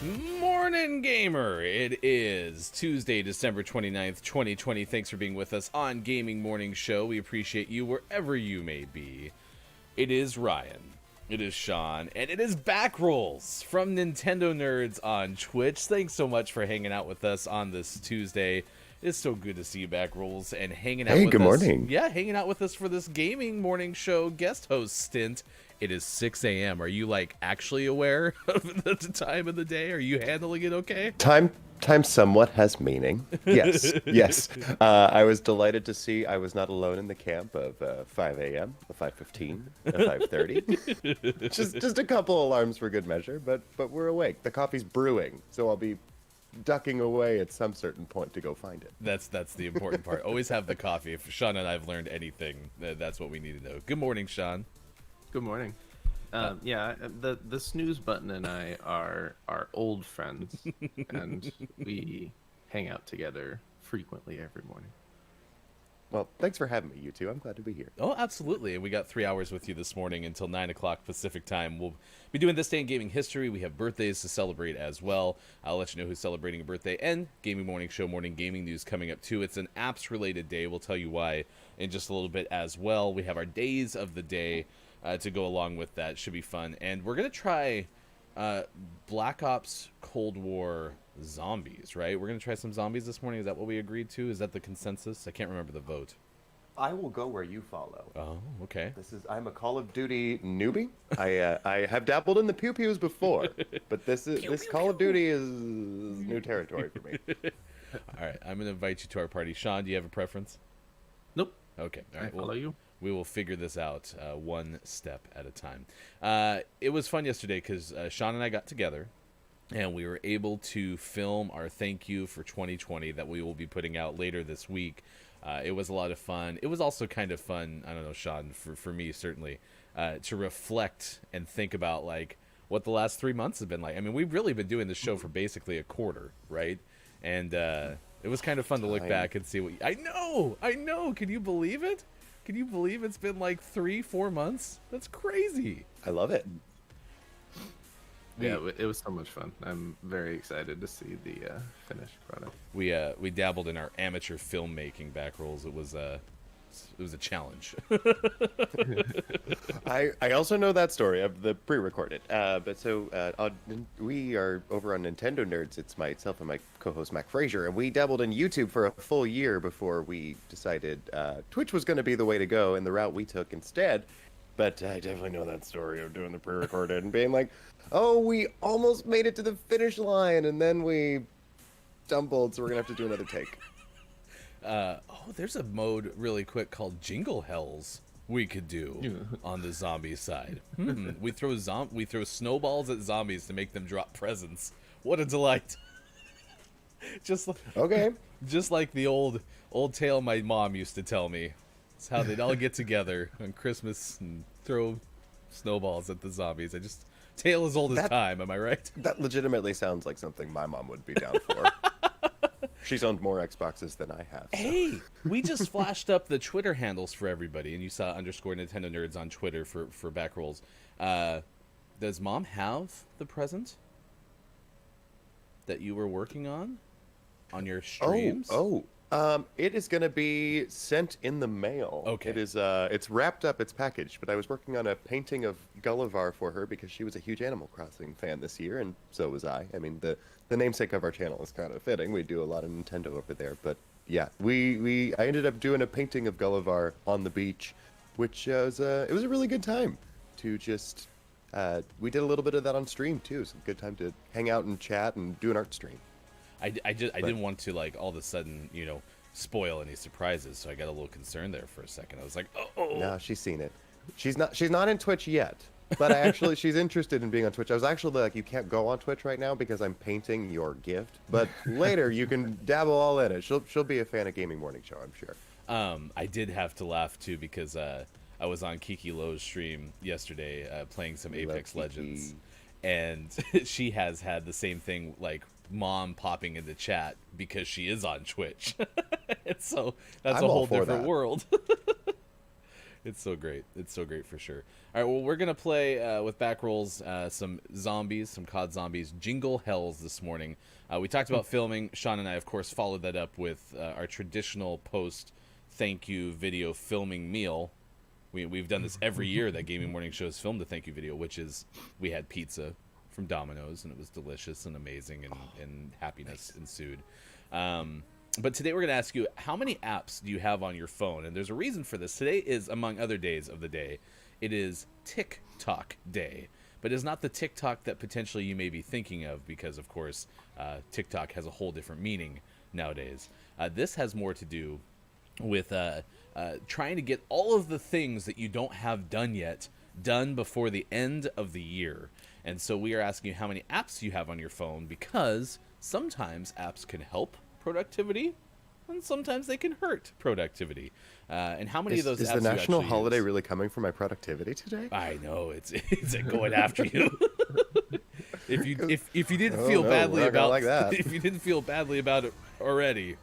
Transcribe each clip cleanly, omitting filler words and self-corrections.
Morning Gamer! It is Tuesday, December 29th, 2020. Thanks for being with us on Gaming Morning Show. We appreciate you wherever you may be. It is Ryan, it is Sean, and it is Backrolls from Nintendo Nerds on Twitch. Thanks so much for hanging out with us on this Tuesday. It's so good to see you, Backrolls, and hanging out with us. Hey, good morning. Yeah, hanging out with us for this Gaming Morning Show guest host stint. It is 6 a.m. Are you, actually aware of the time of the day? Are you handling it okay? Time somewhat has meaning. Yes, yes. I was delighted to see I was not alone in the camp of 5 a.m., 5:15, 5:30. just a couple alarms for good measure, but we're awake. The coffee's brewing, so I'll be ducking away at some certain point to go find it. That's the important part. Always have the coffee. If Sean and I have learned anything, that's what we need to know. Good morning, Sean. Good morning. The snooze button and I are old friends, and we hang out together frequently every morning. Well, thanks for having me, you two. I'm glad to be here. Oh, absolutely. And we got 3 hours with you this morning until 9 o'clock Pacific time. We'll be doing This Day in Gaming History. We have birthdays to celebrate as well. I'll let you know who's celebrating a birthday. And Gaming Morning Show morning gaming news coming up, too. It's an apps-related day. We'll tell you why in just a little bit as well. We have our days of the day to go along with that. Should be fun. And we're going to try Black Ops Cold War zombies, right? We're going to try some zombies this morning. Is that what we agreed to? Is that the consensus? I can't remember the vote. I will go where you follow. Oh, okay. I'm a Call of Duty newbie. I have dabbled in the pew pews before, but this Call of Duty is new territory for me. All right, I'm going to invite you to our party. Sean, do you have a preference? Nope. Okay. All right. I follow you. We will figure this out one step at a time. It was fun yesterday because Sean and I got together, and we were able to film our thank you for 2020 that we will be putting out later this week. It was a lot of fun. It was also kind of fun, I don't know, Sean, for me certainly, to reflect and think about what the last 3 months have been like. I mean, we've really been doing this show for basically a quarter, right? And it was kind of fun to look back and see what... I know! Can you believe it? Can you believe it's been 3-4 months? That's crazy. I love it. Yeah, it was so much fun. I'm very excited to see the finished product. We dabbled in our amateur filmmaking Backrolls. It was a challenge. I also know that story of the pre-recorded. We are over on Nintendo Nerds. It's myself and my co-host Mac Frazier, and we dabbled in YouTube for a full year before we decided Twitch was going to be the way to go and the route we took instead. But I definitely know that story of doing the pre-recorded and being like, oh, we almost made it to the finish line, and then we stumbled, so we're going to have to do another take. There's a mode really quick called Jingle Hells we could do on the zombie side. We throw snowballs at zombies to make them drop presents. What a delight. Just like the old tale my mom used to tell me. It's how they'd all get together on Christmas and throw snowballs at the zombies. Tale as old as time, am I right? That legitimately sounds like something my mom would be down for. She's owned more Xboxes than I have. So. Hey, we just flashed up the Twitter handles for everybody, and you saw _Nintendo Nerds on Twitter for Backrolls. Does Mom have the present that you were working on your streams? It is going to be sent in the mail. Okay. It is. It's wrapped up. It's packaged. But I was working on a painting of Gullivar for her because she was a huge Animal Crossing fan this year, and so was I. I mean, the namesake of our channel is kind of fitting. We do a lot of Nintendo over there. But yeah, I ended up doing a painting of Gullivar on the beach, which was it was a really good time to just. We did a little bit of that on stream too. So good time to hang out and chat and do an art stream. I didn't want to all of a sudden spoil any surprises, so I got a little concerned there for a second. I was like, oh. No, she's seen it. She's not in Twitch yet, but she's interested in being on Twitch. I was actually like, you can't go on Twitch right now because I'm painting your gift, but later you can dabble all in it. She'll be a fan of Gaming Morning Show, I'm sure. I did have to laugh too because I was on Kiki Lowe's stream yesterday playing some Apex Legends, and she has had the same thing Mom popping into chat because she is on Twitch. And so that's a whole different world. It's so great. It's so great for sure. All right, well, we're going to play with back rolls some zombies, some COD zombies, Jingle Hells this morning. We talked about filming. Sean and I, of course, followed that up with our traditional post thank you video filming meal. We've done this every year that Gaming Morning Show's filmed a thank you video, which is we had pizza from Domino's, and it was delicious and amazing, and happiness ensued. But today we're going to ask you, how many apps do you have on your phone? And there's a reason for this. Today is, among other days of the day, it is TikTok Day. But it's not the TikTok that potentially you may be thinking of because, of course, TikTok has a whole different meaning nowadays. This has more to do with trying to get all of the things that you don't have done yet done before the end of the year. And so we are asking you how many apps you have on your phone, because sometimes apps can help productivity and sometimes they can hurt productivity. And how many of those is apps the do you national actually holiday use? really coming for my productivity today? I know it's going after you. If you didn't Oh, feel no, badly we're not gonna about like that. if you didn't feel badly about it already,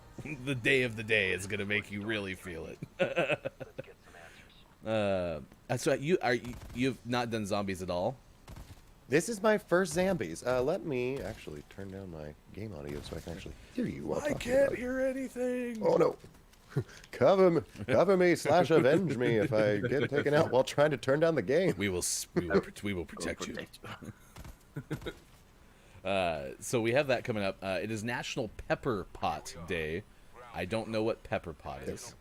the day of the day is going to make you really feel it. So you've not done zombies at all? This is my first zombies. Let me actually turn down my game audio so I can actually hear you. While talking about it. hear anything. Oh no! cover me / avenge me if I get taken out while trying to turn down the game. We will protect you. So we have that coming up. It is National Pepper Pot Day. I don't know what pepper pot is.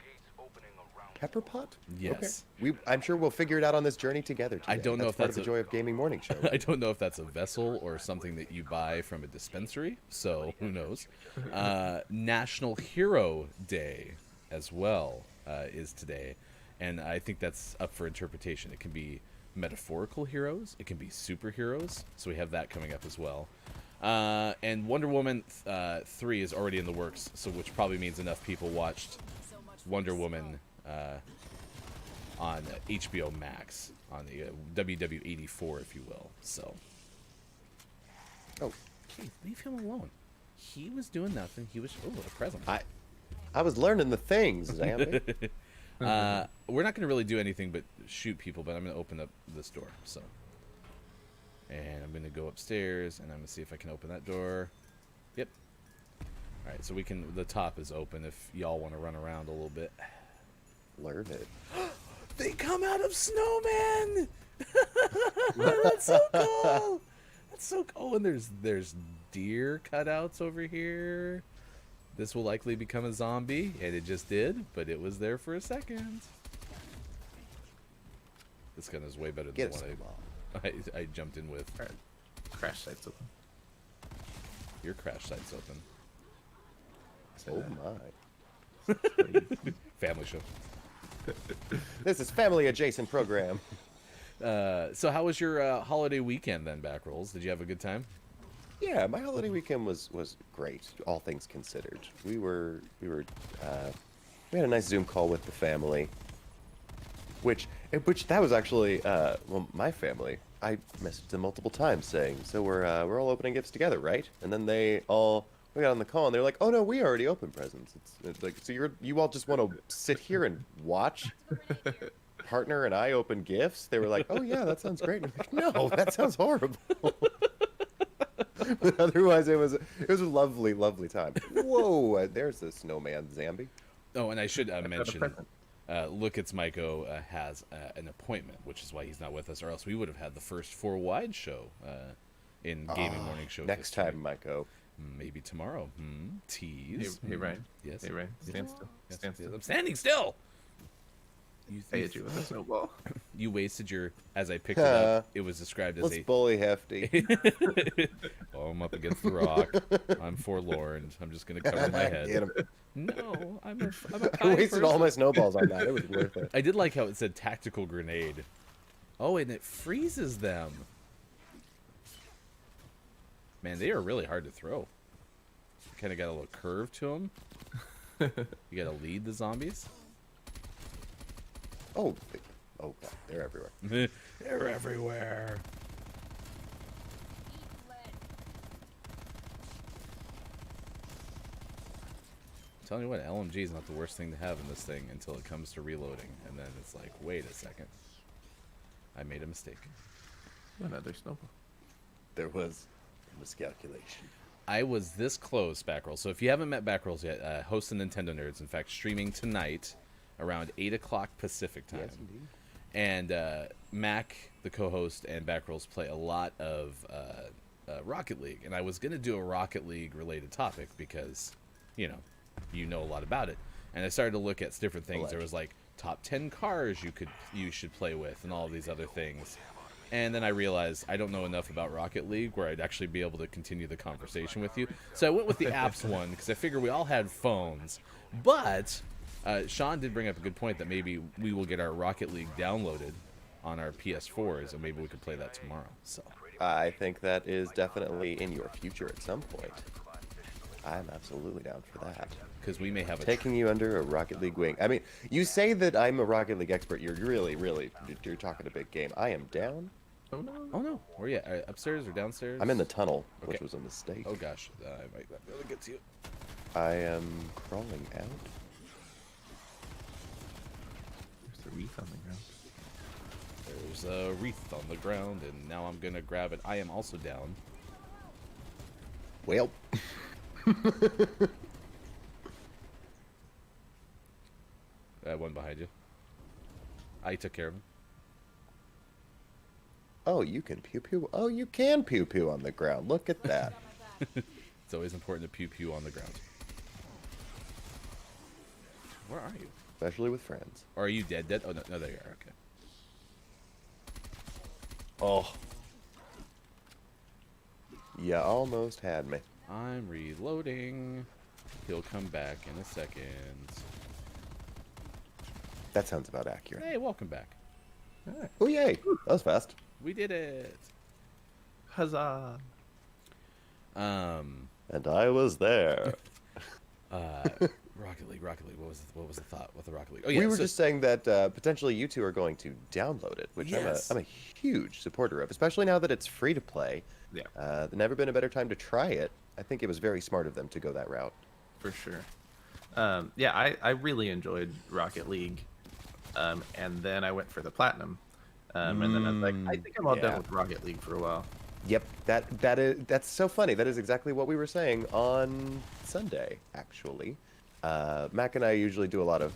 Pepper pot? Yes. Okay. I'm sure we'll figure it out on this journey together. Today. I don't know if part that's of the joy of Gaming Morning Show. I don't know if that's a vessel or something that you buy from a dispensary, so who knows. National Hero Day as well is today, and I think that's up for interpretation. It can be metaphorical heroes, it can be superheroes, so we have that coming up as well. And Wonder Woman 3 is already in the works, so which probably means enough people watched Wonder Woman on HBO Max, on the WW84, if you will. So, Oh, Keith, leave him alone. He was doing nothing. He was a present. I was learning the things, Zambi. We're not going to really do anything but shoot people, but I'm going to open up this door. So, and I'm going to go upstairs, and I'm going to see if I can open that door. Yep. All right, so we can. The top is open if y'all want to run around a little bit. Learn it. They come out of snowman. That's so cool. That's so cool. And there's deer cutouts over here. This will likely become a zombie, and it just did, but it was there for a second. This gun is way better than Get the us one I jumped in with. Alright. Crash site's open. Your crash site's open. Oh my. Family show. This is family adjacent program. So how was your holiday weekend then, Backrolls? Did you have a good time? Yeah, my holiday weekend was great, all things considered. We had a nice Zoom call with the family, which that was actually well, my family. I messaged them multiple times saying, so we're all opening gifts together, right? And then we got on the call and they're like, oh no, we already opened presents. It's like, so you all just want to sit here and watch partner and I open gifts? They were like, oh yeah, that sounds great. And I'm like, no, that sounds horrible. But otherwise, it was a lovely, lovely time. Whoa, there's the snowman Zambi. Oh, and I should mention, present. Look, it's Maiko has an appointment, which is why he's not with us, or else we would have had the first 4 wide show in Gaming Morning Show. Next history. time, Maiko. Maybe tomorrow. Tease. Hey, Ryan. Yes. Hey, Ryan. Stand still. Yes, Stand yes, still. I'm standing still. I hit you with a snowball. You wasted your. As I picked it up, it was described as Let's a. bully Hefty. Oh, I'm up against the rock. I'm forlorn. I'm just gonna cover my head. Get him. No, I'm a I kind wasted all person. my snowballs on that. It was worth it. I did like how it said tactical grenade. Oh, and it freezes them. Man, they are really hard to throw. Kind of got a little curve to them. You got to lead the zombies. Oh, God, they're everywhere. They're everywhere. telling you what, LMG is not the worst thing to have in this thing until it comes to reloading, and then it's like, wait a second, I made a mistake. Another snowball. There was a miscalculation. I was this close, Backrolls. So if you haven't met Backrolls yet, host of Nintendo Nerds, in fact, streaming tonight around 8 o'clock Pacific time. Yes, indeed. And Mac, the co-host, and Backrolls play a lot of Rocket League. And I was going to do a Rocket League related topic because, you know a lot about it. And I started to look at different things. There was like top 10 cars you should play with and all of these other things. And then I realized I don't know enough about Rocket League where I'd actually be able to continue the conversation with you. So I went with the apps one because I figured we all had phones. But Sean did bring up a good point that maybe we will get our Rocket League downloaded on our PS4s, and maybe we could play that tomorrow. So I think that is definitely in your future at some point. I'm absolutely down for that. because we may have a Taking you under a Rocket League wing. I mean, you say that I'm a Rocket League expert. You're you're talking a big game. I am down. Oh no. Oh no, where you at? Upstairs or downstairs? I'm in the tunnel, which Okay. was a mistake. Oh gosh, I might not be able to get to you. I am crawling out. There's a wreath on the ground. There's a wreath on the ground, and now I'm gonna grab it. I am also down. Well, One behind you. I took care of him. oh, you can pew pew. Oh, you can pew pew on the ground. Look at that. It's always important to pew pew on the ground. Where are you? Especially with friends. Or are you dead? Dead? Oh no, there you are. Okay. Oh. You almost had me. I'm reloading. He'll come back in a second. That sounds about accurate. Hey, welcome back. Oh, yay. That was fast. We did it. Huzzah! And I was there. Rocket League. What was the thought with the Rocket League? Oh yeah, We were so- just saying that potentially you two are going to download it, which Yes. I'm a huge supporter of, especially now that it's free to play. Yeah, There's never been a better time to try it. I think it was very smart of them to go that route. for sure. Yeah, I really enjoyed Rocket League, and then I went for the platinum, and then I was like, I think I'm all yeah. done with Rocket League for a while. Yep, that's so funny. That is exactly what we were saying on Sunday, actually. Mac and I usually do a lot of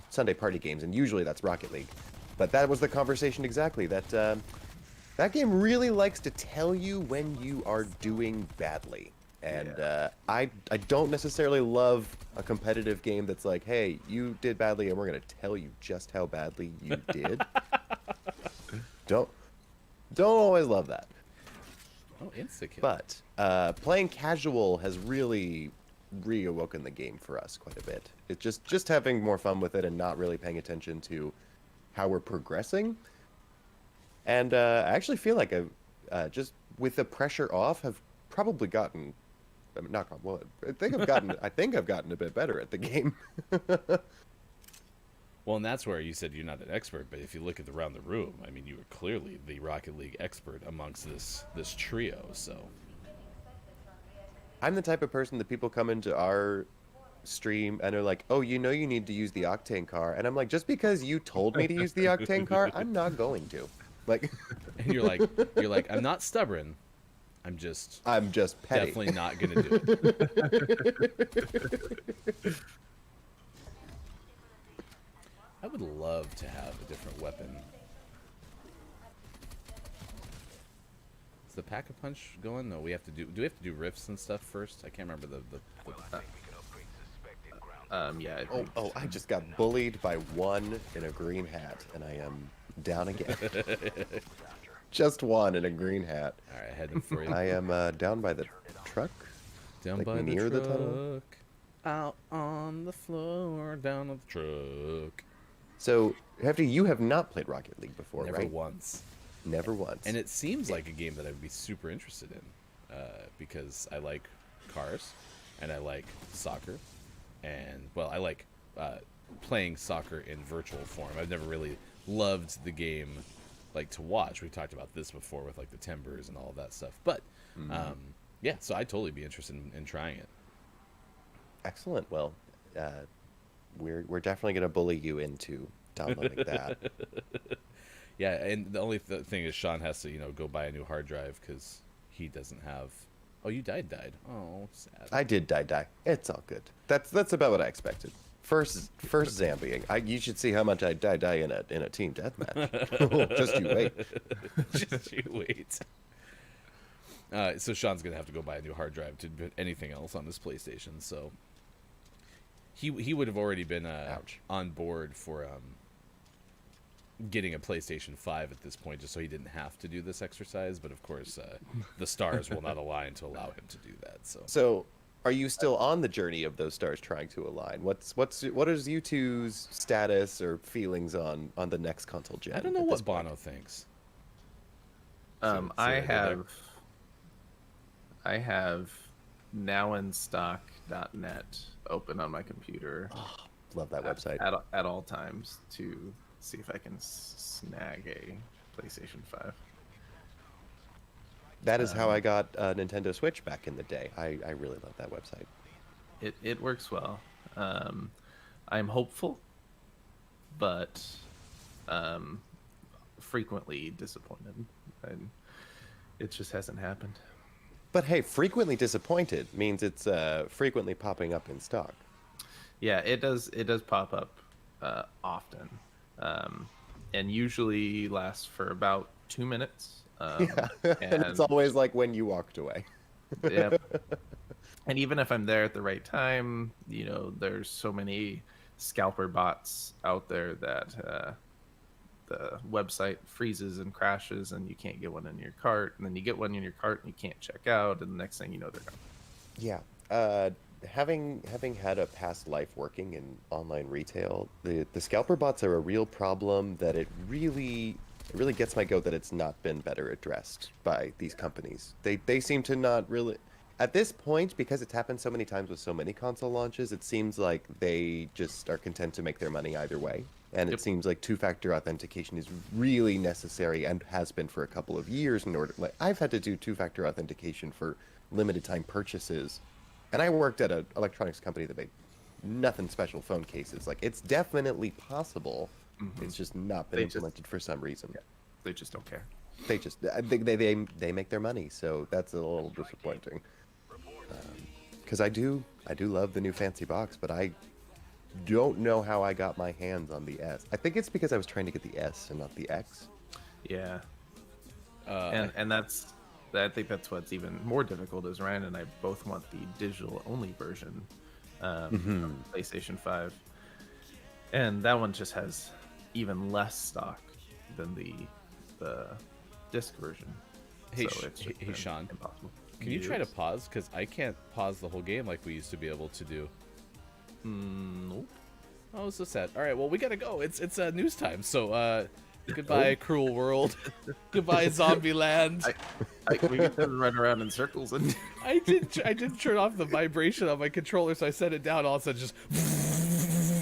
Sunday party games, and usually that's Rocket League. But that was the conversation exactly. That game really likes to tell you when you are doing badly. And I don't necessarily love a competitive game that's like, hey, you did badly, and we're gonna tell you just how badly you did. Don't always love that. Oh, insta-kill. But playing casual has really reawoken the game for us quite a bit. It's just having more fun with it and not really paying attention to how we're progressing. And I actually feel like I've just with the pressure off have probably gotten. I mean, knock on wood. I think I've gotten a bit better at the game. Well, and that's where you said you're not an expert, but if you look at around the room, I mean, you were clearly the Rocket League expert amongst this trio. So I'm the type of person that people come into our stream and they're like, "Oh, you need to use the Octane car," and I'm like, "Just because you told me to use the Octane car, I'm not going to." Like, and you're like, I'm not stubborn. I'm just petty. definitely not gonna do it. I would love to have a different weapon. Is the Pack-a-Punch going? No, we have to do. Do we have to do rifts and stuff first? I can't remember the Yeah. I Oh, think- oh, I just got bullied by one in a green hat, and I am down again. Just one in a green hat. All right, heading for you. I am down by the truck. Down like by near the the truck, tunnel? out on the floor, down on the truck. So, you have not played Rocket League before, Never right? once. Never once. And it seems like a game that I'd be super interested in, because I like cars, and I like soccer, and well, I like playing soccer in virtual form. I've never really loved the game like to watch. We've talked about this before with like the Timbers and all of that stuff. But yeah, so I'd totally be interested in trying it. Excellent. Well, we're definitely gonna bully you into downloading that. Yeah, and the only thing is Sean has to, go buy a new hard drive because he doesn't have. Oh, you died. Oh, sad. I did die. It's all good. That's about what I expected. First Zambiing. You should see how much I die in a team deathmatch. Just you wait. Just you wait. So Sean's gonna have to go buy a new hard drive to put anything else on his PlayStation. So he would have already been on board for getting a PlayStation 5 at this point, just so he didn't have to do this exercise. But of course, the stars will not align to allow him to do that. So, are you still on the journey of those stars trying to align? What is you two's status or feelings on the next console gen? I don't know what Bono thinks. I have nowinstock.net open on my computer. Oh, love that website. At all times to see if I can snag a PlayStation 5. That is how I got a Nintendo Switch back in the day. I really love that website. It works well. I'm hopeful, but frequently disappointed. And it just hasn't happened. But hey, frequently disappointed means it's frequently popping up in stock. Yeah, it does pop up often, and usually lasts for about 2 minutes. Yeah. And it's always like when you walked away. Yep. And even if I'm there at the right time, there's so many scalper bots out there that the website freezes and crashes, and you can't get one in your cart. And then you get one in your cart and you can't check out, and the next thing you know, they're gone. Yeah. Having had a past life working in online retail, the scalper bots are a real problem that it really gets my goat that it's not been better addressed by these companies. They seem to not really, at this point, because it's happened so many times with so many console launches, it seems like they just are content to make their money either way. And it seems like two-factor authentication is really necessary and has been for a couple of years in order. Like, I've had to do two-factor authentication for limited time purchases, and I worked at an electronics company that made nothing special phone cases. Like, it's definitely possible. Mm-hmm. It's just not been implemented for some reason. Yeah, they just don't care. They just they make their money, so that's a little disappointing. Because I do love the new fancy box, but I don't know how I got my hands on the S. I think it's because I was trying to get the S and not the X. Yeah. And I think that's what's even more difficult is Ryan and I both want the digital only version of PlayStation 5. And that one just has even less stock than the disc version. Hey, so hey Sean. Impossible. Can you try to pause? Because I can't pause the whole game like we used to be able to do. Nope. Oh, so sad. All right, well, we gotta go. It's news time. So, goodbye, cruel world. Goodbye, zombie land. We get to run around in circles and. I did turn off the vibration on my controller, so I set it down. All of a sudden, just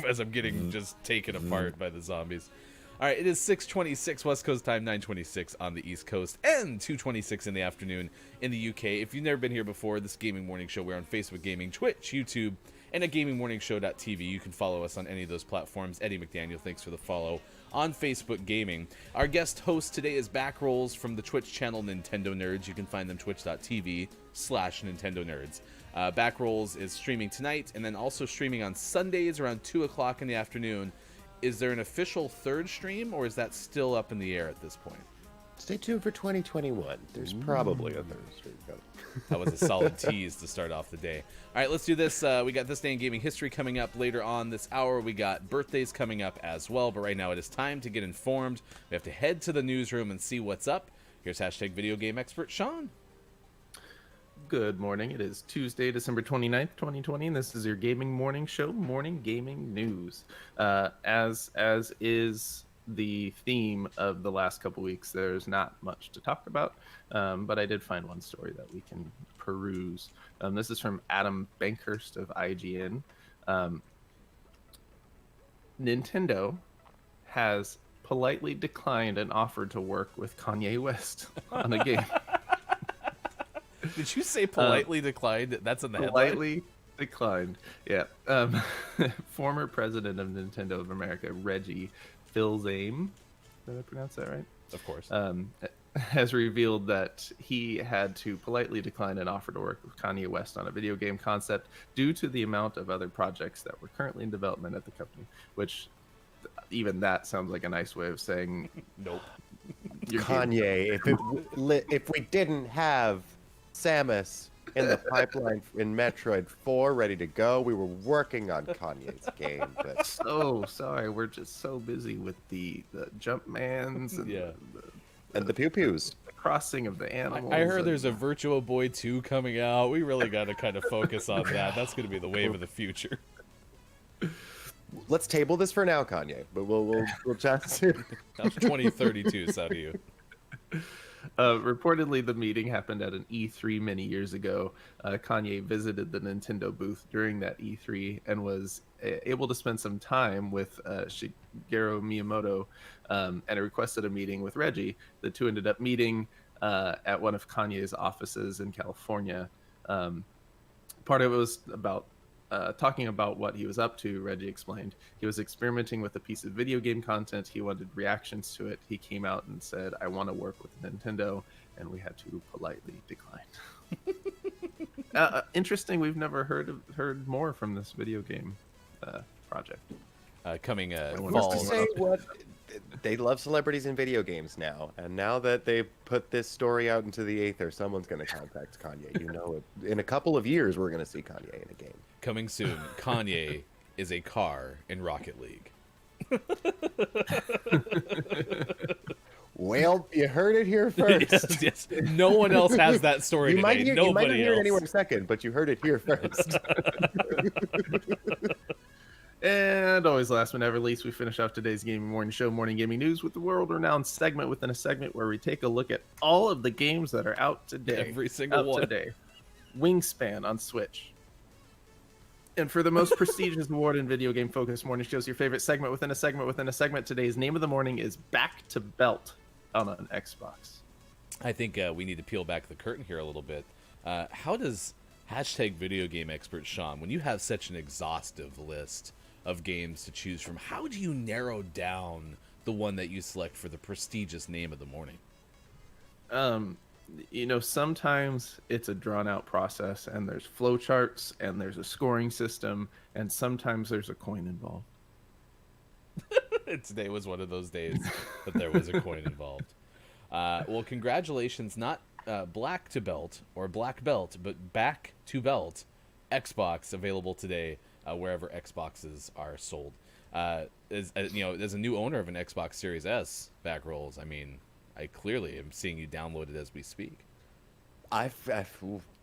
as I'm getting just taken apart by the zombies. All right, it is 6:26 West Coast time, 9:26 on the East Coast, and 2:26 in the afternoon in the UK. If you've never been here before, this Gaming Morning Show, we're on Facebook Gaming, Twitch, YouTube, and at GamingMorningShow.tv. You can follow us on any of those platforms. Eddie McDaniel, thanks for the follow on Facebook Gaming. Our guest host today is Backrolls from the Twitch channel Nintendo Nerds. You can find them twitch.tv/Nintendo Nerds. Backrolls is streaming tonight and then also streaming on Sundays around 2 o'clock in the afternoon. Is there an official third stream, or is that still up in the air at this point? Stay tuned for 2021. There's probably a third stream coming. That was a solid tease to start off the day. All right, let's do this. We got This Day in Gaming History coming up later on this hour. We got birthdays coming up as well, but right now it is time to get informed. We have to head to the newsroom and see what's up. Here's hashtag video game expert Sean. Good morning. It is Tuesday, December 29th, 2020, and this is your Gaming Morning Show, Morning Gaming News. As is the theme of the last couple weeks, there's not much to talk about, but I did find one story that we can peruse. This is from Adam Bankhurst of IGN. Nintendo has politely declined an offer to work with Kanye West on a game. Did you say politely declined? That's in the politely headline? Declined. Yeah. Former president of Nintendo of America, Reggie Fils-Aime, did I pronounce that right? Of course. Has revealed that he had to politely decline an offer to work with Kanye West on a video game concept due to the amount of other projects that were currently in development at the company, which even that sounds like a nice way of saying Nope. Kanye, if we didn't have Samus in the pipeline in Metroid 4 ready to go, we were working on Kanye's game. But so sorry, we're just so busy with the Jumpmans and Yeah. the pew pews. the crossing of the animals. I heard and- there's a Virtual Boy 2 coming out. We really got to kind of focus on that. That's going to be the wave of the future. Let's table this for now, Kanye. But we'll chat soon. That's 2032, so do you. Reportedly, the meeting happened at an E3 many years ago. Kanye visited the Nintendo booth during that E3 and was able to spend some time with Shigeru Miyamoto and requested a meeting with Reggie. The two ended up meeting at one of Kanye's offices in California. Part of it was about talking about what he was up to. Reggie explained he was experimenting with a piece of video game content. He wanted reactions to it. He came out and said, "I want to work with Nintendo," and we had to politely decline. Interesting. We've never heard more from this video game project. Coming wonder fall. if To say what they love celebrities in video games now, and now that they've put this story out into the aether, someone's going to contact Kanye. You know it. In a couple of years, we're going to see Kanye in a game. Coming soon. Kanye is a car in Rocket League. Well, you heard it here first. yes, yes. No one else has that story You today. might hear, you might Nobody hear it else. anywhere second, but you heard it here first. And always last but never least, we finish off today's Gaming Morning Show, Morning Gaming News, with the world-renowned segment within a segment where we take a look at all of the games that are out today. Every single one. Today. Wingspan on Switch. And for the most prestigious award in video game focused morning shows, your favorite segment within a segment within a segment, today's name of the morning is Back to Belt on an Xbox. I think we need to peel back the curtain here a little bit. How does hashtag video game expert Sean, when you have such an exhaustive list of games to choose from, how do you narrow down the one that you select for the prestigious name of the morning? Sometimes it's a drawn out process and there's flowcharts and there's a scoring system and sometimes there's a coin involved. Today was one of those days that there was a coin involved. Well, congratulations, not black to belt or black belt, but back to belt. Xbox available today wherever Xboxes are sold. As a new owner of an Xbox Series S, back rolls. I mean, I clearly am seeing you download it as we speak.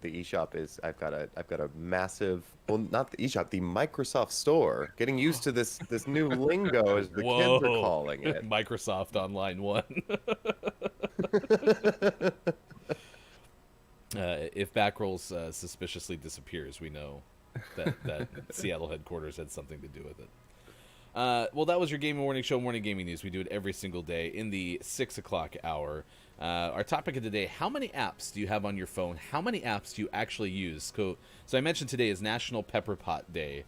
The eShop is. I've got a massive. Well, not the eShop, the Microsoft Store. Getting used to this new lingo, as the kids are calling it. Microsoft Online 1. If Backrolls suspiciously disappears, we know that Seattle headquarters had something to do with it. Well, that was your Gaming Morning Show, Morning Gaming News. We do it every single day in the 6 o'clock hour. Our topic of the day, how many apps do you have on your phone? How many apps do you actually use? So I mentioned today is National Pepper Pot Day,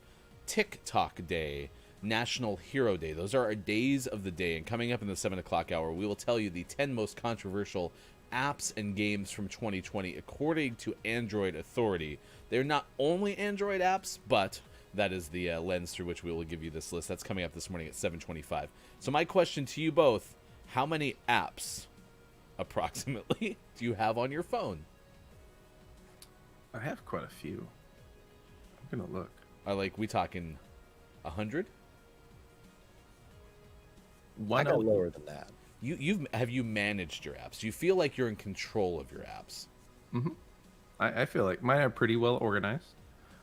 TikTok Day, National Hero Day. Those are our days of the day. And coming up in the 7 o'clock hour, we will tell you the 10 most controversial apps and games from 2020 according to Android Authority. They're not only Android apps, but that is the lens through which we will give you this list. That's coming up this morning at 7:25. So my question to you both, how many apps approximately do you have on your phone? I have quite a few. I'm gonna look. Are we talking 100? I got lower than that. Have you managed your apps? Do you feel like you're in control of your apps? Mm-hmm. I feel like mine are pretty well organized.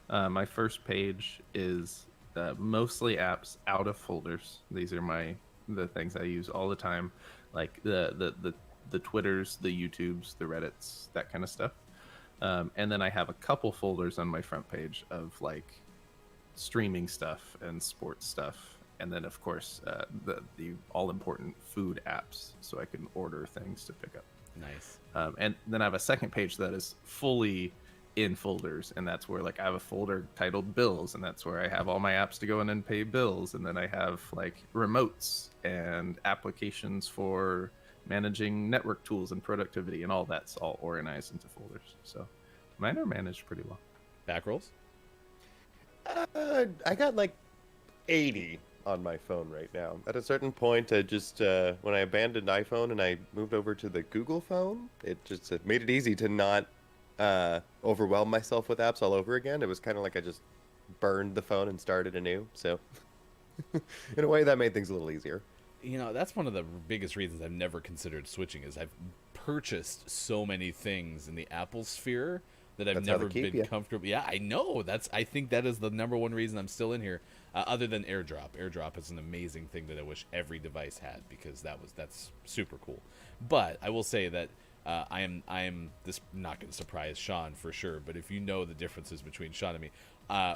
My first page is mostly apps out of folders. These are the things I use all the time, like the Twitters, the YouTubes, the Reddits, that kind of stuff. And then I have a couple folders on my front page of streaming stuff and sports stuff, and then of course the all important food apps, so I can order things to pick up. Nice. And then I have a second page that is fully in folders, and that's where like I have a folder titled bills, and that's where I have all my apps to go in and pay bills, and then I have like remotes and applications for managing network tools and productivity, and all that's all organized into folders. So mine are managed pretty well. Back rolls? I got like 80 on my phone right now. At a certain point, I just when I abandoned iPhone and I moved over to the Google phone, it made it easy to not overwhelm myself with apps all over again. It was kind of like I just burned the phone and started anew. So in a way, that made things a little easier. You know, that's one of the biggest reasons I've never considered switching is I've purchased so many things in the Apple sphere that I've That's how never they keep been ya. comfortable. Yeah, I know. I think that is the number one reason I'm still in here, other than AirDrop. AirDrop is an amazing thing that I wish every device had because that's super cool. But I will say that I am this not going to surprise Sean for sure. But if you know the differences between Sean and me,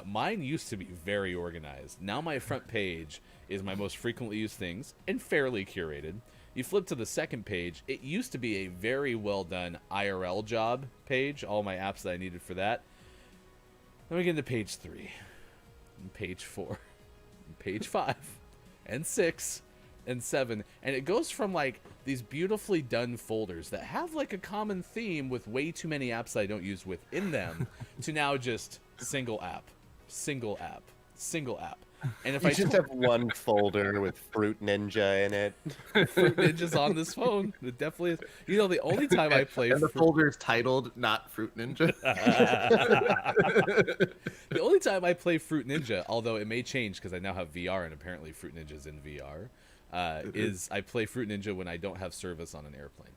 mine used to be very organized. Now my front page is my most frequently used things and fairly curated. You flip to the second page, it used to be a very well done IRL job page, all my apps that I needed for that. Then we get into page 3, and page 4, and page 5, and 6, and 7, and it goes from like these beautifully done folders that have like a common theme with way too many apps I don't use within them to now just single app, single app, single app. And if You I just have one folder with Fruit Ninja in it. Fruit Ninja's on this phone, it definitely is. You know, the only time I play And the Fruit- folder is titled not Fruit Ninja. the only time I play Fruit Ninja, although it may change because I now have VR and apparently Fruit Ninja's in VR, is I play Fruit Ninja when I don't have service on an airplane.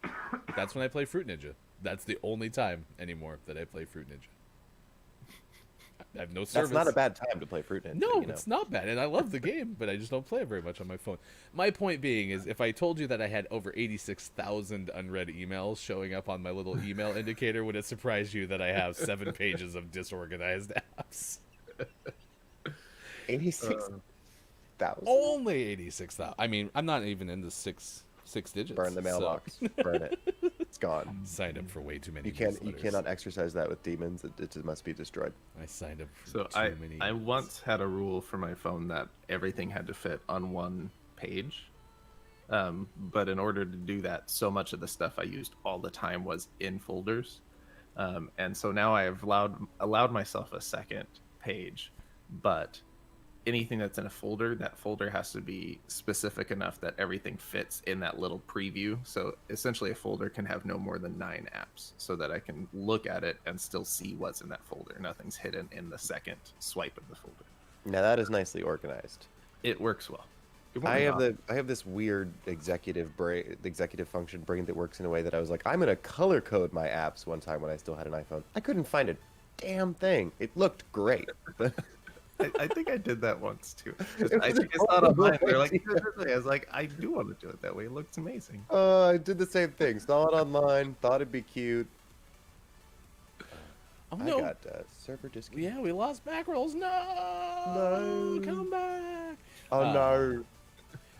That's when I play Fruit Ninja. That's the only time anymore that I play Fruit Ninja. I have no service. That's not a bad time to play Fruit Ninja. No, you know? it's not bad, and I love the game, but I just don't play it very much on my phone. My point being is, if I told you that I had over 86,000 unread emails showing up on my little email indicator, would it surprise you that I have 7 pages of disorganized apps? 86,000. Only 86,000. I mean, I'm not even in the six digits. Burn the so- mailbox. Burn it. It's gone. Signed up for way too many. You newsletters. cannot exercise that with demons. It must be destroyed. I signed up for So too many. I once had a rule for my phone that everything had to fit on one page. But in order to do that, so much of the stuff I used all the time was in folders. And so now I have allowed myself a second page, but anything that's in a folder, that folder has to be specific enough that everything fits in that little preview. So essentially a folder can have no more than 9 apps so that I can look at it and still see what's in that folder. Nothing's hidden in the second swipe of the folder. Now that is nicely organized. It works well. I have this weird executive function brain that works in a way that I was like, I'm gonna color code my apps one time when I still had an iPhone. I couldn't find a damn thing. It looked great, but I think I did that once too. It I was think a I saw it online. They're like, horrible "Do it this way." I was like, I do want to do it that way. It looks amazing. I did the same thing. Saw it online, thought it'd be cute. Oh I no! got server disconnect. Yeah, we lost back rolls. No! No. Come back! Oh no.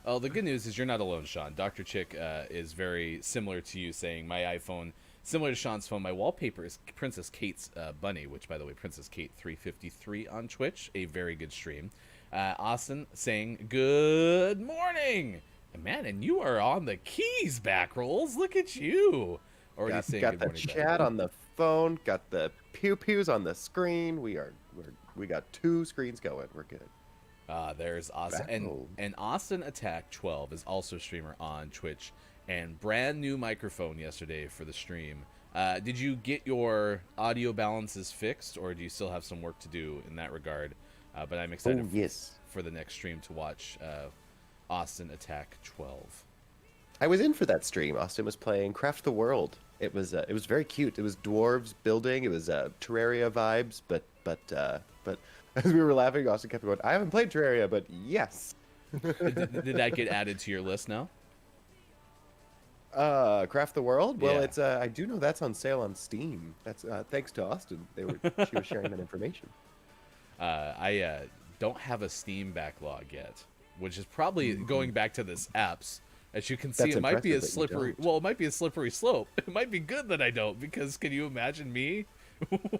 Well, the good news is you're not alone, Sean. Dr. Chick is very similar to you, saying my iPhone, similar to Sean's phone, my wallpaper is Princess Kate's bunny, which, by the way, Princess Kate 353 on Twitch, a very good stream. Austin saying, good morning! Man, and you are on the keys, back rolls. Look at you. Already saying Got good the morning. back chat rolls. on the phone. Got the pew pews on the screen. We got 2 screens going. We're good. There's Austin. Backroll. And Austin Attack 12 is also a streamer on Twitch. And brand new microphone yesterday for the stream. Did you get your audio balances fixed, or do you still have some work to do in that regard? But I'm excited Oh yes. for the next stream to watch Austin Attack 12. I was in for that stream. Austin was playing Craft the World. It was very cute. It was dwarves building. It was Terraria vibes, but as we were laughing, Austin kept going, I haven't played Terraria, but yes. Did that get added to your list now? Craft the World? Well, Yeah. it's I do know that's on sale on Steam. That's thanks to Austin. She was sharing that information. I don't have a Steam backlog yet, which is probably going back to this apps. As you can see, That's it might be a impressive that you slippery. don't. Well, it might be a slippery slope. It might be good that I don't, because can you imagine me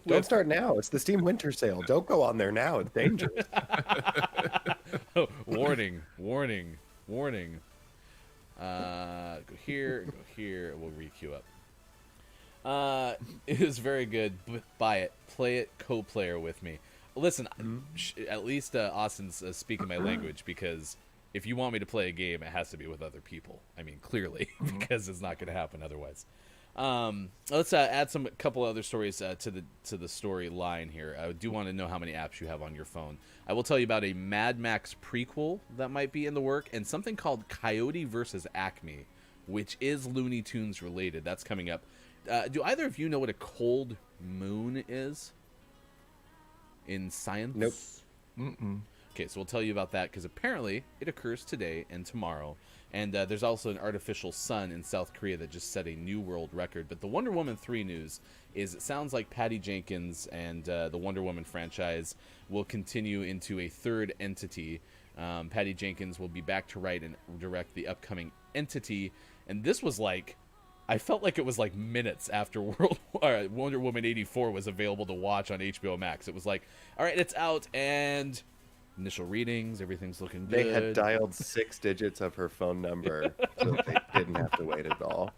Don't start now. It's the Steam Winter Sale. Don't go on there now. It's dangerous. Warning, warning, warning. Go here, we'll re-queue up. It was very good. Buy it, play it, co-player with me. Listen, at least Austin's speaking my language, because if you want me to play a game, it has to be with other people. I mean, clearly, because it's not going to happen otherwise. Let's add a couple other stories to the storyline here. I do want to know how many apps you have on your phone. I will tell you about a Mad Max prequel that might be in the work, and something called Coyote versus Acme, which is Looney Tunes related. That's coming up. Do either of you know what a cold moon is in science? Nope. Mm-mm. Okay, so we'll tell you about that, because apparently it occurs today and tomorrow. And there's also an artificial sun in South Korea that just set a new world record. But the Wonder Woman 3 news is it sounds like Patty Jenkins and the Wonder Woman franchise will continue into a third entity. Patty Jenkins will be back to write and direct the upcoming Entity. And this was like, I felt like it was like minutes after Wonder Woman 84 was available to watch on HBO Max. It was like, all right, it's out, and initial readings, everything's looking good. They had dialed 6 digits of her phone number, so they didn't have to wait at all.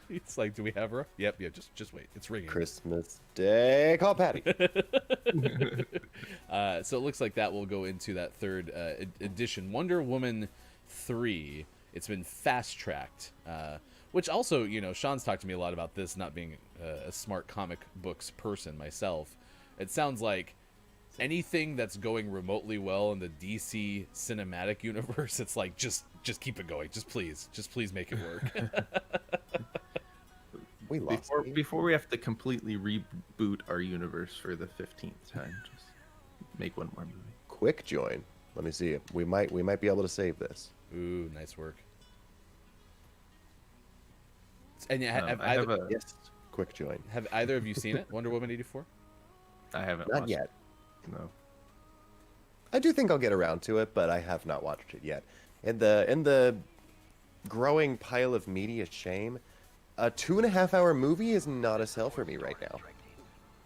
It's like, do we have her? Yep, just wait. It's ringing. Christmas Day. Call Patty. So it looks like that will go into that third edition. Wonder Woman 3, it's been fast-tracked. Which also, you know, Sean's talked to me a lot about this, not being a smart comic books person myself. It sounds like anything that's going remotely well in the DC cinematic universe, it's like, just keep it going. Just please make it work. We lost Before we have to completely reboot our universe for the 15th time, just make one more movie. Quick join. Let me see. We might be able to save this. Ooh, nice work. And Yes. Quick join. have either of you seen it, Wonder Woman 84? I haven't Not watched yet. it. No. I do think I'll get around to it, but I have not watched it yet. In the growing pile of media shame, a 2.5-hour movie is not a sell for me right now.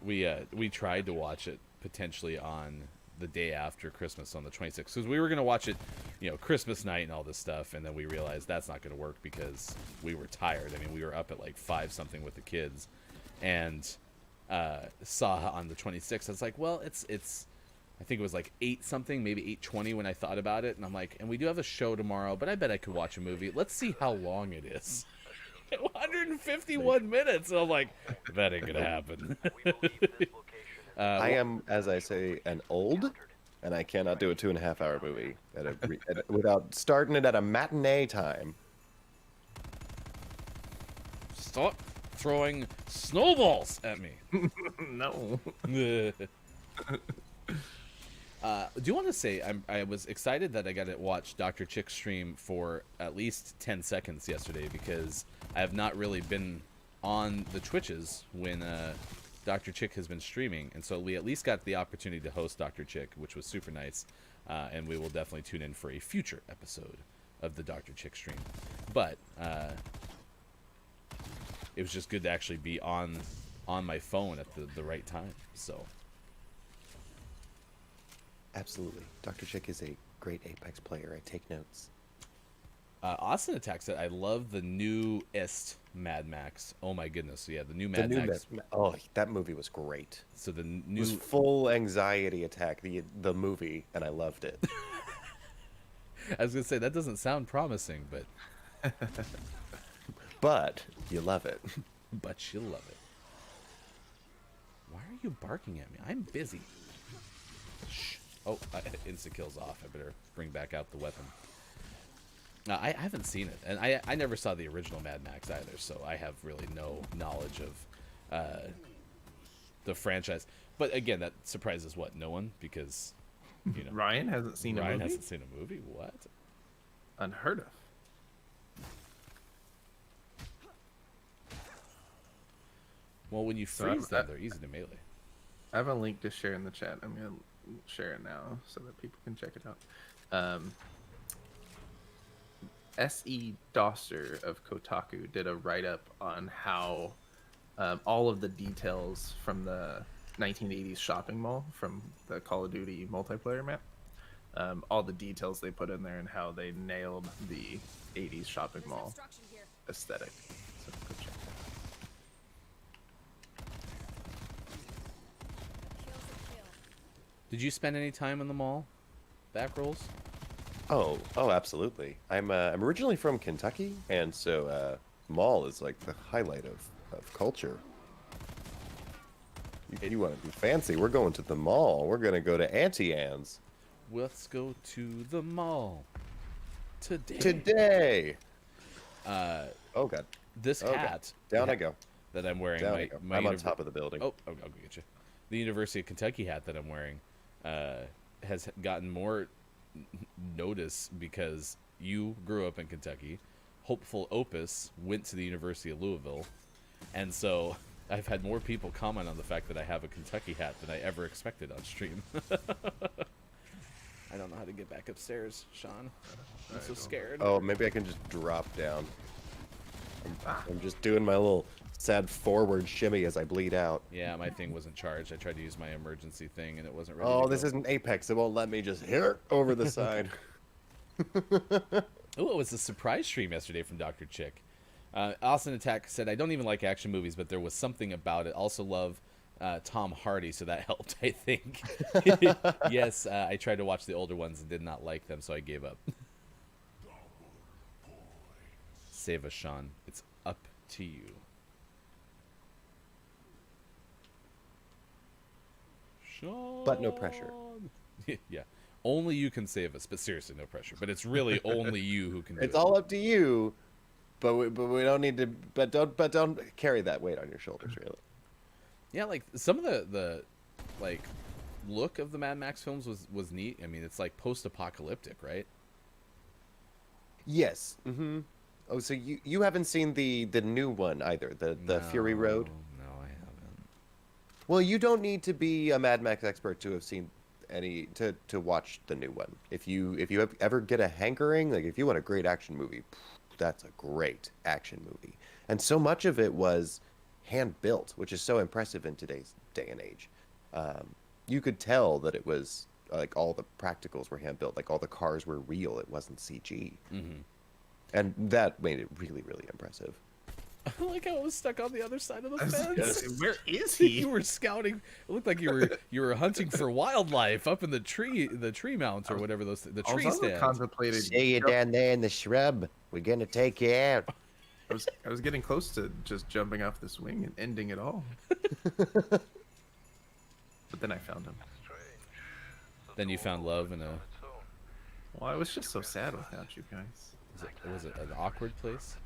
We tried to watch it potentially on the day after Christmas on the 26th, because we were going to watch it, you know, Christmas night and all this stuff, and then we realized that's not going to work because we were tired. I mean, we were up at like 5 something with the kids, and saw on the 26th. I was like, well, it's I think it was like 8 something, maybe 8:20 when I thought about it, and I'm like, and we do have a show tomorrow, but I bet I could watch a movie. Let's see how long it is. 151 minutes. And I'm like, that ain't gonna happen. I am, as I say, an old, and I cannot do a 2.5-hour movie without starting it at a matinee time. Stop throwing snowballs at me. No. Do you want to say I was excited that I got to watch Dr. Chick's stream for at least 10 seconds yesterday, because I have not really been on the Twitches when Dr. Chick has been streaming, and so we at least got the opportunity to host Dr. Chick, which was super nice, and we will definitely tune in for a future episode of the Dr. Chick stream. But it was just good to actually be on my phone at the right time. So Absolutely. Dr. Chick is a great Apex player. I take notes. Austin Attack said, I love the newest Mad Max. Oh my goodness. Yeah, the new Mad Max. Oh, that movie was great. So the It new was full anxiety attack, the movie, and I loved it. I was going to say, that doesn't sound promising, but But you love it. but you'll love it. Why are you barking at me? I'm busy. Shh. Oh, insta-kill's off. I better bring back out the weapon. I haven't seen it, and I never saw the original Mad Max either, so I have really no knowledge of the franchise. But again, that surprises what? No one? Because, you know, Ryan hasn't seen a movie? hasn't seen a movie? What? Unheard of. Well, when you freeze them, they're easy to melee. I have a link to share in the chat. I'm going to share it now so that people can check it out. S.E. Doster of Kotaku did a write-up on how all of the details from the 1980s shopping mall from the Call of Duty multiplayer map. All the details they put in there and how they nailed the 80s shopping mall aesthetic. So go check that out. Did you spend any time in the mall? Back rolls? Oh, absolutely. I'm originally from Kentucky, and so mall is like the highlight of culture. You want to be fancy? We're going to the mall. We're gonna go to Auntie Anne's Let's go to the mall today. today. Oh god, This oh, hat God. Down I go. that I'm wearing. Down I go. I'm on top of the building. Oh, I'll go get you. The University of Kentucky hat that I'm wearing has gotten more notice because you grew up in Kentucky. Hopeful Opus went to the University of Louisville, and so I've had more people comment on the fact that I have a Kentucky hat than I ever expected on stream. I don't know how to get back upstairs, Sean. I'm so scared. Oh, maybe I can just drop down. I'm just doing my little sad forward shimmy as I bleed out. Yeah, my thing wasn't charged. I tried to use my emergency thing and it wasn't ready. Oh, to this go. isn't Apex. It won't let me just hit over the side. Oh, it was a surprise stream yesterday from Dr. Chick. Austin Attack said, I don't even like action movies, but there was something about it. Also love Tom Hardy, so that helped, I think. Yes, I tried to watch the older ones and did not like them, so I gave up. Save us, Sean. It's up to you. Sean. But no pressure. Yeah. Only you can save us, but seriously, no pressure. But it's really only you who can do it. It's all up to you, but we don't need to. But don't carry that weight on your shoulders, really. Yeah, like some of the like look of the Mad Max films was neat. I mean, it's like post-apocalyptic, right? Yes. Mm-hmm. Oh, so you haven't seen the new one either, the Fury Road? No, I haven't. Well, you don't need to be a Mad Max expert to have seen any to watch the new one. If you ever get a hankering, like if you want a great action movie, that's a great action movie. And so much of it was hand built, which is so impressive in today's day and age. You could tell that it was like all the practicals were hand built, like all the cars were real. It wasn't CG, and that made it really, really impressive. I like how it was stuck on the other side of the fence. Yes, where is he? You were scouting. It looked like you were hunting for wildlife up in the tree mount or whatever the tree Also stand. contemplated. See you down there in the shrub. We're gonna take you out. I was getting close to just jumping off the swing and ending it all. But then I found him. Then you found love in a Well, I was just so sad without you guys. was it an awkward place?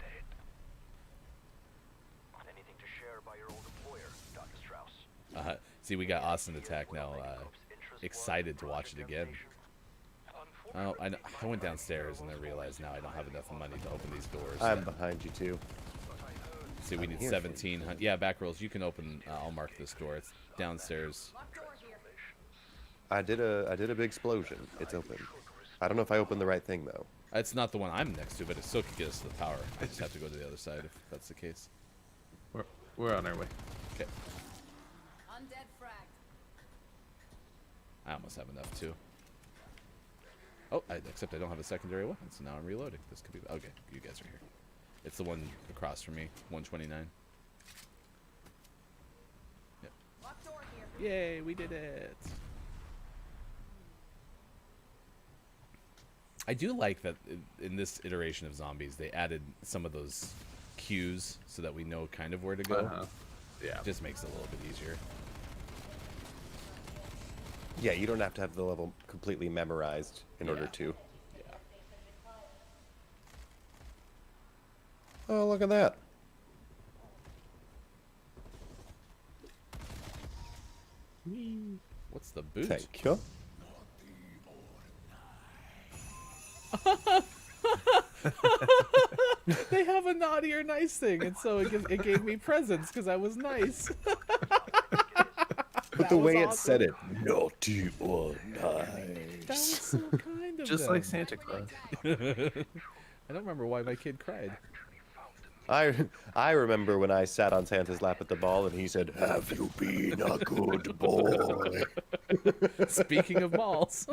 Anything to share by your old employer, Dr. Strauss. See, we got Austin Attack now. Excited to watch it again. Oh, I went downstairs and I realized now I don't have enough money to open these doors. I'm behind you too. See, we need 1,700. Yeah, back rolls. You can open. I'll mark this door. It's downstairs. I did a big explosion. It's open. I don't know if I opened the right thing though. It's not the one I'm next to, but it still could get us to the tower. I just have to go to the other side if that's the case. We're on our way. Okay. Undead fragged. I almost have enough too. Oh, except I don't have a secondary weapon, so now I'm reloading. This could be okay. You guys are here. It's the one across from me, 129. Yep. Locked door here. Yay, we did it! I do like that in this iteration of zombies, they added some of those cues so that we know kind of where to go. Yeah. Just makes it a little bit easier. Yeah, you don't have to have the level completely memorized in order Yeah. to. Yeah. Oh, look at that. What's the boot? Thank you. They have a naughty or nice thing, and so it gave me presents because I was nice. But the way it said it, naughty or That was nice. so kind of Just them. like Santa Claus. I don't remember why my kid cried. I remember when I sat on Santa's lap at the ball and he said, "Have you been a good boy?" Speaking of balls.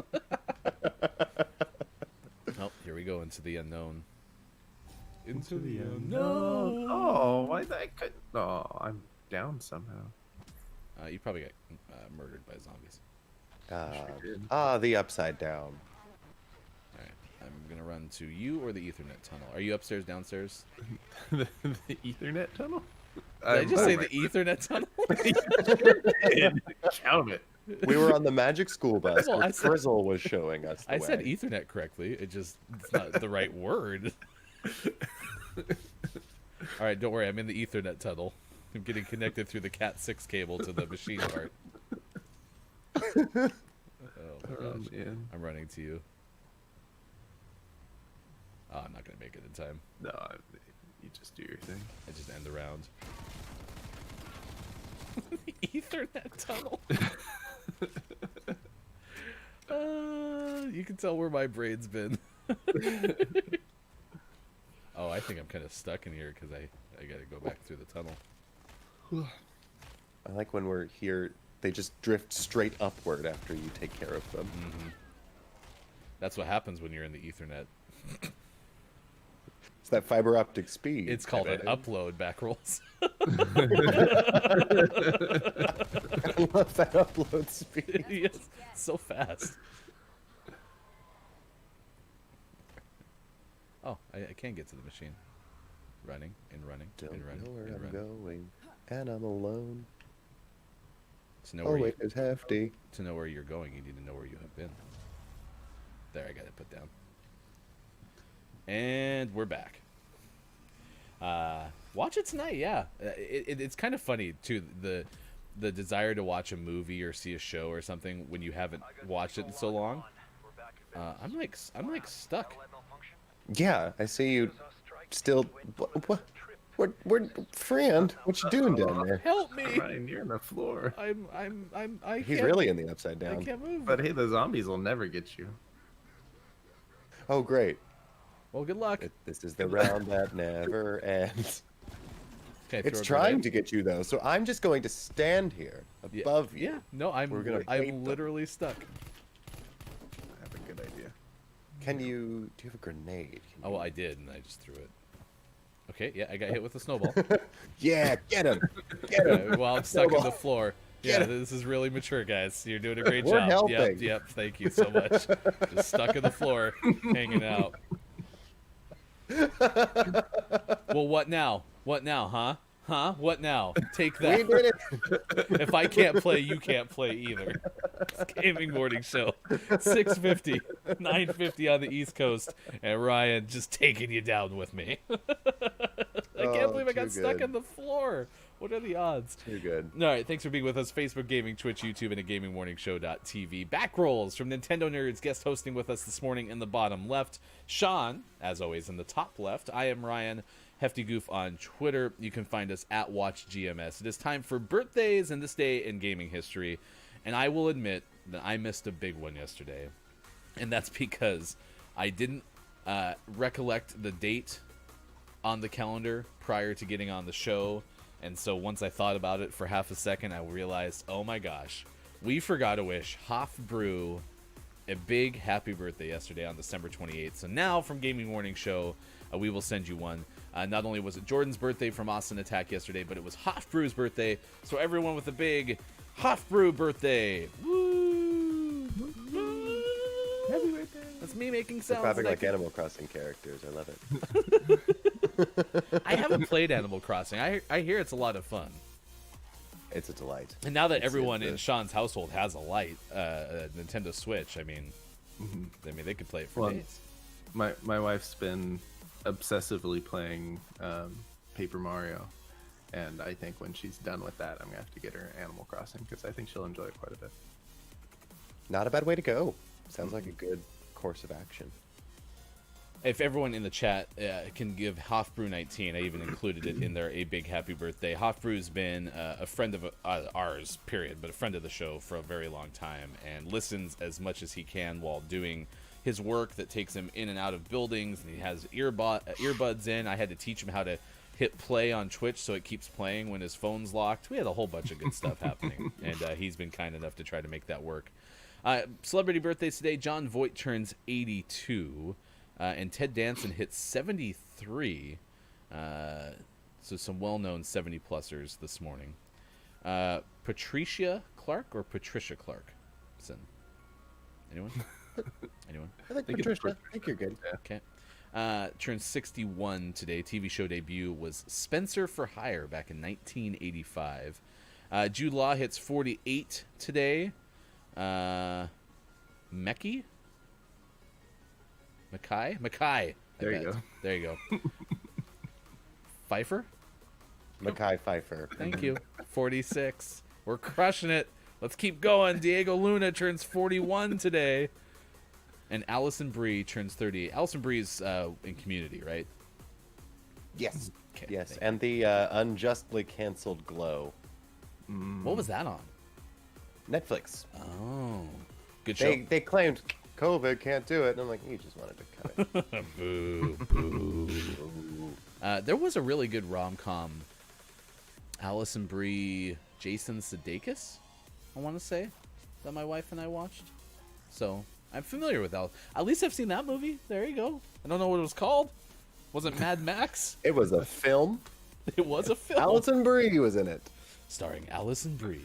Oh, here we go into the unknown. Into the unknown. Oh, why that could? Oh, I'm down somehow. You probably got murdered by zombies. The upside down. All right, I'm gonna run to you or the Ethernet tunnel. Are you upstairs, downstairs? the Ethernet tunnel? Did I just say the Ethernet tunnel? Count it. We were on the magic school bus. Well, where I said- Frizzle was showing us. The I said way. Ethernet correctly. It's not the right word. All right, don't worry. I'm in the Ethernet tunnel. I'm getting connected through the Cat 6 cable to the machine part. Oh my gosh. Man. I'm running to you. Oh, I'm not gonna make it in time. No, you just do your thing. I just end the round. Ethernet tunnel. You can tell where my brain's been. Oh, I think I'm kind of stuck in here because I gotta go back through the tunnel. I like when we're here. They just drift straight upward after you take care of them. That's what happens when you're in the Ethernet. It's that fiber optic speed. It's called I an upload back rolls. I love that upload speed. Yes, so fast. Oh, I can get to the machine. Running and running Don't and running know where and I'm running. going, and I'm alone. To know Oh where wait, it's hefty. to know where you're going, you need to know where you have been. There, I got it put down. And we're back. Watch it tonight, yeah. It's kind of funny too, the desire to watch a movie or see a show or something when you haven't watched it in so long. I'm like stuck. Yeah, I see you still. What? Friend, what you doing down there? Help me! Ryan, you're on the floor. I He's can't, really in the upside I down. can't move. But hey, the zombies will never get you. Oh great! Well, good luck. This is the round that never ends. Okay, It's throw a trying grenade. to get you though, so I'm just going to stand here Yeah, above you. Yeah, no, We're gonna hate I'm them. literally stuck. I have a good idea. Can you? Do you have a grenade? Can Oh, you- well, I did, and I just threw it. Okay, yeah, I got hit with a snowball. Yeah, get him! Get him! While I'm stuck on the Snowball. floor. Get Yeah, it. this is really mature, guys. You're doing a great We're job. helping. Yep, thank you so much. Just stuck on the floor, hanging out. Well, what now? What now, huh? Huh? What now? Take We that. did it! If I can't play, you can't play either. It's Gaming Morning Show. 6:50, 9:50 on the East Coast, and Ryan just taking you down with me. I can't Oh, believe I got too stuck good. on the floor. What are the odds? Too good. All right, thanks for being with us. Facebook Gaming, Twitch, YouTube, and at GamingMorningShow.tv. Back rolls from Nintendo Nerds, guest hosting with us this morning in the bottom left. Sean, as always, in the top left. I am Ryan, Hefty Goof on Twitter. You can find us at WatchGMS. It is time for birthdays and this day in gaming history. And I will admit that I missed a big one yesterday. And that's because I didn't recollect the date on the calendar prior to getting on the show. And so once I thought about it for half a second, I realized, oh my gosh, we forgot to wish Hoff Brew a big happy birthday yesterday on December 28th. So now from Gaming Morning Show, we will send you one. Not only was it Jordan's birthday from Austin Attack yesterday, but it was Hoff Brew's birthday. So everyone with a big Hoff Brew birthday. Woo! Happy birthday. That's me making We're sounds. clapping that I like can- Animal Crossing characters. I love it. I haven't played Animal Crossing. I hear it's a lot of fun. It's a delight. And now that It's- everyone it's in a- Sean's household has a Nintendo Switch, I mean, they could play it for Well, days. My wife's been obsessively playing Paper Mario, and I think when she's done with that, I'm gonna have to get her Animal Crossing because I think she'll enjoy it quite a bit. Not a bad way to go. Sounds like a good course of action. If everyone in the chat can give Hofbrew 19, I even included it in there, a big happy birthday. Hofbrew's been a friend of ours, period, but a friend of the show for a very long time, and listens as much as he can while doing his work that takes him in and out of buildings, and he has earbuds in. I had to teach him how to hit play on Twitch so it keeps playing when his phone's locked. We had a whole bunch of good stuff happening, and he's been kind enough to try to make that work. Celebrity birthdays today. John Voight turns 82, and Ted Danson hits 73. So some well-known 70-plussers this morning. Patricia Clark or Patricia Clark? Anyone? Anyone? I think Think it's Patricia. I think you're good. Okay. Turned 61 today. TV show debut was Spencer for Hire back in 1985. Jude Law hits 48 today. Mackay? I There you bet. go. There you go. Pfeiffer? Mackay Pfeiffer. Thank you. 46. We're crushing it. Let's keep going. Diego Luna turns 41 today. And Allison Brie turns 38. Allison Brie's in Community, right? Yes. Okay, Yes, thank and the unjustly canceled Glow. What was that on? Netflix. Oh. Good show. They claimed COVID can't do it, and I'm like, you just wanted to cut it. Boo, boo. There was a really good rom-com. Allison Brie, Jason Sudeikis, I want to say, that my wife and I watched. So I'm familiar with that. At least I've seen that movie. There you go. I don't know what it was called. Was it Mad Max? It was a film. It was a film. Allison Brie was in it. Starring Allison Brie,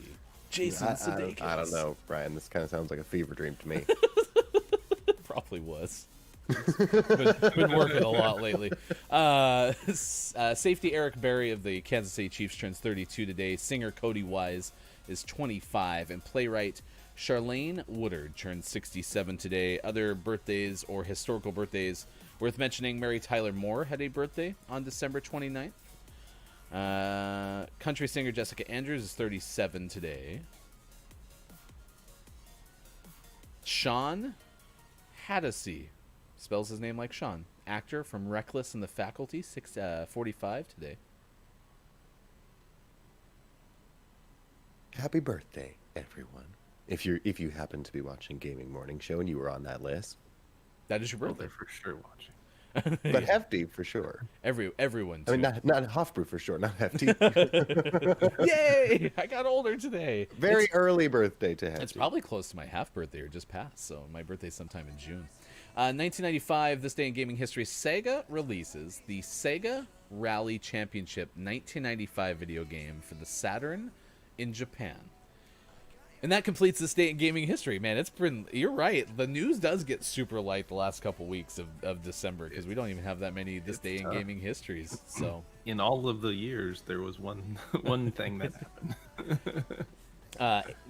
Jason I Sudeikis. don't know, Brian. This kind of sounds like a fever dream to me. Probably was. been working a lot lately. Safety Eric Berry of the Kansas City Chiefs turns 32 today. Singer Cody Wise is 25, and playwright Charlene Woodard turns 67 today. Other birthdays or historical birthdays worth mentioning: Mary Tyler Moore had a birthday on December 29th. Country singer Jessica Andrews is 37 today. Sean Hattasey spells his name like Sean. Actor from Reckless and the Faculty, 45 today. Happy birthday, everyone! If you happen to be watching Gaming Morning Show and you were on that list, That is your Well, birthday. they're for sure watching. but Hefty for sure. Everyone. I mean, too. not Hofbrew for sure, not Hefty. Yay! I got older today. Very early birthday to Hefty. It's probably close to my half birthday or just past, so my birthday's sometime in June. 1995, this day in gaming history, Sega releases the Sega Rally Championship 1995 video game for the Saturn in Japan. And that completes this day in gaming history, man. It's been, you're right. The news does get super light the last couple weeks of December because we don't even have that many this day in tough. gaming histories. So In all of the years, there was one thing that happened.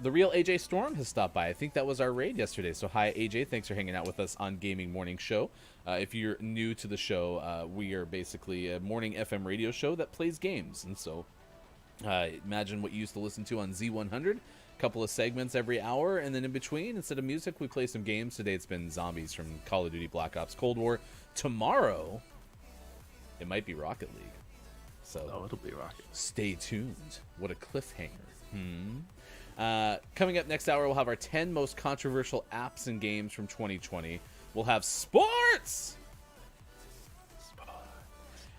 the real AJ Storm has stopped by. I think that was our raid yesterday. So hi AJ, thanks for hanging out with us on Gaming Morning Show. If you're new to the show, we are basically a morning FM radio show that plays games. And so imagine what you used to listen to on Z100. Couple of segments every hour, and then in between, instead of music, we play some games. Today it's been zombies from Call of Duty Black Ops Cold War. Tomorrow it might be Rocket League, so Oh, it'll be Rocket. stay tuned. What a cliffhanger. Coming up next hour, we'll have our 10 most controversial apps and games from 2020. We'll have sports,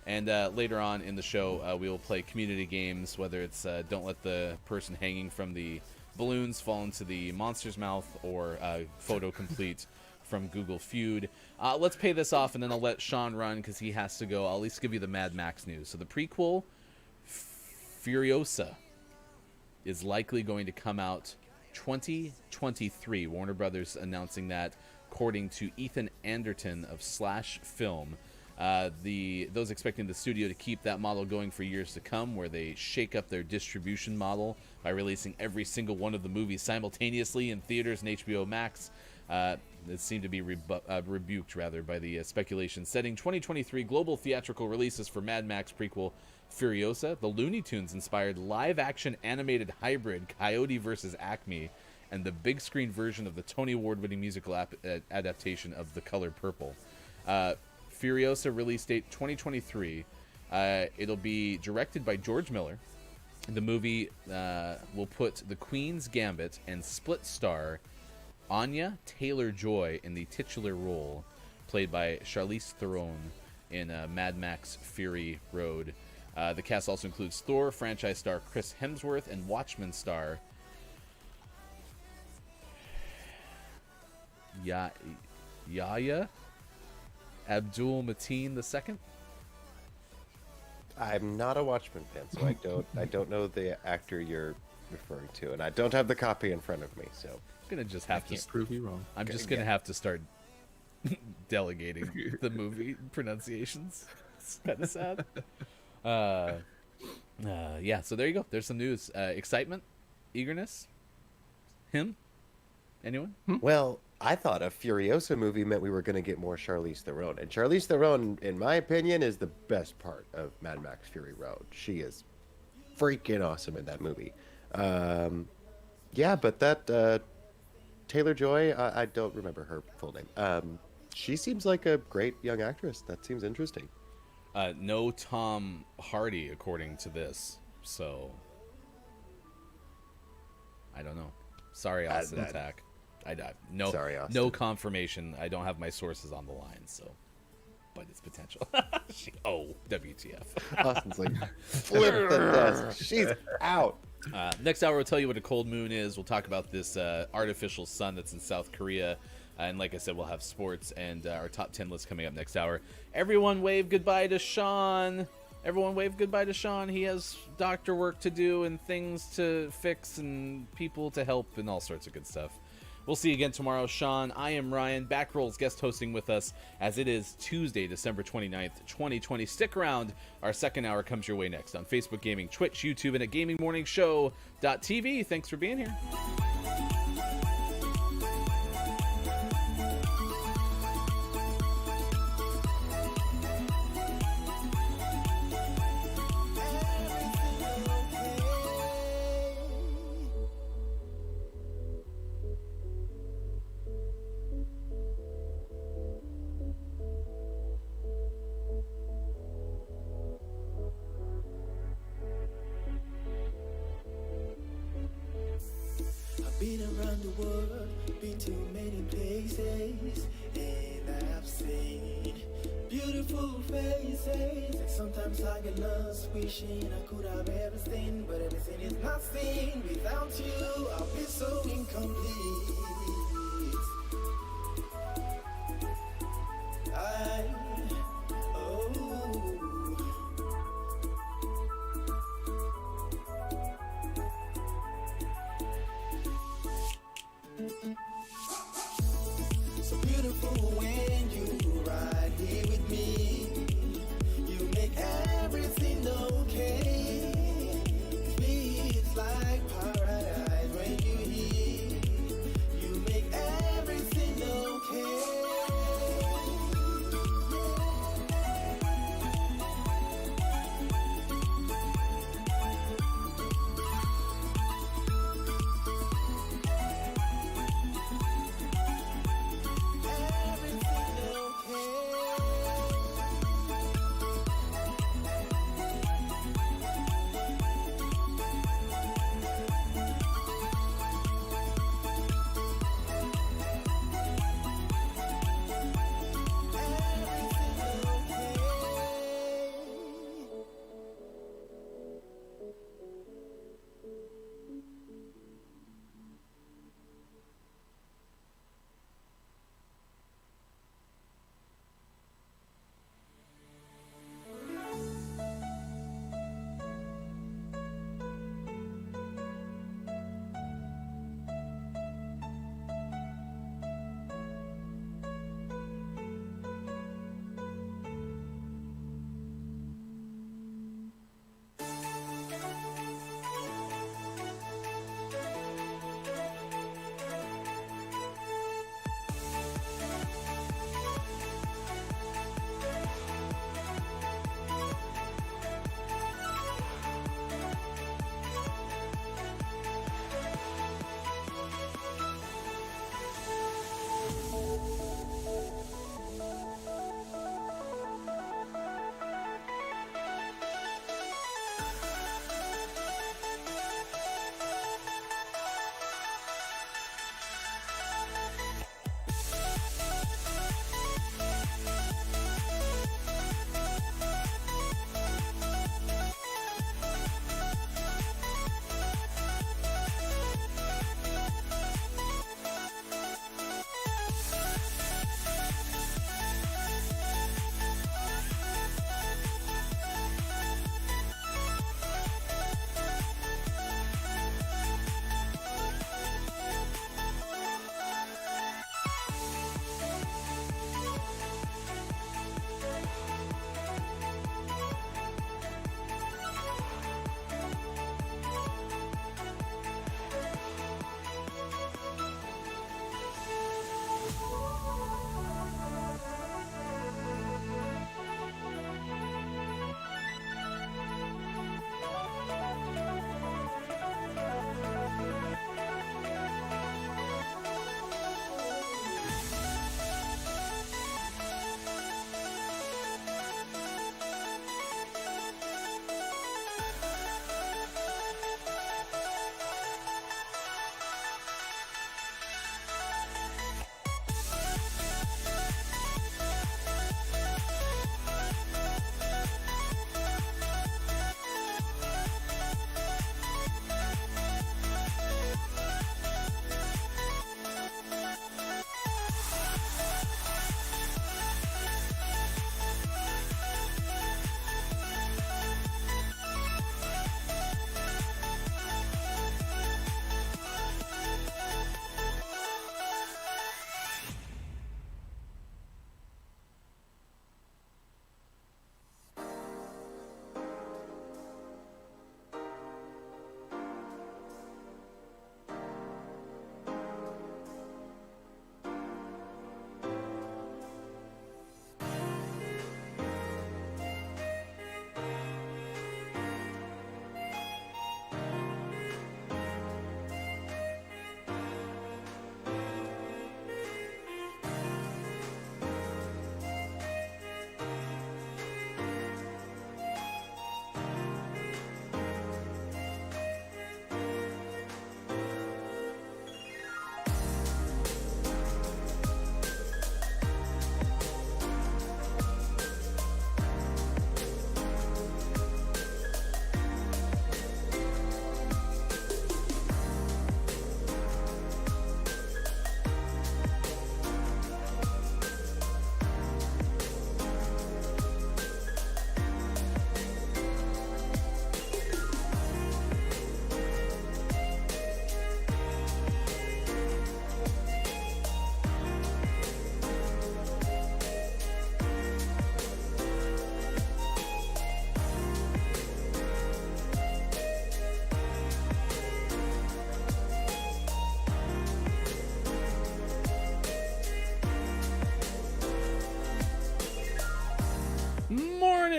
and later on in the show, we will play community games, whether it's don't let the person hanging from the balloons fall into the monster's mouth or photo complete from Google Feud. Let's pay this off, and then I'll let Sean run because he has to go. I'll at least give you the Mad Max news. So the prequel, Furiosa, is likely going to come out 2023. Warner Brothers announcing that, according to Ethan Anderton of Slash Film. Those expecting the studio to keep that model going for years to come, where they shake up their distribution model by releasing every single one of the movies simultaneously in theaters and HBO Max. It seemed to be rebuked rather by the speculation, setting 2023 global theatrical releases for Mad Max prequel Furiosa, the Looney Tunes inspired live-action animated hybrid Coyote vs. Acme, and the big screen version of the Tony Award-winning musical adaptation of The Color Purple. Furiosa release date 2023. It'll be directed by George Miller. The movie will put the Queen's Gambit and Split star Anya Taylor-Joy in the titular role, played by Charlize Theron in Mad Max Fury Road. The cast also includes Thor franchise star Chris Hemsworth and Watchmen star Yahya Abdul Mateen II. I'm not a Watchmen fan, so I don't know the actor you're referring to, and I don't have the copy in front of me. So I'm gonna just have to. Can't prove you wrong. I'm just gonna have to start delegating the movie pronunciations. It's kind of sad. Yeah. So there you go. There's some news. Excitement, eagerness. Him? Anyone? Well, I thought a Furiosa movie meant we were going to get more Charlize Theron. And Charlize Theron, in my opinion, is the best part of Mad Max Fury Road. She is freaking awesome in that movie. Yeah, but that Taylor-Joy, I don't remember her full name. She seems like a great young actress. That seems interesting. No Tom Hardy, according to this. So, I don't know. Sorry, Austin Attack. No, Sorry, Austin. no confirmation. I don't have my sources on the line, so. But it's potential. WTF. Austin's like, flip the desk. She's out. Next hour, we'll tell you what a cold moon is. We'll talk about this artificial sun that's in South Korea. And like I said, we'll have sports and our top 10 list coming up next hour. Everyone wave goodbye to Sean. Everyone wave goodbye to Sean. He has doctor work to do and things to fix and people to help and all sorts of good stuff. We'll see you again tomorrow, Sean. I am Ryan. Backrolls guest hosting with us as it is Tuesday, December 29th, 2020. Stick around. Our second hour comes your way next on Facebook Gaming, Twitch, YouTube, and at GamingMorningShow.tv. Thanks for being here. Been around the world, been to many places, and I've seen beautiful faces. Sometimes I get lost, wishing I could have everything, but everything is nothing. Without you, I'll be so incomplete. So beautiful when you ride here with me. You make everything okay. It's like paradise when you here. You make everything okay.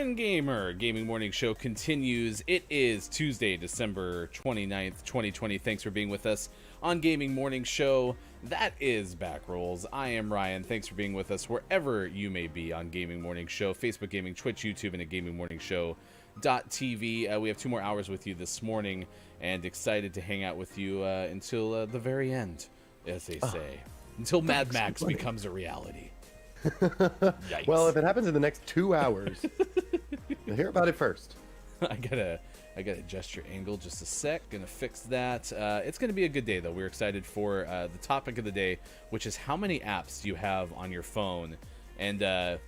Morning Gamer Gaming Morning Show continues. It is Tuesday, December 29th, 2020. Thanks for being with us on Gaming Morning Show. That is Backrolls. I am Ryan. Thanks for being with us wherever you may be on Gaming Morning Show, Facebook Gaming, Twitch, YouTube, and at gamingmorningshow.tv. We have 2 more hours with you this morning and excited to hang out with you until the very end, as they say. Until Mad Max becomes a reality. Yikes. Well, if it happens in the next 2 hours, you'll hear about it first. I gotta adjust your angle just a sec. Gonna fix that. It's gonna be a good day though. We're excited for the topic of the day, which is how many apps you have on your phone. And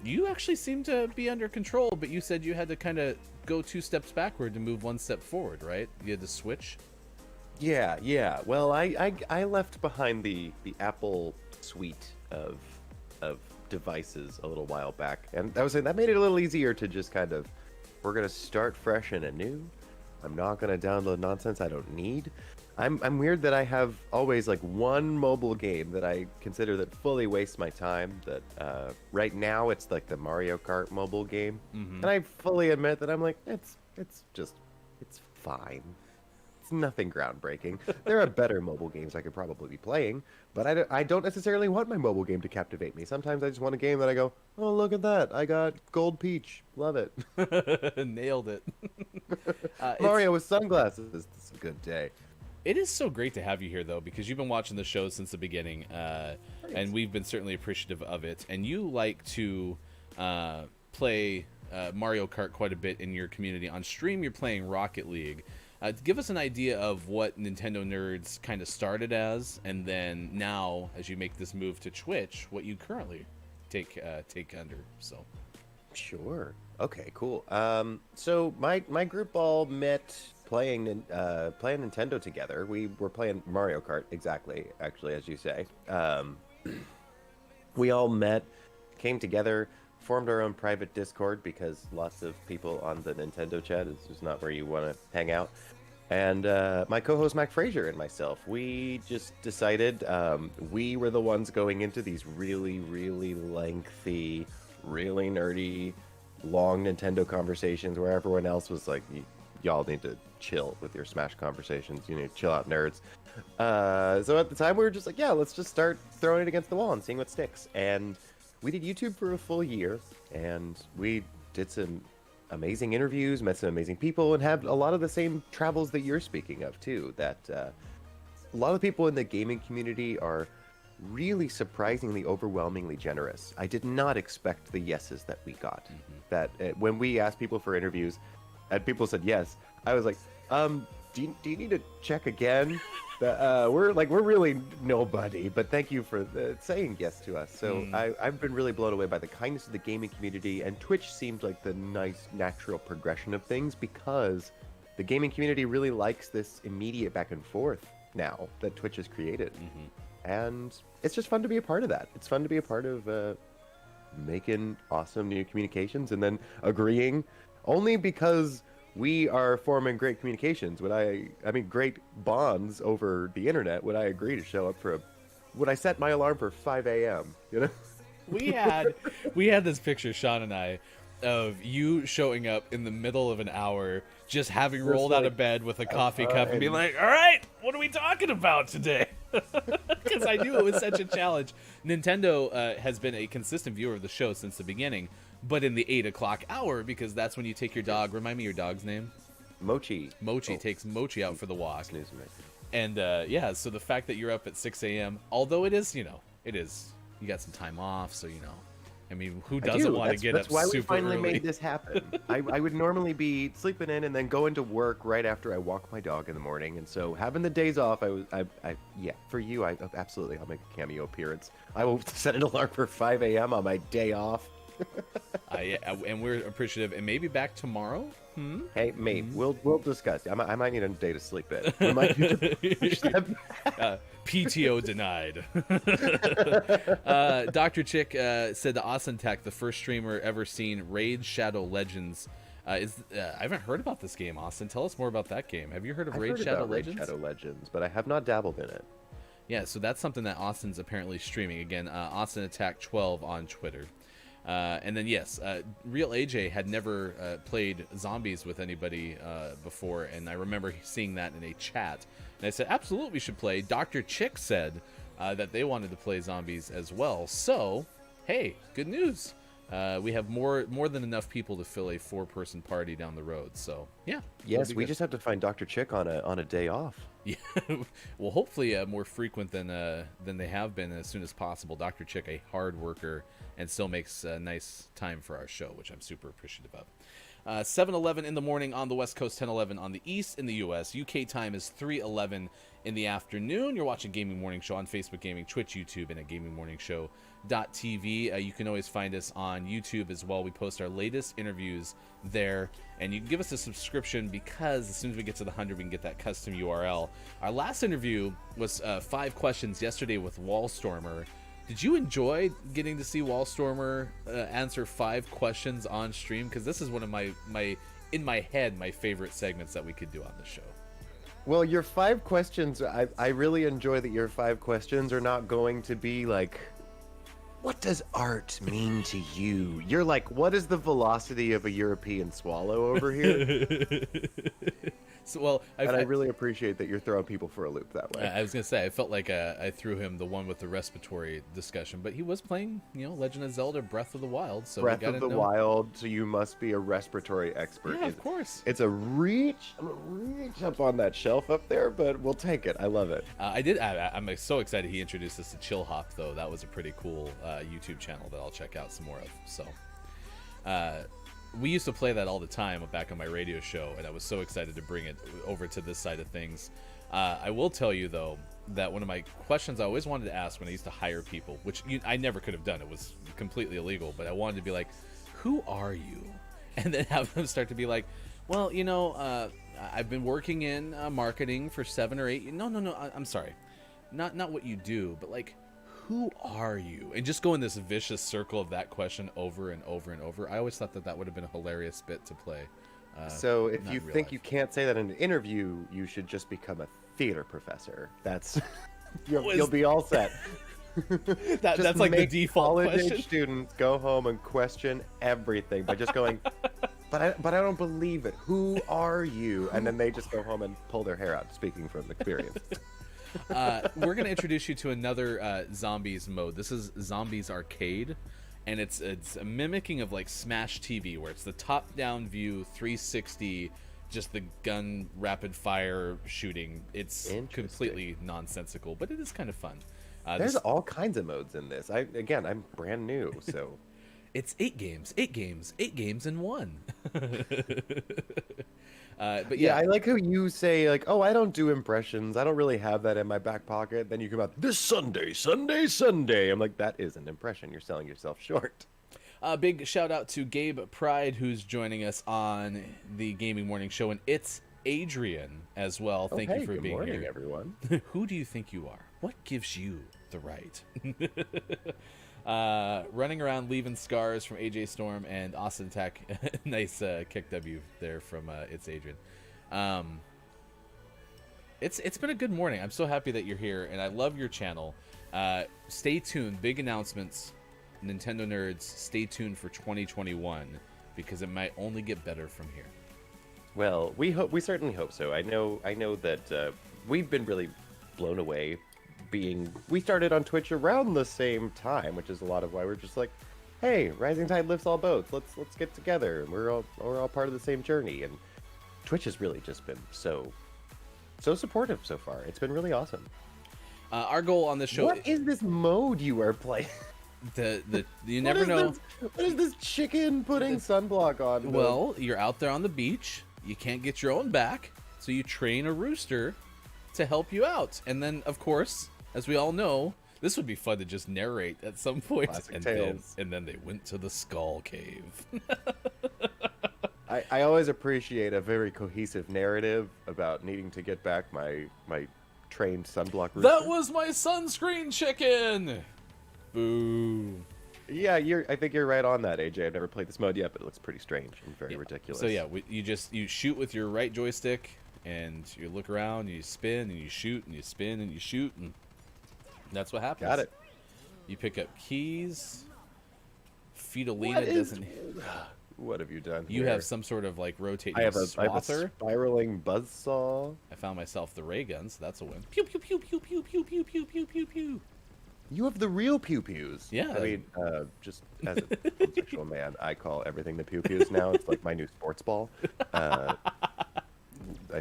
you actually seem to be under control, but you said you had to kind of go 2 steps backward to move 1 step forward, right? You had to switch. Yeah. Well, I left behind the Apple suite of devices a little while back, and that made it a little easier to just kind of, we're gonna start fresh and anew. I'm not gonna download nonsense I don't need. I'm weird that I have always like one mobile game that I consider that fully wastes my time. That right now it's like the Mario Kart mobile game, and I fully admit that I'm like it's fine. It's nothing groundbreaking. There are better mobile games I could probably be playing, but I don't necessarily want my mobile game to captivate me. Sometimes I just want a game that I go, oh, look at that. I got Gold Peach. Love it. Nailed it. Mario with sunglasses. It's a good day. It is so great to have you here, though, because you've been watching the show since the beginning, and we've been certainly appreciative of it. And you like to play Mario Kart quite a bit in your community. On stream, you're playing Rocket League. Give us an idea of what Nintendo Nerds kind of started as, and then now, as you make this move to Twitch, what you currently take under. So, sure. Okay, cool. So my group all met playing Nintendo together. We were playing Mario Kart, actually, as you say. We all met, came together, formed our own private Discord because lots of people on the Nintendo chat is just not where you want to hang out. And my co-host Mac Frazier and myself, we just decided we were the ones going into these really, really lengthy, really nerdy, long Nintendo conversations where everyone else was like, y'all need to chill with your Smash conversations. You need to chill out, nerds. So at the time we were just like, yeah, let's just start throwing it against the wall and seeing what sticks. And we did YouTube for a full year, and we did some amazing interviews, met some amazing people, and had a lot of the same travels that you're speaking of too. That a lot of people in the gaming community are really surprisingly overwhelmingly generous. I did not expect the yeses that we got. That when we asked people for interviews and people said yes, I was like, do you need to check again? We're really nobody, but thank you for saying yes to us. So I've been really blown away by the kindness of the gaming community, and Twitch seemed like the nice natural progression of things because the gaming community really likes this immediate back and forth now that Twitch has created. And it's just fun to be a part of that. It's fun to be a part of making awesome new communications and then agreeing only because we are forming great communications. Great bonds over the internet. Would I agree to show up would I set my alarm for 5 a.m.? You know? we had this picture, Sean and I, of you showing up in the middle of an hour, just having rolled out of bed with a coffee cup and being like, all right, what are we talking about today? Because I knew it was such a challenge. Nintendo has been a consistent viewer of the show since the beginning, but in the 8 o'clock hour, because that's when you take your dog. Remind me your dog's name. Mochi. Takes Mochi out for the walk. Snooze me. And so the fact that you're up at 6 a.m., although it is, you got some time off, so I mean, who doesn't want to get up super early? That's why we finally made this happen. I would normally be sleeping in and then go into work right after I walk my dog in the morning. And so having the days off, for you, absolutely, I'll make a cameo appearance. I will set an alarm for 5 a.m. on my day off. And we're appreciative. And maybe back tomorrow? Hey, mate, we'll discuss. I might need a day to sleep in. We might need to PTO denied. Dr. Chick said the Austin Tech, the first streamer ever seen Raid Shadow Legends. I haven't heard about this game, Austin. Tell us more about that game. Have you heard of Raid Shadow Legends? Raid Shadow Legends, but I have not dabbled in it. Yeah, so that's something that Austin's apparently streaming. Again, Austin Attack 12 on Twitter. And then yes, real AJ had never played zombies with anybody before, and I remember seeing that in a chat, and I said absolutely we should play. Dr. Chick said that they wanted to play zombies as well. So hey, good news. We have more than enough people to fill a 4-person party down the road. So yeah. Yes, we just have to find Dr. Chick on a day off. Yeah, well, hopefully more frequent than they have been as soon as possible. Dr. Chick, a hard worker, and still makes a nice time for our show, which I'm super appreciative of. 7:11 in the morning on the West Coast, 10:11 on the East in the U.S. UK time is 3:11 in the afternoon. You're watching Gaming Morning Show on Facebook Gaming, Twitch, YouTube, and at GamingMorningShow.tv. You can always find us on YouTube as well. We post our latest interviews there, and you can give us a subscription because as soon as we get to the 100, we can get that custom URL. Our last interview was 5 questions yesterday with Wallstormer. Did you enjoy getting to see Wallstormer answer 5 questions on stream? Because this is one of my in my head, my favorite segments that we could do on the show. Well, your 5 questions, I really enjoy that your 5 questions are not going to be like, what does art mean to you? You're like, what is the velocity of a European swallow over here? So, well, I really appreciate that you're throwing people for a loop that way. I was gonna say I felt like I threw him the one with the respiratory discussion, but he was playing, Legend of Zelda: Breath of the Wild. So Breath of the Wild, so you must be a respiratory expert. Yeah, of course. It's a reach. I'm gonna reach up on that shelf up there, but we'll take it. I love it. I'm so excited he introduced us to Chill Hop, though. That was a pretty cool YouTube channel that I'll check out some more of. So. We used to play that all the time back on my radio show, and I was so excited to bring it over to this side of things. I will tell you, though, that one of my questions I always wanted to ask when I used to hire people, which I never could have done, it was completely illegal, but I wanted to be like, who are you? And then have them start to be like, well, I've been working in marketing for 7 or 8. No, I'm sorry. Not what you do, but like, who are you? And just go in this vicious circle of that question over and over and over. I always thought that would have been a hilarious bit to play. So if you think you can't say that in an interview, you should just become a theater professor. That's you'll be all set. That's like the default college question. Age students go home and question everything by just going, but I don't believe it. Who are you? And then they just go home and pull their hair out, speaking from experience. We're going to introduce you to another Zombies mode. This is Zombies Arcade, and it's a mimicking of like Smash TV, where it's the top-down view, 360, just the gun rapid fire shooting. It's completely nonsensical, but it is kind of fun. There's all kinds of modes in this. I'm brand new, so it's 8 games in one. But yeah, I like how you say like, "Oh, I don't do impressions. I don't really have that in my back pocket." Then you come out this Sunday. I'm like, that is an impression. You're selling yourself short. Big shout out to Gabe Pride, who's joining us on the Gaming Morning Show, and it's Adrian as well. Thank you for being here, everyone. Who do you think you are? What gives you the right? Running around leaving scars from AJ Storm and Austin Tech. Nice kick W there from It's Adrian. It's been a good morning. I'm so happy that you're here, and I love your channel. Stay tuned. Big announcements, Nintendo nerds. Stay tuned for 2021 because it might only get better from here. Well, we certainly hope so. I know that we've been really blown away. We started on Twitch around the same time, which is a lot of why we're just like, hey, rising tide lifts all boats. Let's get together, and we're all part of the same journey. And Twitch has really just been so supportive so far. It's been really awesome. Our goal on this show. What is this mode you are playing? You never know. What is this chicken putting sunblock on? Well, you're out there on the beach. You can't get your own back, so you train a rooster to help you out. And then, of course, as we all know, this would be fun to just narrate at some point. And then they went to the Skull Cave. I always appreciate a very cohesive narrative about needing to get back my trained sunblock rooster. That was my sunscreen chicken! Boo. Yeah, I think you're right on that, AJ. I've never played this mode yet, but it looks pretty strange and very ridiculous. So yeah, you shoot with your right joystick, and you look around, and you spin, and you shoot, and you spin, and you shoot, and that's what happens. Got it. You pick up keys, Fetolina doesn't. What have you done? You here? have some sort of like rotating I have a swather. spiraling buzzsaw. I found myself the ray guns. So that's a win. Pew pew pew pew pew pew pew pew pew pew pew. You have the real pew pews. Yeah. I mean, just as a homosexual man, I call everything the pew pews now. It's like my new sports ball. I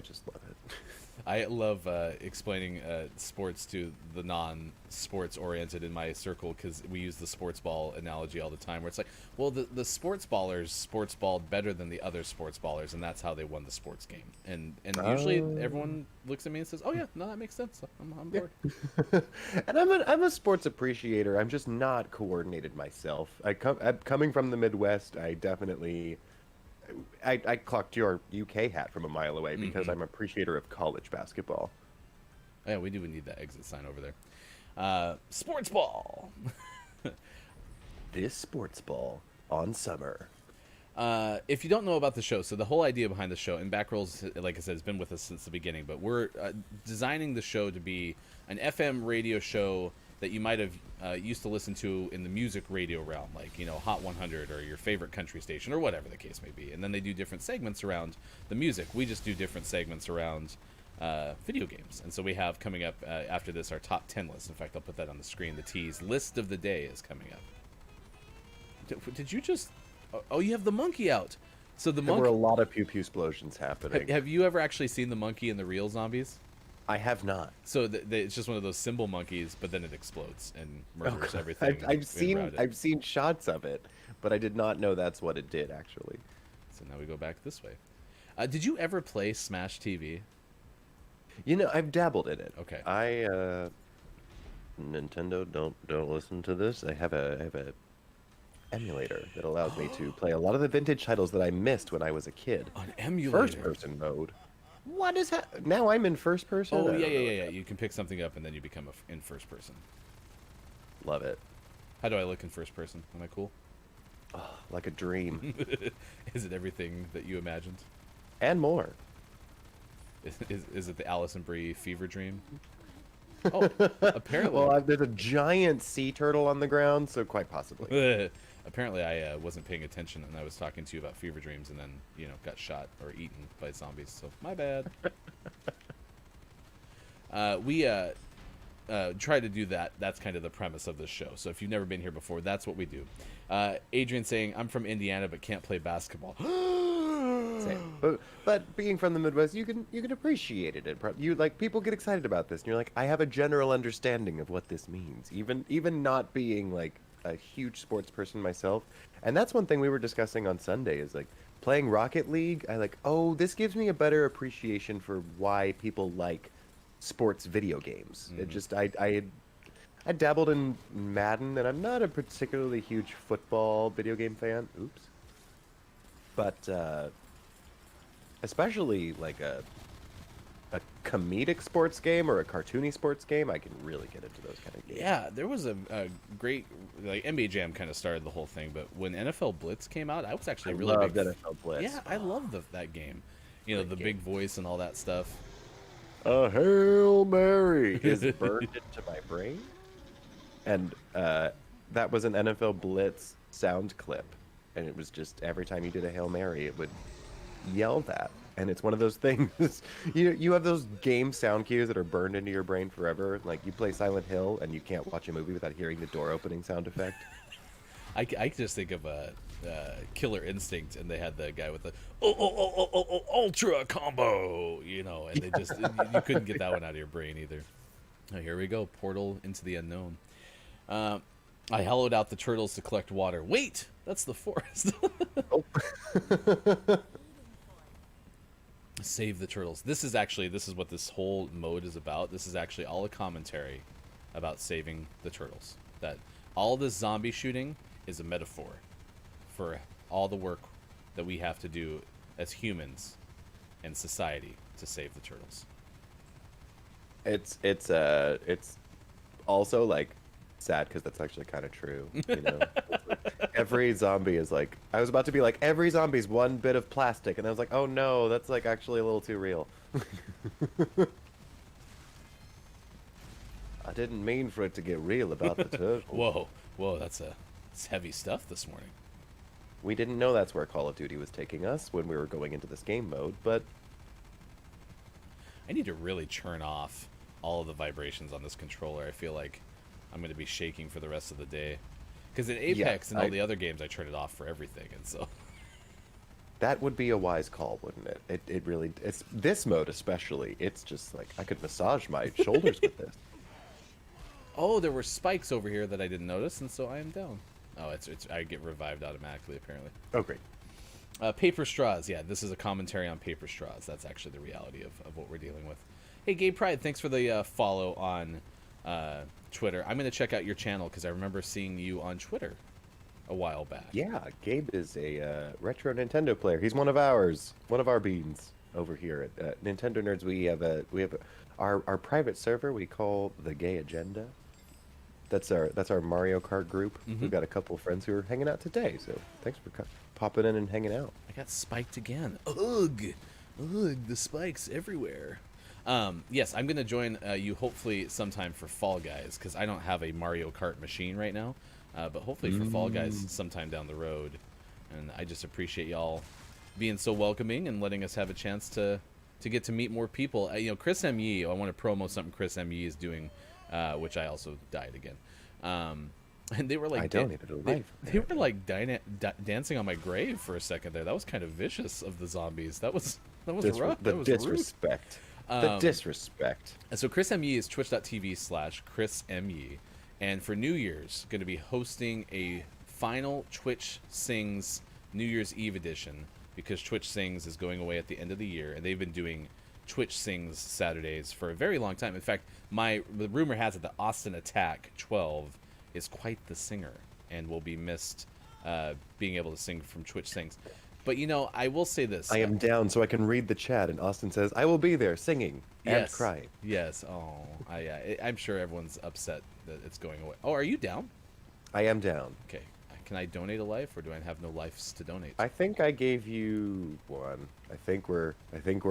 just love it. I love explaining sports to the non-sports oriented in my circle because we use the sports ball analogy all the time where it's like, well, the sports ballers sports balled better than the other sports ballers, and that's how they won the sports game. And usually everyone looks at me and says, oh yeah, no, that makes sense. I'm on board. And I'm a sports appreciator. I'm just not coordinated myself. I'm coming from the Midwest. I definitely... I clocked your UK hat from a mile away because I'm an appreciator of college basketball. Yeah, we do need that exit sign over there. Sports ball. This sports ball on summer. If you don't know about the show, so the whole idea behind the show, and Backrolls, like I said, has been with us since the beginning, but we're designing the show to be an FM radio show that you might have used to listen to in the music radio realm, like, you know, Hot 100 or your favorite country station or whatever the case may be. And then they do different segments around the music. We just do different segments around video games. And so we have coming up after this our top 10 list. In fact, I'll put that on the screen. The tease list of the day is coming up. Did you just... Oh, you have the monkey out. So the There monkey... were a lot of pew pew explosions happening. Have you ever actually seen the monkey in the real zombies? I have not. So it's just one of those symbol monkeys, but then it explodes and murders everything. I've around it. seen shots of it, but I did not know that's what it did actually. So now we go back this way. Did you ever play Smash TV? You know, I've dabbled in it. Okay. Nintendo, don't listen to this. I have a emulator that allows me to play a lot of the vintage titles that I missed when I was a kid. An emulator. First person mode. What is now I'm in first person? Oh I don't know. yeah. You can pick something up and then you become in first person. Love it. How do I look in first person? Am I cool? Oh, like a dream. Is it everything that you imagined? And more. Is it the Alison Brie fever dream? Oh, apparently. Well, there's a giant sea turtle on the ground, so quite possibly. Apparently, I wasn't paying attention, and I was talking to you about fever dreams, and then got shot or eaten by zombies. So my bad. We try to do that. That's kind of the premise of this show. So if you've never been here before, that's what we do. Adrian saying, "I'm from Indiana, but can't play basketball." Same. But being from the Midwest, you can appreciate it. You like people get excited about this, and you're like, I have a general understanding of what this means, even not being like a huge sports person myself. And that's one thing we were discussing on Sunday is like playing Rocket League. I like, oh, this gives me a better appreciation for why people like sports video games. It just I dabbled in Madden, and I'm not a particularly huge football video game fan. Oops. But especially like a comedic sports game or a cartoony sports game, I can really get into those kind of games. Yeah, there was a great, like, NBA Jam kind of started the whole thing, but when NFL Blitz came out, I was actually a really loved big NFL Blitz. Yeah, I love that game. The Great big voice and all that stuff. A Hail Mary is burned into my brain. And that was an NFL Blitz sound clip. And it was just every time you did a Hail Mary, it would yell that. And it's one of those things, you have those game sound cues that are burned into your brain forever. Like you play Silent Hill and you can't watch a movie without hearing the door opening sound effect. I just think of a Killer Instinct, and they had the guy with the ultra combo, and they just you couldn't get that one out of your brain either. Oh, here we go, portal into the unknown. I hollowed out the turtles to collect water. Wait, that's the forest. Save the turtles. This is what this whole mode is about. This is actually all a commentary about saving the turtles. That all this zombie shooting is a metaphor for all the work that we have to do as humans and society to save the turtles. It's also like sad because that's actually kind of true. Every zombie is like, I was about to be like, every zombie's one bit of plastic, and I was like, oh no, that's like actually a little too real. I didn't mean for it to get real about the turtle. Whoa, that's a It's heavy stuff this morning. We didn't know that's where Call of Duty was taking us when we were going into this game mode, but I need to really turn off all of the vibrations on this controller. I feel like I'm going to be shaking for the rest of the day. Because in Apex and all the other games, I turn it off for everything, and so... that would be a wise call, wouldn't it? It really... It's this mode especially. It's just like, I could massage my shoulders with this. Oh, there were spikes over here that I didn't notice, and so I am down. Oh, it's I get revived automatically, apparently. Oh, great. Paper straws. Yeah, this is a commentary on paper straws. That's actually the reality of what we're dealing with. Hey, Gabe Pride, thanks for the follow on Twitter. I'm going to check out your channel because I remember seeing you on Twitter a while back. Yeah, Gabe is a retro Nintendo player. He's one of ours, one of our beans over here at Nintendo Nerds. We have our private server we call the Gay Agenda. That's our Mario Kart group. We've got a couple of friends who are hanging out today, so thanks for popping in and hanging out. I got spiked again. Ugh, the spikes everywhere. Yes, I'm gonna join you hopefully sometime for Fall Guys because I don't have a Mario Kart machine right now, but hopefully for Fall Guys sometime down the road. And I just appreciate y'all being so welcoming and letting us have a chance to get to meet more people. Chris M. Yee, I want to promo something Chris M. Yee is doing. Which I also died again, and they were like, I donated a life. They were like dancing on my grave for a second there. That was kind of vicious of the zombies. That was rough. The That was disrespect. The disrespect. And so Chris M. Yee is twitch.tv/Chris M. Yee, and for New Year's going to be hosting a final Twitch Sings New Year's Eve edition because Twitch Sings is going away at the end of the year, and they've been doing Twitch Sings Saturdays for a very long time. In fact, the rumor has it that Austin Attack 12 is quite the singer and will be missed being able to sing from Twitch Sings. But I will say this: I am down so I can read the chat, and Austin says, "I will be there singing and crying." Yes. Oh, I'm sure everyone's upset that it's going away. Oh, are you down? I am down. Okay. Can I donate a life, or do I have no lives to donate? I think I gave you one. I think we're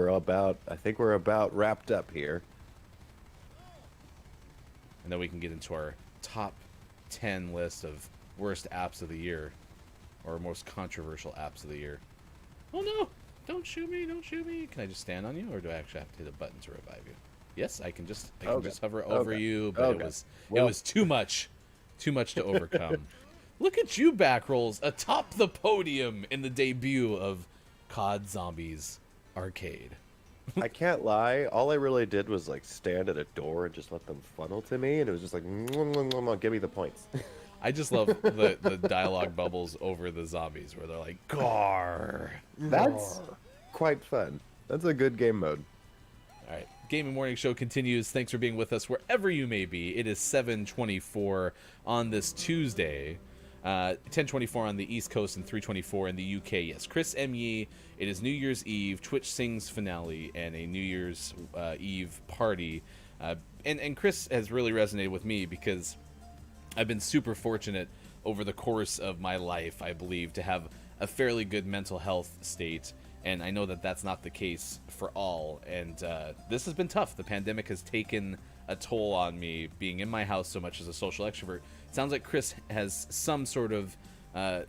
about wrapped up here. And then we can get into our top 10 list of worst apps of the year, or most controversial apps of the year. Oh no! Don't shoot me! Don't shoot me! Can I just stand on you, or do I actually have to hit a button to revive you? Yes, I can just hover over you, but it was too much to overcome. Look at you, Backrolls, atop the podium in the debut of COD Zombies Arcade. I can't lie. All I really did was stand at a door and just let them funnel to me, and it was just like, give me the points. I just love the dialogue bubbles over the zombies where they're like, "Gar." That's quite fun. That's a good game mode. All right, Gaming Morning Show continues. Thanks for being with us wherever you may be. It is 7:24 on this Tuesday. 10:24 on the East Coast and 3:24 in the UK. Yes, Chris M. Yee. It is New Year's Eve, Twitch Sings finale, and a New Year's Eve party. And Chris has really resonated with me because I've been super fortunate over the course of my life, I believe, to have a fairly good mental health state. And I know that that's not the case for all. And this has been tough. The pandemic has taken a toll on me, being in my house so much as a social extrovert. Sounds like Chris has some sort of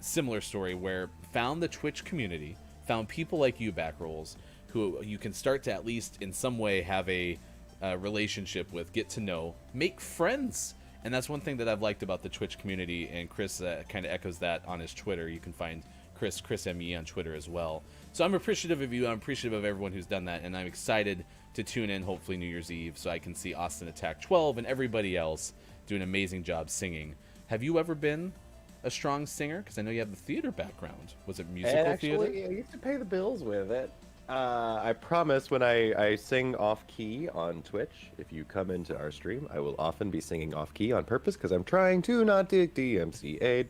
similar story where found the Twitch community, found people like you, Backrolls, who you can start to at least in some way have a relationship with, get to know, make friends. And that's one thing that I've liked about the Twitch community, and Chris kind of echoes that on his Twitter. You can find Chris M.E. on Twitter as well. So I'm appreciative of you. I'm appreciative of everyone who's done that, and I'm excited to tune in hopefully New Year's Eve so I can see Austin Attack 12 and everybody else do an amazing job singing. Have you ever been a strong singer? Because I know you have the theater background. Was it musical theater? I used to pay the bills with it. I promise when I sing off-key on Twitch, if you come into our stream, I will often be singing off-key on purpose because I'm trying to not do DMCA.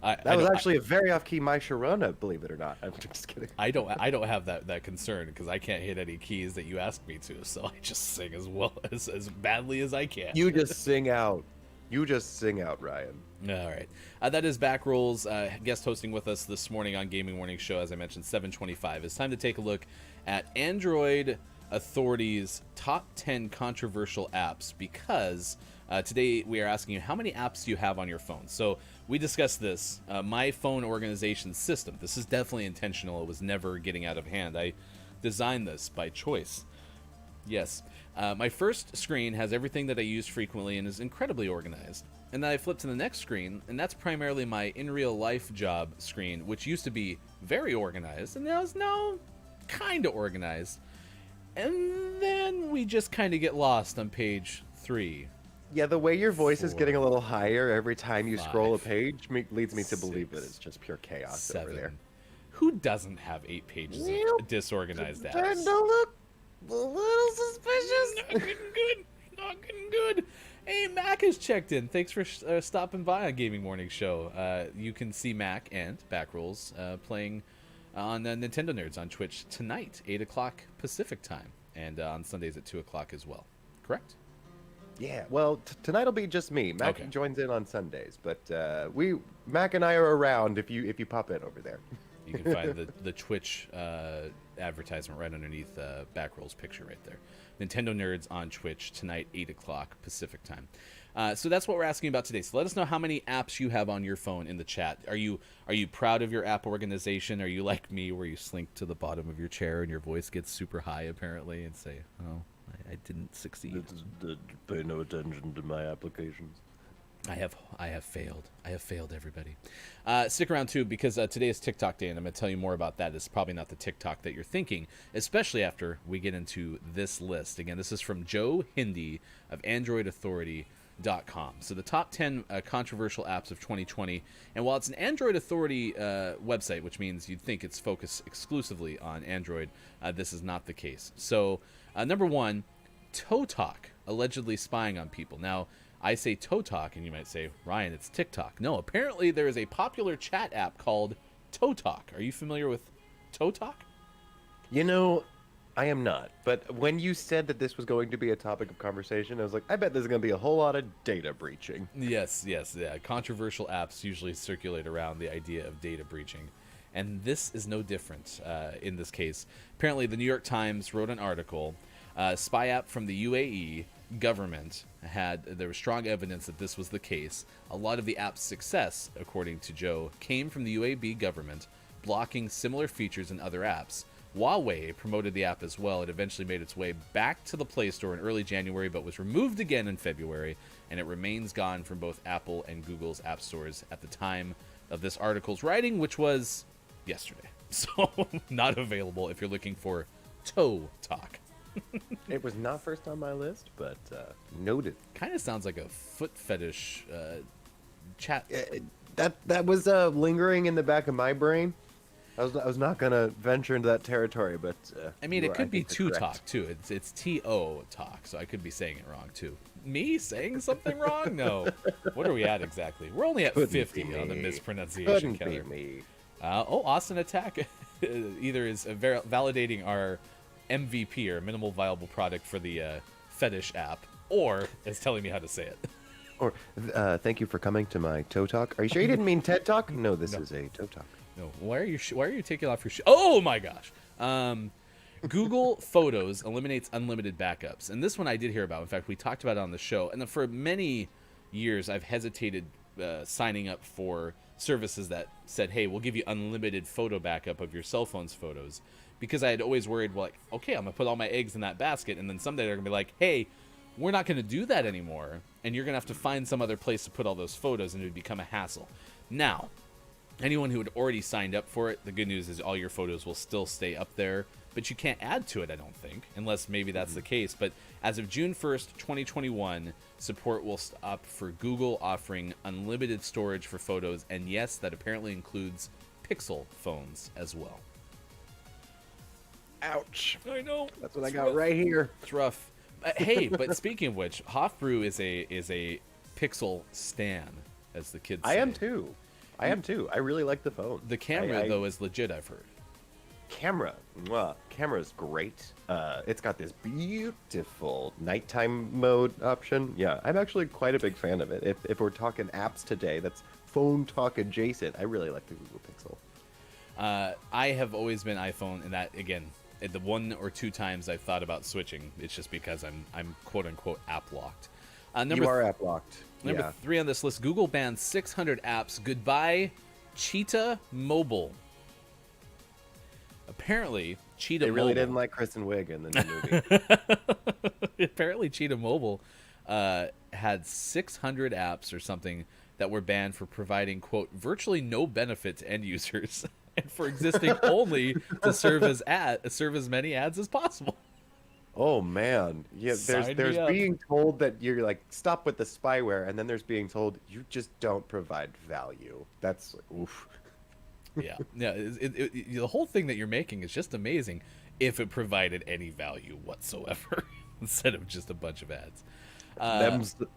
That was actually a very off-key My Sharona, believe it or not. I'm just kidding. I don't have that concern because I can't hit any keys that you ask me to, so I just sing as well as badly as I can. You just sing out. You just sing out, Ryan. All right. That is Backrolls, guest hosting with us this morning on Gaming Morning Show. As I mentioned, 7:25. It's time to take a look at Android Authority's top 10 controversial apps because today we are asking you how many apps do you have on your phone. So we discussed this, my phone organization system. This is definitely intentional. It was never getting out of hand. I designed this by choice. Yes. My first screen has everything that I use frequently and is incredibly organized. And then I flip to the next screen, and that's primarily my in real life job screen, which used to be very organized, and now is now kind of organized. And then we just kind of get lost on page 3. Yeah, the way your voice is 4, getting a little higher every time you scroll a 5, page leads me to believe that 6, it's just pure chaos 7. over there. Who doesn't have 8 pages of disorganized apps? Starting to look a little suspicious. Not getting good. Not getting good. Hey, Mac has checked in. Thanks for stopping by on Gaming Morning Show. You can see Mac and Backrolls playing on Nintendo Nerds on Twitch tonight, 8 o'clock Pacific time, and on Sundays at 2 o'clock as well. Correct? Yeah, well, tonight will be just me. Mac Okay. joins in on Sundays, but Mac and I are around if you pop in over there. You can find the Twitch advertisement right underneath Backrolls picture right there. Nintendo Nerds on Twitch tonight, 8 o'clock Pacific time. So that's what we're asking about today. So let us know how many apps you have on your phone in the chat. Are you proud of your app organization? Are you like me, where you slink to the bottom of your chair and your voice gets super high apparently, and say, "Oh, I didn't succeed. Pay no attention to my applications. I have failed. I have failed everybody." Stick around too, because today is TikTok day, and I'm going to tell you more about that. It's probably not the TikTok that you're thinking, especially after we get into this list. Again, this is from Joe Hindi of AndroidAuthority.com. So the top 10 controversial apps of 2020. And while it's an Android Authority website, which means you'd think it's focused exclusively on Android, this is not the case. So number 1, ToeTalk, allegedly spying on people. Now, I say ToeTalk, and you might say, Ryan, it's TikTok. No, apparently there is a popular chat app called ToeTalk. Are you familiar with ToeTalk? You know, I am not. But when you said that this was going to be a topic of conversation, I was like, I bet there's going to be a whole lot of data breaching. Yes. Yeah. Controversial apps usually circulate around the idea of data breaching. And this is no different in this case. Apparently, the New York Times wrote an article. Spy app from the UAE government there was strong evidence that this was the case. A lot of the app's success, according to Joe, came from the UAE government blocking similar features in other apps. Huawei promoted the app as well. It eventually made its way back to the Play Store in early January, but was removed again in February, and it remains gone from both Apple and Google's app stores at the time of this article's writing, which was yesterday. So not available if you're looking for ToeTalk. It was not first on my list, but noted. Kind of sounds like a foot fetish chat. That was lingering in the back of my brain. I was not gonna venture into that territory, but I mean, it could be two ToeTalk too. It's TO talk, so I could be saying it wrong too. Me saying something wrong? No. What are we at exactly? We're only at Couldn't 50 be on the me. mispronunciation Couldn't be counter. me. Austin Attack either is validating our MVP or minimal viable product for the fetish app, or is telling me how to say it. Or thank you for coming to my Toe Talk. Are you sure you didn't mean TED Talk? No, this is a Toe Talk. No, why are you taking off your shoe? Oh my gosh. Google Photos eliminates unlimited backups, and this one I did hear about. In fact, we talked about it on the show. And for many years, I've hesitated signing up for services that said, "Hey, we'll give you unlimited photo backup of your cell phone's photos," because I had always worried, well, like, okay, I'm gonna put all my eggs in that basket, and then someday they're gonna be like, "Hey, we're not gonna do that anymore, and you're gonna have to find some other place to put all those photos, and it would become a hassle." Now, anyone who had already signed up for it, the good news is all your photos will still stay up there, but you can't add to it, I don't think, unless maybe that's the case. But as of June 1st, 2021, support will stop for Google offering unlimited storage for photos, and yes, that apparently includes Pixel phones as well. Ouch. I know. That's what I got right here. It's rough. Hey, but speaking of which, Hofbrew is a Pixel stan, as the kids say. I am too. I really like the phone. The camera, though, is legit, I've heard. Camera's great. It's got this beautiful nighttime mode option. Yeah, I'm actually quite a big fan of it. If we're talking apps today, that's phone talk adjacent. I really like the Google Pixel. I have always been iPhone, and that, again, the one or two times I've thought about switching, it's just because I'm quote unquote app locked. You are app locked. Number 3 on this list: Google bans 600 apps. Goodbye, Cheetah Mobile. Apparently, Cheetah They really Mobile. didn't like Kristen Wiig in the new movie. Apparently, Cheetah Mobile had 600 apps or something that were banned for providing, quote, virtually no benefit to end users, and for existing only to serve as many ads as possible. Oh man, yeah. Sign There's me up. being told that you're like stop with the spyware, and then there's being told you just don't provide value. That's like, oof. Yeah. The whole thing that you're making is just amazing if it provided any value whatsoever instead of just a bunch of ads.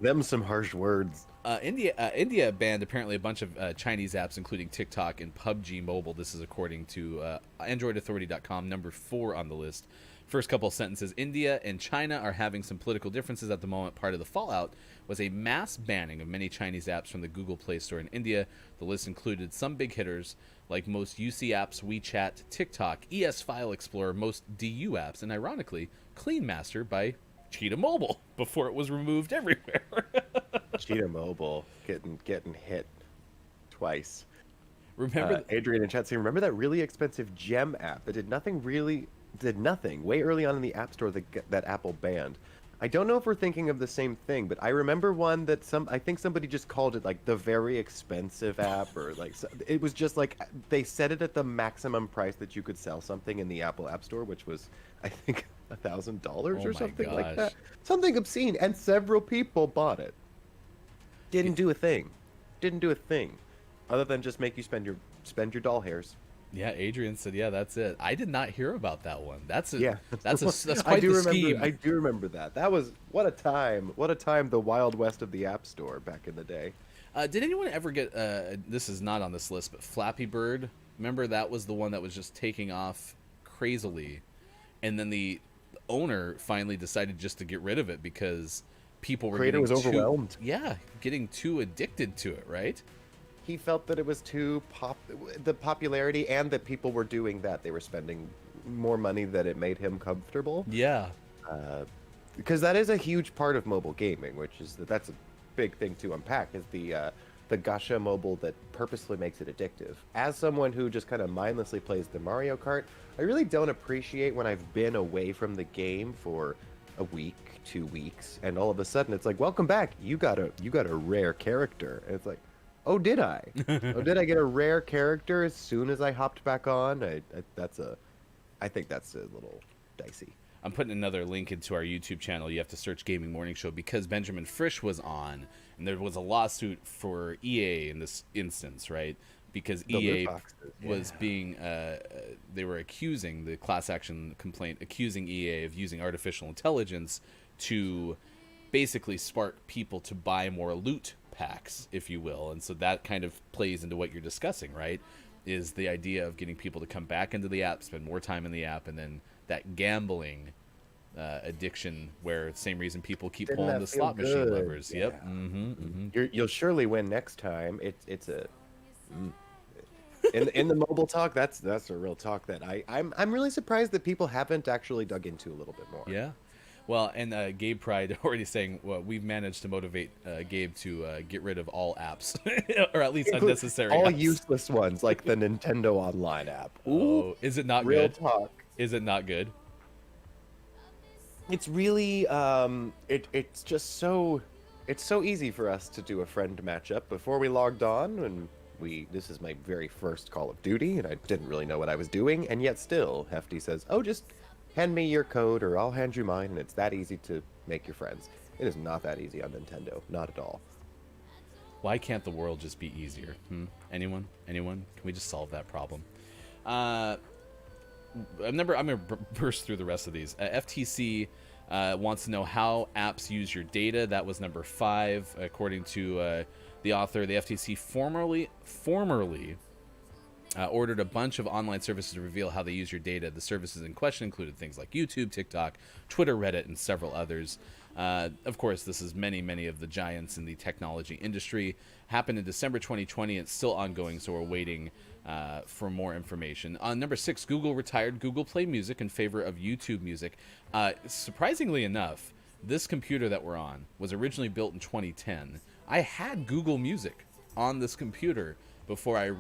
Them some harsh words. India banned apparently a bunch of Chinese apps, including TikTok and PUBG Mobile. This is according to AndroidAuthority.com, number 4 on the list. First couple of sentences: India and China are having some political differences at the moment. Part of the fallout was a mass banning of many Chinese apps from the Google Play Store in India. The list included some big hitters like most UC apps, WeChat, TikTok, ES File Explorer, most DU apps, and ironically, Clean Master by Cheetah Mobile before it was removed everywhere. Cheetah Mobile getting hit twice. Remember, Adrian in chat saying, remember that really expensive Gem app that did nothing way early on in the App Store that Apple banned. I don't know if we're thinking of the same thing, but I remember one that I think somebody just called it like the very expensive app, or like it was just like they set it at the maximum price that you could sell something in the Apple App Store, which was I think $1,000 Oh or my something like gosh. that. Something obscene, and several people bought it. Didn't do a thing, other than just make you spend your doll hairs. yeah, Adrian said, yeah, that's it. I did not hear about that one. That's I quite do the remember. scheme. I do remember that. That was what a time! What a time! The Wild West of the App Store back in the day. Did anyone ever get? This is not on this list, but Flappy Bird. Remember that was the one that was just taking off crazily, and then the owner finally decided just to get rid of it because people were Creator getting was overwhelmed. getting too addicted to it, right? He felt that it was too the popularity, and that people were doing that. They were spending more money that it made him comfortable. Yeah. Because that is a huge part of mobile gaming, which is that's a big thing to unpack, is the gacha mobile that purposely makes it addictive. As someone who just kind of mindlessly plays the Mario Kart, I really don't appreciate when I've been away from the game for a week, 2 weeks, and all of a sudden it's like, welcome back, you got a rare character. And it's like, oh, did I? Oh, did I get a rare character as soon as I hopped back on? I think that's a little dicey. I'm putting another link into our YouTube channel. You have to search Gaming Morning Show because Benjamin Frisch was on, and there was a lawsuit for EA in this instance, right? Because The EA loot boxes, was being, they were accusing, the class action complaint, accusing EA of using artificial intelligence to basically spark people to buy more loot packs, if you will. And so that kind of plays into what you're discussing, right? Is the idea of getting people to come back into the app, spend more time in the app, and then that gambling addiction, where same reason people keep Didn't pulling that the feel slot machine good? levers. Yeah. Yep. You'll surely win next time. It's a in the mobile talk. That's a real talk that I'm really surprised that people haven't actually dug into a little bit more. Yeah. Well, and Gabe Pride already saying, well, we've managed to motivate Gabe to get rid of all apps, or at least unnecessary All apps. useless ones like the Nintendo Online app. Ooh, Oh, is it not real good? talk. Is it not good? It's really it's just so easy for us to do a friend matchup. Before we logged on, and this is my very first Call of Duty, and I didn't really know what I was doing, and yet still Hefty says, oh, just hand me your code or I'll hand you mine, and it's that easy to make your friends. It is not that easy on Nintendo, not at all. Why can't the world just be easier? Anyone? Can we just solve that problem? I'm gonna burst through the rest of these. FTC wants to know how apps use your data. That was number 5, according to the author. The FTC formerly ordered a bunch of online services to reveal how they use your data. The services in question included things like YouTube, TikTok, Twitter, Reddit, and several others. Of course, this is many of the giants in the technology industry. Happened in December 2020. It's still ongoing, so we're waiting for more information. On number 6, Google retired Google Play Music in favor of YouTube Music. Surprisingly enough, this computer that we're on was originally built in 2010. I had Google Music on this computer before I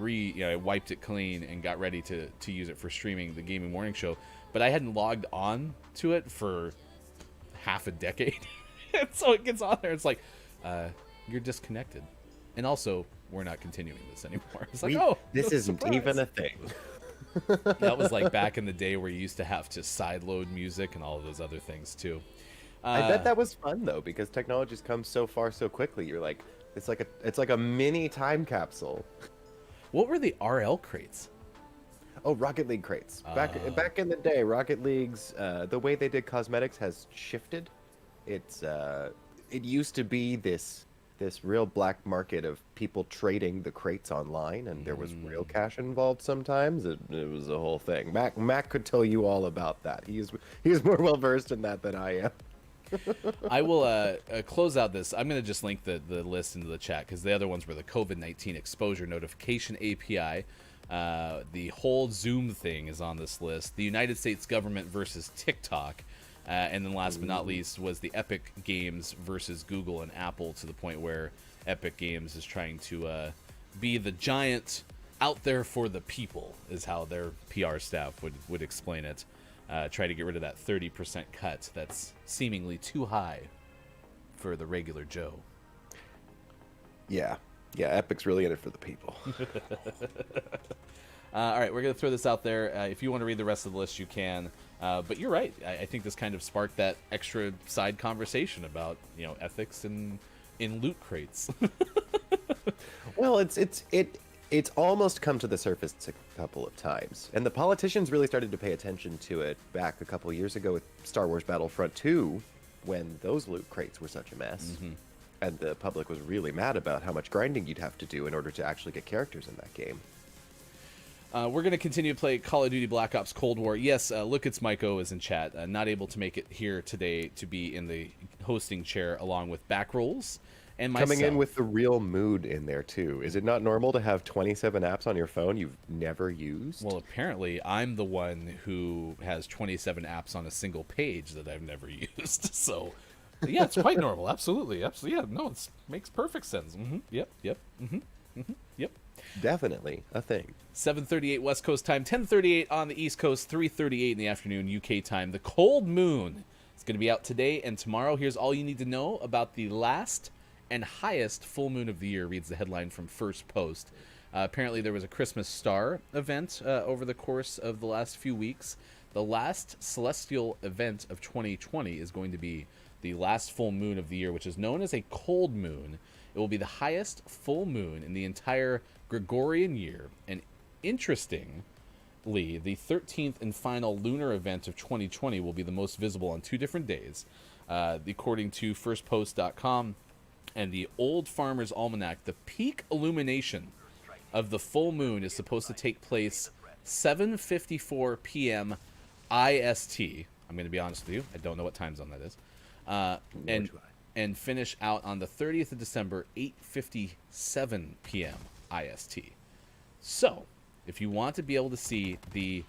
wiped it clean and got ready to use it for streaming the Gaming Morning Show. But I hadn't logged on to it for half a decade. And so it gets on there. It's like, you're disconnected. And also, we're not continuing this anymore. It's like, this isn't surprise. even a thing. That was like back in the day where you used to have to sideload music and all of those other things too. I bet that was fun though, because technology's come so far so quickly. You're like, it's like a mini time capsule. What were the RL crates? Oh, Rocket League crates. Back in the day, Rocket League's the way they did cosmetics has shifted. It used to be this real black market of people trading the crates online, and there was real cash involved sometimes. It was a whole thing. Mac could tell you all about that. He's more well versed in that than I am. I will close out this. I'm going to just link the list into the chat because the other ones were the COVID-19 exposure notification API. The whole Zoom thing is on this list. The United States government versus TikTok. And then last but not least was the Epic Games versus Google and Apple, to the point where Epic Games is trying to be the giant out there for the people, is how their PR staff would explain it. Try to get rid of that 30% cut that's seemingly too high for the regular Joe. Yeah, Epic's really in it for the people. All right, we're going to throw this out there. If you want to read the rest of the list, you can. But you're right. I think this kind of sparked that extra side conversation about, ethics in loot crates. Well, it's almost come to the surface a couple of times, and the politicians really started to pay attention to it back a couple of years ago with Star Wars Battlefront 2, when those loot crates were such a mess, and the public was really mad about how much grinding you'd have to do in order to actually get characters in that game. We're going to continue to play Call of Duty Black Ops Cold War. Yes, Look It's Maiko is in chat. Not able to make it here today to be in the hosting chair along with Backrolls and myself. Coming in with the real mood in there, too. Is it not normal to have 27 apps on your phone you've never used? Well, apparently, I'm the one who has 27 apps on a single page that I've never used. So, yeah, it's quite normal. Absolutely. Yeah, no, it makes perfect sense. Yep. Yep. Definitely a thing. 7:38 West Coast time, 10:38 on the East Coast, 3:38 in the afternoon UK time. The Cold Moon is going to be out today and tomorrow. Here's all you need to know about the last and highest full moon of the year, reads the headline from First Post. Apparently there was a Christmas star event over the course of the last few weeks. The last celestial event of 2020 is going to be the last full moon of the year, which is known as a cold moon. It will be the highest full moon in the entire Gregorian year, and interestingly, the 13th and final lunar event of 2020 will be the most visible on 2 different days. According to firstpost.com and the Old Farmer's Almanac, the peak illumination of the full moon is supposed to take place 7:54 p.m. IST. I'm going to be honest with you, I don't know what time zone that is. And finish out on the 30th of December, 8:57 p.m. IST. So, if you want to be able to see the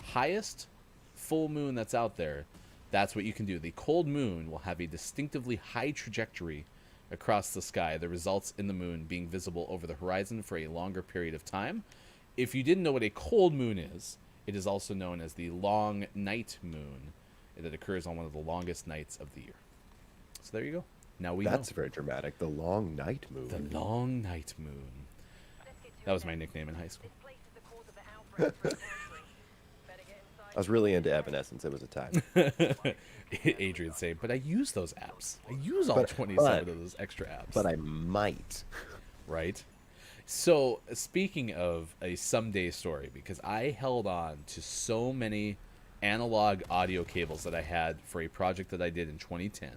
highest full moon that's out there, that's what you can do. The cold moon will have a distinctively high trajectory across the sky, the results in the moon being visible over the horizon for a longer period of time. If you didn't know what a cold moon is, it is also known as the long night moon that occurs on one of the longest nights of the year. So there you go. Now we know. That's very dramatic. The long night moon. The long night moon. That was my nickname in high school. I was really into Evanescence. It was a time. Adrian saying, but I use those apps. I use all 27 of those extra apps. But I might. Right? So, speaking of a someday story, because I held on to so many analog audio cables that I had for a project that I did in 2010,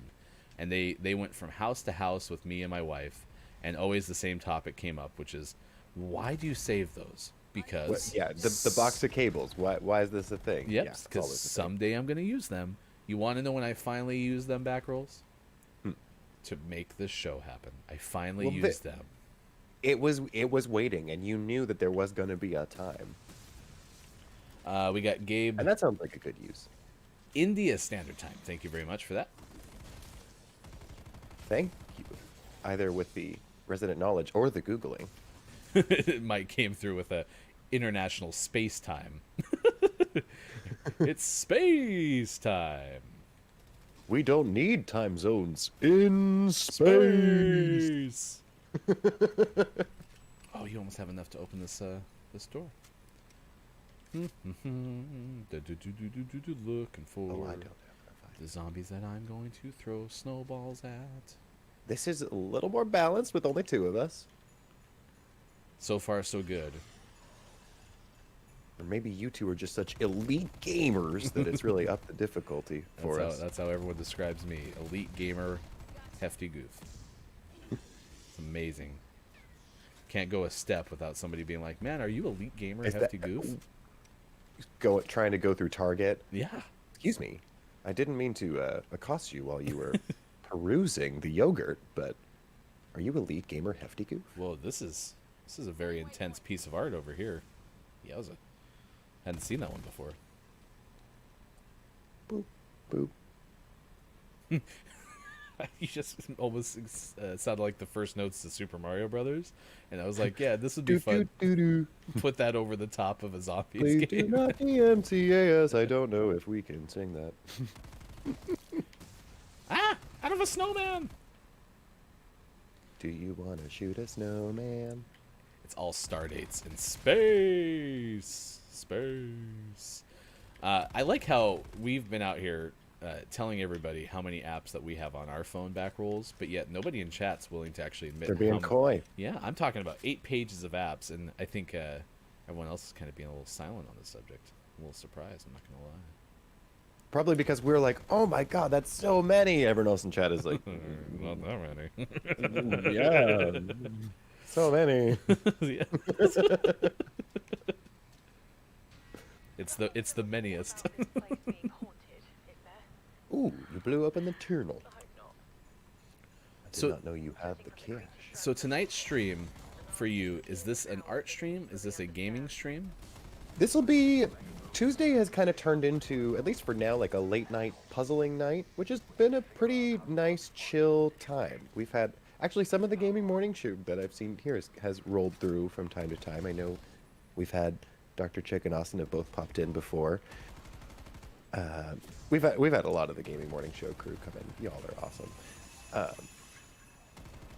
and they went from house to house with me and my wife, and always the same topic came up, which is, why do you save those? Because the box of cables. Why is this a thing? Yep, because someday I'm going to use them. You want to know when I finally use them, Backrolls? to make this show happen. I finally Well, used them. It was waiting, and you knew that there was going to be a time, We got Gabe, and that sounds like a good use. India Standard Time. Thank you very much for that. Thank you, either with the resident knowledge or the googling. Mike came through with a international space time. It's space time. We don't need time zones in space. Oh, you almost have enough to open this door. Looking for Oh, I don't have the zombies that I'm going to throw snowballs at. This is a little more balanced with only 2 of us. So far, so good. Or maybe you two are just such elite gamers that it's really up the difficulty for us. That's how everyone describes me. Elite gamer, hefty goof. It's amazing. Can't go a step without somebody being like, "Man, are you elite gamer, Is hefty that- goof?" Trying to go through Target. Yeah. Excuse me. I didn't mean to accost you while you were perusing the yogurt, but are you elite gamer hefty goof? Whoa, this is a very intense piece of art over here. Yowza. Hadn't seen that one before. Boop, boop. You just almost sounded like the first notes to Super Mario Brothers, and I was like, "Yeah, this would be fun." Doo. Put that over the top of a zombies Please do game. not DMCA us. I don't know if we can sing that. Ah! Out of a snowman! Do you want to shoot a snowman? It's all star dates in space. Space. I like how we've been out here telling everybody how many apps that we have on our phone back rolls, but yet nobody in chat's willing to actually admit They're being how coy. Yeah, I'm talking about 8 pages of apps, and I think everyone else is kind of being a little silent on this subject. I'm a little surprised, I'm not going to lie. Probably because we're like, oh my god, that's so many. Everyone else in chat is like, Not that many. yeah, so many. Yeah. It's the manyest. Ooh, you blew up in the tunnel. I did So- not know you had the cash. So tonight's stream for you, is this an art stream? Is this a gaming stream? This will be... Tuesday has kind of turned into, at least for now, like a late night puzzling night, which has been a pretty nice, chill time. We've had... Actually, some of the gaming morning show that I've seen here has rolled through from time to time. I know we've had Dr. Chick and Austin have both popped in before. We've had a lot of the gaming morning show crew come in. Y'all are awesome.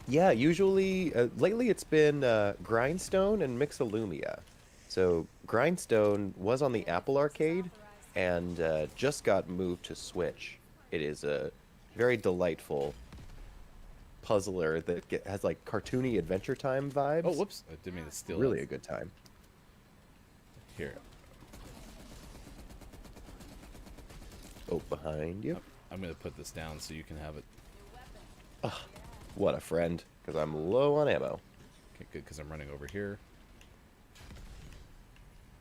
Yeah, usually lately it's been Grindstone and Mixolumia. So Grindstone was on the Apple Arcade and just got moved to Switch. It is a very delightful puzzler that has like cartoony Adventure Time vibes. Oh, whoops! I didn't mean to steal. Really that. a good time. Here, Oh, behind you. I'm gonna put this down so you can have it. What a friend, because I'm low on ammo. Okay, good, because I'm running over here.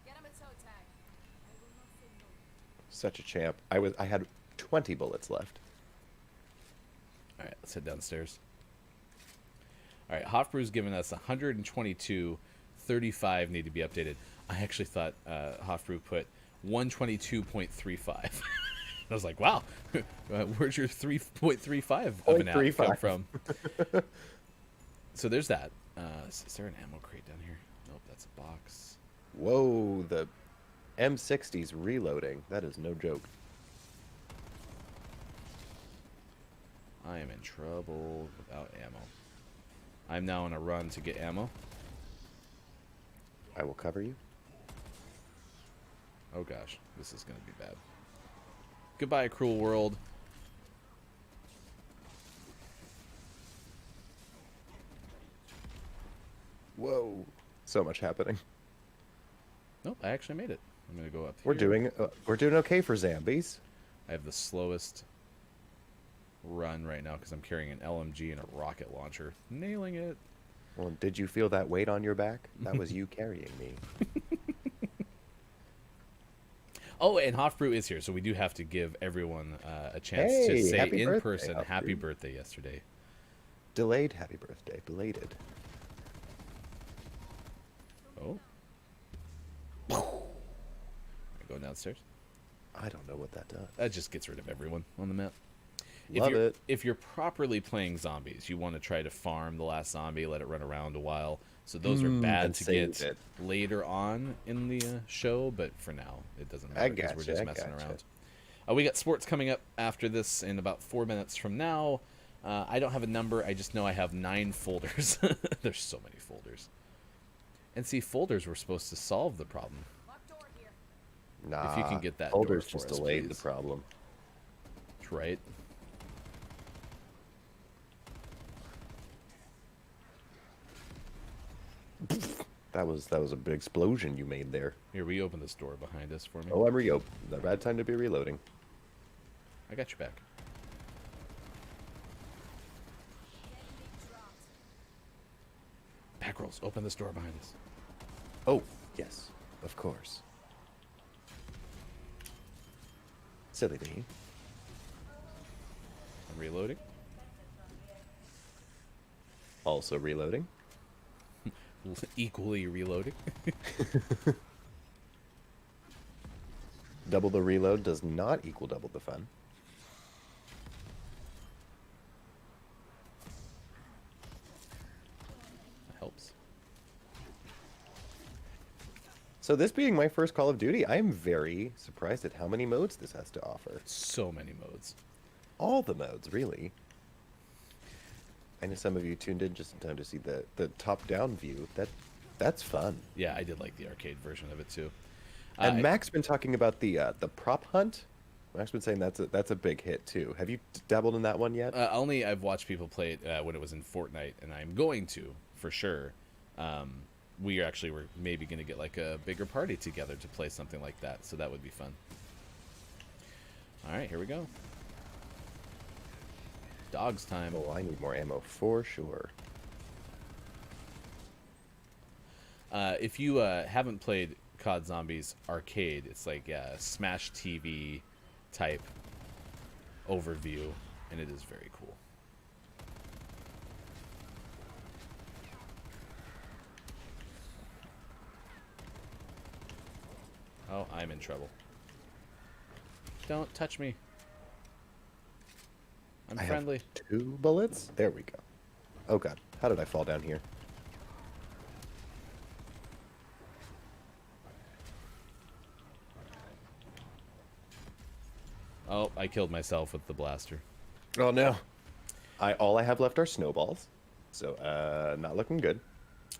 Get him a toe tag. I will not say no. Such a champ. I had 20 bullets left. All right, let's head downstairs. All right, Hofbrew's given us 122, 35 need to be updated. I actually thought Hofbrew put 122.35. I was like, wow, where's your 3.35 of an app come 0.35. from? So there's that. Is there an ammo crate down here? Nope, that's a box. Whoa, the M60's reloading. That is no joke. I am in trouble without ammo. I'm now on a run to get ammo. I will cover you. Oh gosh, this is going to be bad. Goodbye, cruel world. Whoa. So much happening. Nope, I actually made it. I'm going to go up here. We're doing okay for zombies. I have the slowest run right now because I'm carrying an LMG and a rocket launcher. Nailing it. Well, did you feel that weight on your back? That was you carrying me. Oh, and Hofbrew is here, so we do have to give everyone a chance to Hey, say happy in birthday, person Hofbrew. happy birthday yesterday. Delayed happy birthday. Belated. Oh. Go downstairs. I don't know what that does. That just gets rid of everyone on the map. Love it. If you're properly playing zombies, you want to try to farm the last zombie, let it run around a while. So those are bad and to save get it. later on in the show, but for now it doesn't I matter because we're gotcha, just I messing gotcha. around. We got sports coming up after this in about 4 minutes from now. I don't have a number. I just know I have 9 folders. There's so many folders. And see, folders were supposed to solve the problem. Locked door here. Nah. If you can get that folders door for just us, delayed please. the problem. Right? That was a big explosion you made there. Here, we open this door behind us for me. Oh, I'm the bad time to be reloading. I got your back. Enemy dropped. Back rolls. Open this door behind us. Oh, yes, of course. Silly me. I'm reloading. Also reloading. Equally reloading. Double the reload does not equal double the fun. That helps. So this being my first Call of Duty, I am very surprised at how many modes this has to offer. So many modes. All the modes, really. I know some of you tuned in just in time to see the top-down view. That's fun. Yeah, I did like the arcade version of it too. And Mac's been talking about the prop hunt. Mac's been saying that's a big hit too. Have you dabbled in that one yet? Only I've watched people play it when it was in Fortnite, and I'm going to for sure. We actually were maybe going to get like a bigger party together to play something like that, so that would be fun. All right, here we go. Dogs time. Oh, I need more ammo for sure. If you haven't played COD Zombies Arcade, it's like a Smash TV type overview, and it is very cool. Oh, I'm in trouble. Don't touch me. I'm I friendly. have 2 bullets. There we go. Oh god, how did I fall down here? Oh, I killed myself with the blaster. Oh no. All I have left are snowballs. So not looking good.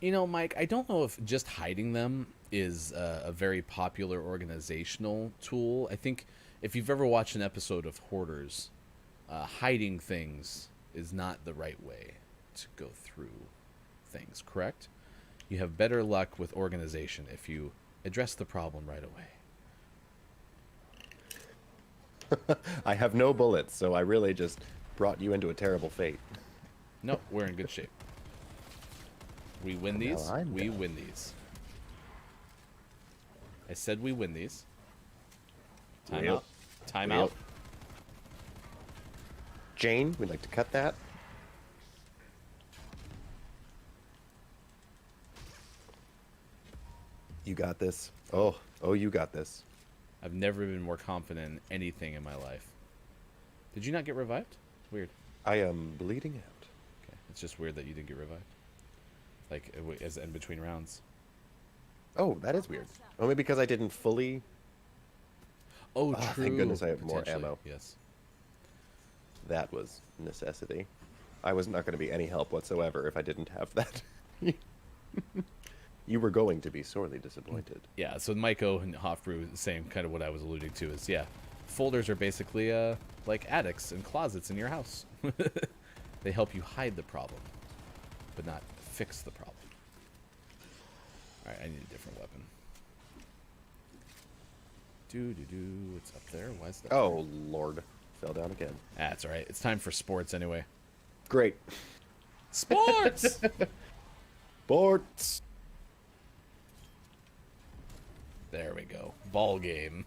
You know, Mike, I don't know if just hiding them is a very popular organizational tool. I think if you've ever watched an episode of Hoarders, hiding things is not the right way to go through things, correct? You have better luck with organization if you address the problem right away. I have no bullets, so I really just brought you into a terrible fate. No, we're in good shape. We win Now these. I'm We down. win these. I said we win these. Time Real. out. Time Real. out. Jane, we'd like to cut that. You got this. Oh, you got this. I've never been more confident in anything in my life. Did you not get revived? Weird. I am bleeding out. Okay. It's just weird that you didn't get revived. Like, as in between rounds. Oh, that is weird. Only because I didn't fully. Oh, Ah, true. thank goodness I have more Potentially, ammo. Yes. That was necessity. I was not going to be any help whatsoever if I didn't have that. You were going to be sorely disappointed. Yeah, so Maiko and Hofbrew, same kind of what I was alluding to is, yeah, folders are basically like attics and closets in your house. They help you hide the problem, but not fix the problem. Alright, I need a different weapon. Do-do-do, it's up there. Why is that? Oh, Lord. Fell down again. That's alright. It's time for sports anyway. Great. Sports! Sports. There we go. Ball game.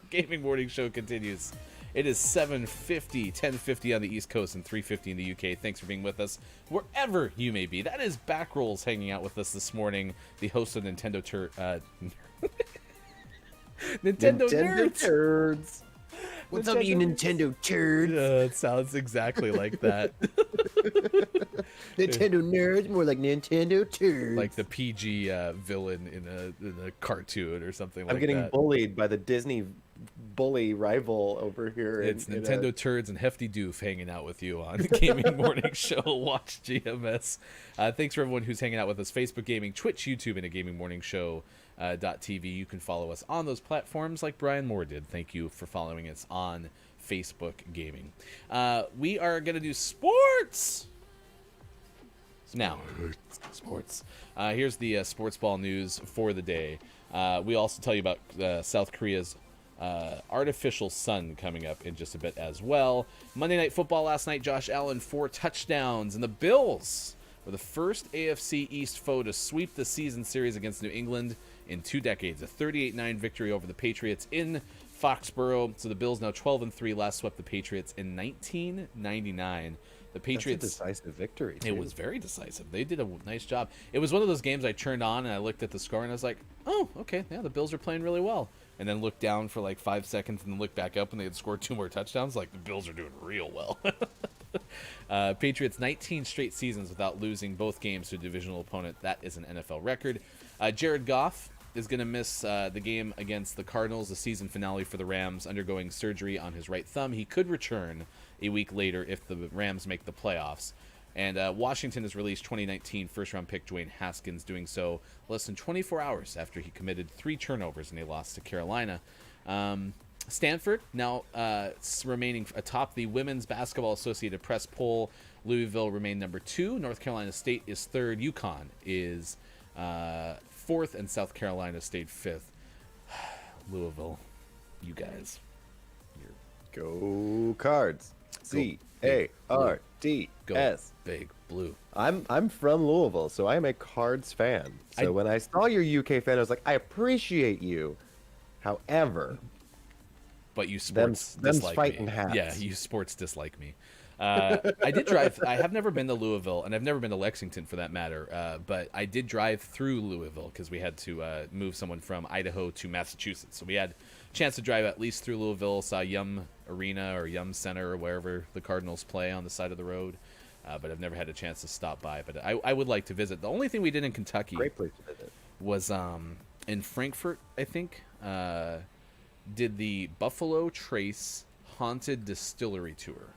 Gaming Morning Show continues. It is 7:50, 10:50 on the East Coast and 3:50 in the UK. Thanks for being with us wherever you may be. That is Backrolls hanging out with us this morning, the host of Nintendo Nintendo Nerds. Turds. What's up, you Nintendo Nintendo turds? It sounds exactly like that. Nintendo nerds, more like Nintendo turds. Like the PG villain in a cartoon or something like I'm getting that. bullied by the Disney bully rival over here. It's Nintendo Turds and Hefty Doof hanging out with you on Gaming Morning Show. Watch GMS. Thanks for everyone who's hanging out with us. Facebook Gaming, Twitch, YouTube, and a Gaming Morning Show. .tv. You can follow us on those platforms like Brian Moore did. Thank you for following us on Facebook Gaming. We are going to do sports now. Sports. Here's the sports ball news for the day. We also tell you about South Korea's artificial sun coming up in just a bit as well. Monday Night Football last night, Josh Allen 4 touchdowns, and the Bills were the first AFC East foe to sweep the season series against New England in 2 decades. A 38-9 victory over the Patriots in Foxborough. So the Bills now 12-3, last swept the Patriots in 1999. The Patriots. That's a decisive victory. It was very decisive. They did a nice job. It was one of those games I turned on and I looked at the score and I was like, oh, okay, yeah, the Bills are playing really well. And then looked down for like 5 seconds and then looked back up and they had scored 2 more touchdowns. Like, the Bills are doing real well. Patriots 19 straight seasons without losing both games to a divisional opponent. That is an NFL record. Jared Goff is going to miss the game against the Cardinals, the season finale for the Rams, undergoing surgery on his right thumb. He could return a week later if the Rams make the playoffs. And Washington has released 2019 first-round pick Dwayne Haskins, doing so less than 24 hours after he committed 3 turnovers and they lost to Carolina. Stanford now remaining atop the Women's Basketball Associated Press poll. Louisville remained number 2. North Carolina State is 3rd. UConn is 4th, and South Carolina State 5th. Louisville, you guys. Go Cards. Big CARDS. Big Blue. I'm from Louisville, so I am a Cards fan. So when I saw your UK fan, I was like, I appreciate you. However, But you sports them's dislike fighting me. hats. Yeah, you sports dislike me. I did drive. I have never been to Louisville, and I've never been to Lexington for that matter. But I did drive through Louisville because we had to move someone from Idaho to Massachusetts. So we had a chance to drive at least through Louisville, saw Yum Arena or Yum Center or wherever the Cardinals play on the side of the road. But I've never had a chance to stop by. But I would like to visit. The only thing we did in Kentucky great place to visit. was in Frankfurt, I think. Did the Buffalo Trace Haunted Distillery Tour.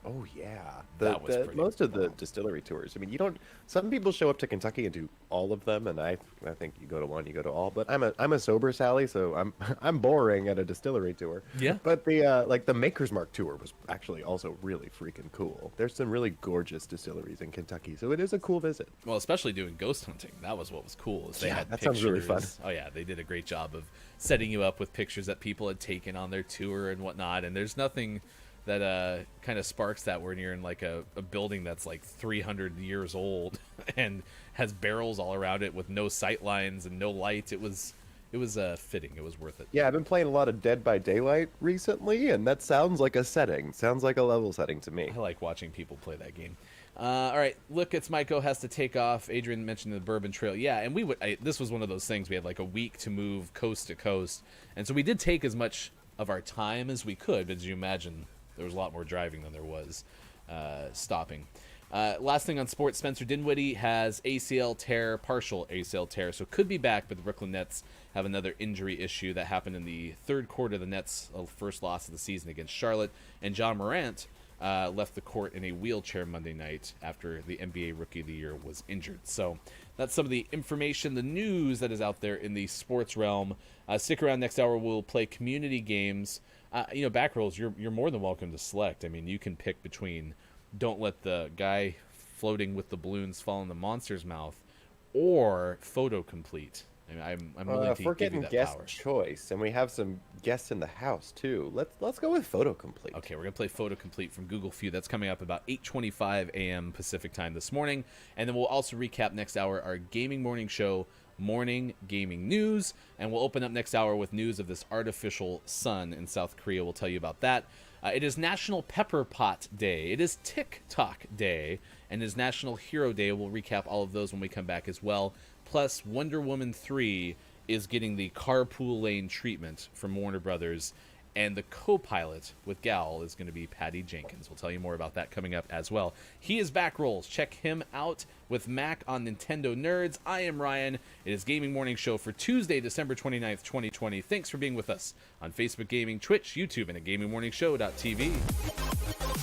Oh yeah, That was pretty most of the cool. distillery tours. I mean, you don't. Some people show up to Kentucky and do all of them, and I think you go to one, you go to all. But I'm a sober Sally, so I'm boring at a distillery tour. Yeah. But the like the Maker's Mark tour was actually also really freaking cool. There's some really gorgeous distilleries in Kentucky, so it is a cool visit. Well, especially doing ghost hunting. That was what was cool. Is they Yeah, had that pictures. sounds really fun. Oh yeah, they did a great job of setting you up with pictures that people had taken on their tour and whatnot. And there's nothing that kind of sparks that when you're in like a building that's like 300 years old and has barrels all around it with no sight lines and no light. It was fitting. It was worth it. Yeah, I've been playing a lot of Dead by Daylight recently, and that sounds like a setting. Sounds like a level setting to me. I like watching people play that game. All right, look, it's Maiko has to take off. Adrian mentioned the Bourbon Trail. Yeah, and this was one of those things. We had like a week to move coast to coast, and so we did take as much of our time as we could. But as you imagine, there was a lot more driving than there was stopping. Last thing on sports, Spencer Dinwiddie has partial ACL tear, so could be back, but the Brooklyn Nets have another injury issue that happened in the third quarter of the Nets' first loss of the season against Charlotte, and John Morant left the court in a wheelchair Monday night after the NBA Rookie of the Year was injured. So that's some of the information, the news that is out there in the sports realm. Stick around. Next hour, we'll play community games. Backrolls, you're more than welcome to select. I mean, you can pick between don't let the guy floating with the balloons fall in the monster's mouth or photo complete. I mean, I'm willing If to we're give you getting that guest power. choice, and we have some guests in the house too, let's go with photo complete. Okay, we're gonna play Photo Complete from Google View. That's coming up about 8:25 a.m. Pacific time this morning, and then we'll also recap next hour our gaming morning show, Morning Gaming News, and we'll open up next hour with news of this artificial sun in South Korea. We'll tell you about that. It is National Pepper Pot Day. It is TikTok Day. And it is National Hero Day. We'll recap all of those when we come back as well. Plus, Wonder Woman 3 is getting the carpool lane treatment from Warner Brothers. And the co-pilot with Gal is going to be Patty Jenkins. We'll tell you more about that coming up as well. He is Back Rolls. Check him out with Mac on Nintendo Nerds. I am Ryan. It is Gaming Morning Show for Tuesday, December 29th, 2020. Thanks for being with us on Facebook Gaming, Twitch, YouTube, and at GamingMorningShow.tv.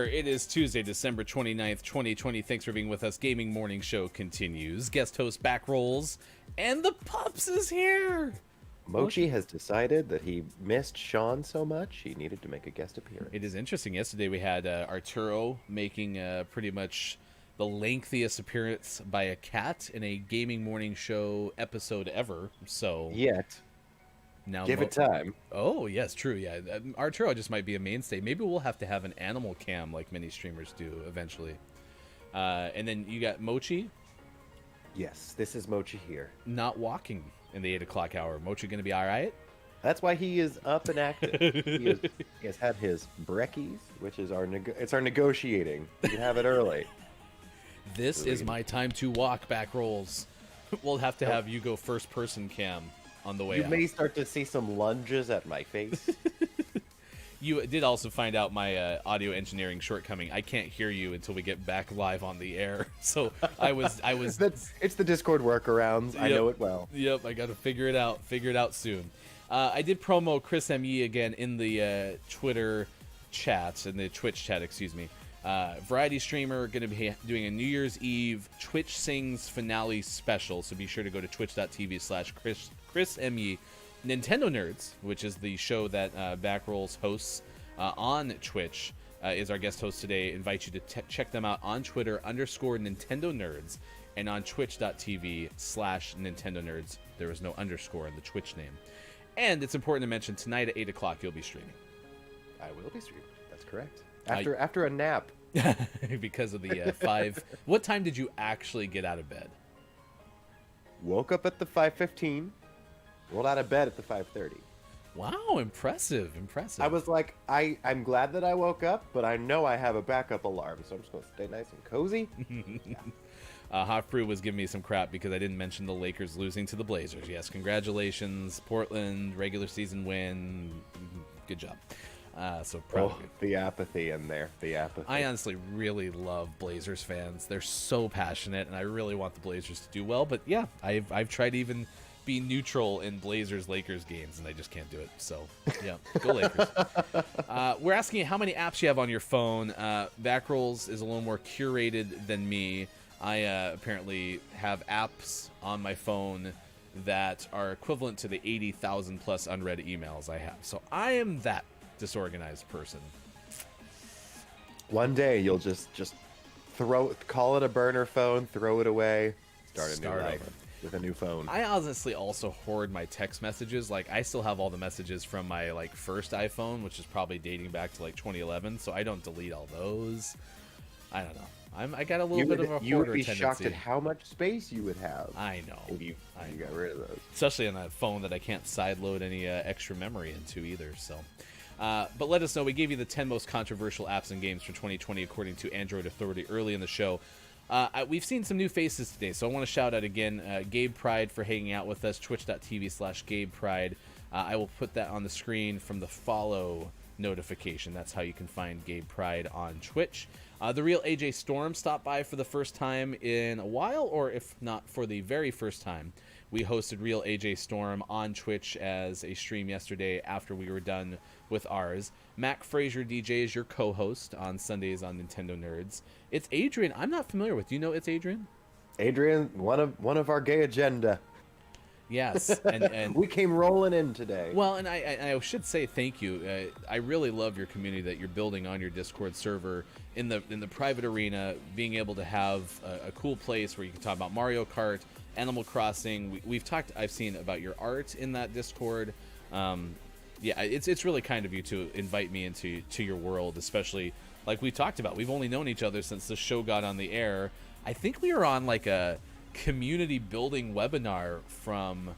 sir. It is Tuesday, December 29th, 2020. Thanks for being with us. Gaming Morning Show continues. Guest host Back Rolls, and the Pups is here. Mochi has decided that he missed Sean so much, he needed to make a guest appearance. It is interesting. Yesterday we had Arturo making pretty much the lengthiest appearance by a cat in a Gaming Morning Show episode ever. So Yet, now give it time. Oh, yes, true. Yeah, Arturo just might be a mainstay. Maybe we'll have to have an animal cam like many streamers do eventually. And then you got Mochi Yes, this is Mochi here. not walking in the 8 o'clock hour. Mochi going to be all right? That's why he is up and active. he has had his brekkies, which is our it's our negotiating. You can have it early. This is my time to walk, Back Rolls. We'll have to have you go first person cam on the way You out. may start to see some lunges at my face. You did also find out my audio engineering shortcoming. I can't hear you until we get back live on the air. So I was It's the Discord workarounds. I Yep. know it well. Yep, I got to figure it out soon. I did promo Chris M.E. again in the Twitter chat, in the Twitch chat, excuse me. Variety streamer, going to be doing a New Year's Eve Twitch Sings finale special, so be sure to go to twitch.tv/Chris M.E. Nintendo Nerds, which is the show that Backrolls hosts on Twitch, is our guest host today. Invite you to check them out on Twitter _Nintendo Nerds and on twitch.tv/Nintendo Nerds. There is no underscore in the Twitch name. And it's important to mention tonight at 8 o'clock you'll be streaming. I will be streaming. That's correct. After a nap. Because of the 5. What time did you actually get out of bed? Woke up at the 5:15. Rolled out of bed at the 5:30. Wow, impressive. I was like, I'm glad that I woke up, but I know I have a backup alarm, so I'm just going to stay nice and cozy. Hot Brew was giving me some crap because I didn't mention the Lakers losing to the Blazers. Yes, congratulations, Portland, regular season win. Good job. So proud of you. The apathy in there. The apathy. I honestly really love Blazers fans. They're so passionate, and I really want the Blazers to do well. But yeah, I've tried to even be neutral in Blazers-Lakers games, and I just can't do it. So yeah, go Lakers. We're asking you how many apps you have on your phone. Backrolls is a little more curated than me. I apparently have apps on my phone that are equivalent to the 80,000 plus unread emails I have. So I am that disorganized person. One day you'll just call it a burner phone, throw it away, start a new life over. with a new phone. I honestly also hoard my text messages. Like, I still have all the messages from my first iPhone, which is probably dating back to 2011. So I don't delete all those. I don't know. I got a little bit of a You would hoarder be tendency. shocked at how much space you would have. I know. If you got rid of those. Especially on that phone that I can't sideload any extra memory into either. So, but let us know. We gave you the 10 most controversial apps and games for 2020 according to Android Authority early in the show. We've seen some new faces today, so I want to shout out again Gabe Pride for hanging out with us. Twitch.tv/Gabe Pride. I will put that on the screen from the follow notification. That's how you can find Gabe Pride on Twitch. The real AJ Storm stopped by for the first time in a while, or if not for the very first time. We hosted Real AJ Storm on Twitch as a stream yesterday after we were done with ours. Mac Frazier DJ is your co-host on Sundays on Nintendo Nerds. It's Adrian. I'm not familiar with. Do you know it's Adrian? Adrian, one of our gay agenda. Yes, and We came rolling in today. well, and I should say thank you. I really love your community that you're building on your Discord server in the private arena. Being able to have a cool place where you can talk about Mario Kart, Animal Crossing. I've seen about your art in that Discord. Yeah, it's really kind of you to invite me into your world, especially like we talked about. We've only known each other since the show got on the air. I think we were on a community building webinar from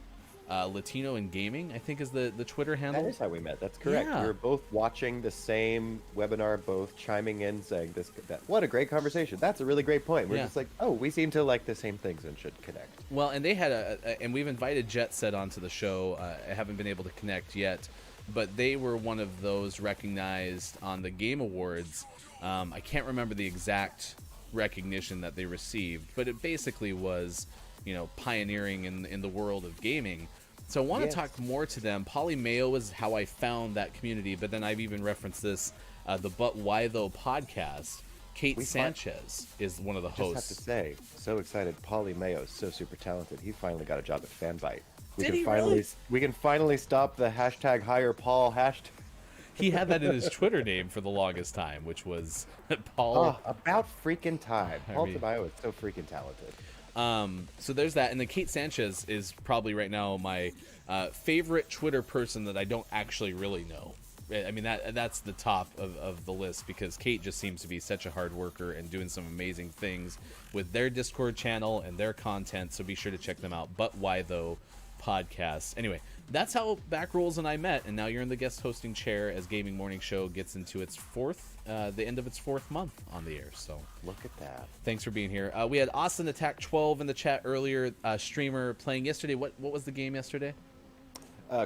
Latino in Gaming, I think is the Twitter handle. That is how we met. That's correct. Yeah. We were both watching the same webinar, both chiming in, saying that. What a great conversation. That's a really great point. We're Yeah. just like, oh, we seem to like the same things and should connect. Well, and they had and we've invited Jet Set onto the show. I haven't been able to connect yet, but they were one of those recognized on the Game Awards. I can't remember the exact recognition that they received, but it basically was, pioneering in the world of gaming. So I want to Yes. talk more to them. Polly Mayo is how I found that community, but then I've even referenced this the But Why Though podcast. Kate We fi- Sanchez is one of the Just have to hosts. say, so excited. Paulie Mayo is so super talented. He finally got a job at Fanbyte. Did he really? We can finally stop the hashtag hire Paul hashtag. He had that in his Twitter name for the longest time, which was Paul. Oh, about freaking time. I Paul mean- Tabayo is so freaking talented. So there's that, and then Kate Sanchez is probably right now my favorite Twitter person that I don't actually really know. I mean that's the top of the list because Kate just seems to be such a hard worker and doing some amazing things with their Discord channel and their content. So be sure to check them out. But Why Though podcast. Anyway, that's how Backrolls and I met, and now you're in the guest hosting chair as Gaming Morning Show gets into its the end of its fourth month on the air. So Look at that. thanks for being here. We had Austin Attack 12 in the chat earlier, streamer playing yesterday. What was the game yesterday?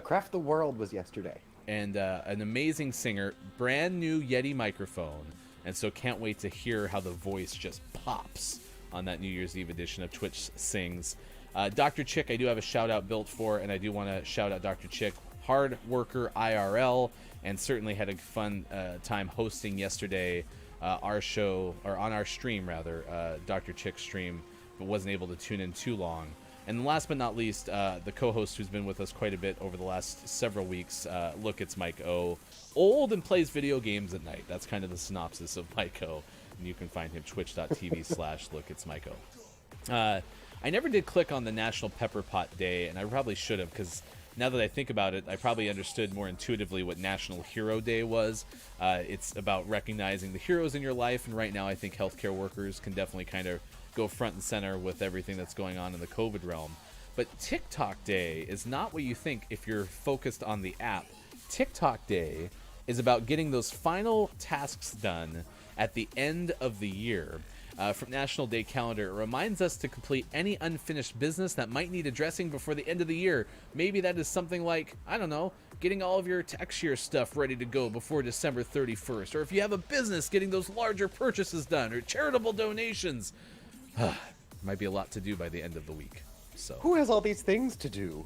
Craft the World was yesterday. And an amazing singer, brand new Yeti microphone, and so can't wait to hear how the voice just pops on that New Year's Eve edition of Twitch Sings. Dr. Chick, I do have a shout out built for, and I do want to shout out Dr. Chick, hard worker IRL, and certainly had a fun time hosting yesterday our show, or on our stream rather, Dr. Chick's stream, but wasn't able to tune in too long. And last but not least, the co-host who's been with us quite a bit over the last several weeks, Look, It's Mike O. Old and plays video games at night. That's kind of the synopsis of Mike O. And you can find him twitch.tv/Look, It's Mike O. I never did click on the National Pepper Pot Day, and I probably should have, because now that I think about it, I probably understood more intuitively what National Hero Day was. It's about recognizing the heroes in your life, and right now I think healthcare workers can definitely kind of go front and center with everything that's going on in the COVID realm. But TikTok Day is not what you think if you're focused on the app. TikTok Day is about getting those final tasks done at the end of the year. From National Day Calendar, it reminds us to complete any unfinished business that might need addressing before the end of the year. Maybe that is something like, I don't know, getting all of your tax year stuff ready to go before December 31st. Or if you have a business, getting those larger purchases done, or charitable donations. Might be a lot to do by the end of the week. So Who has all these things to do?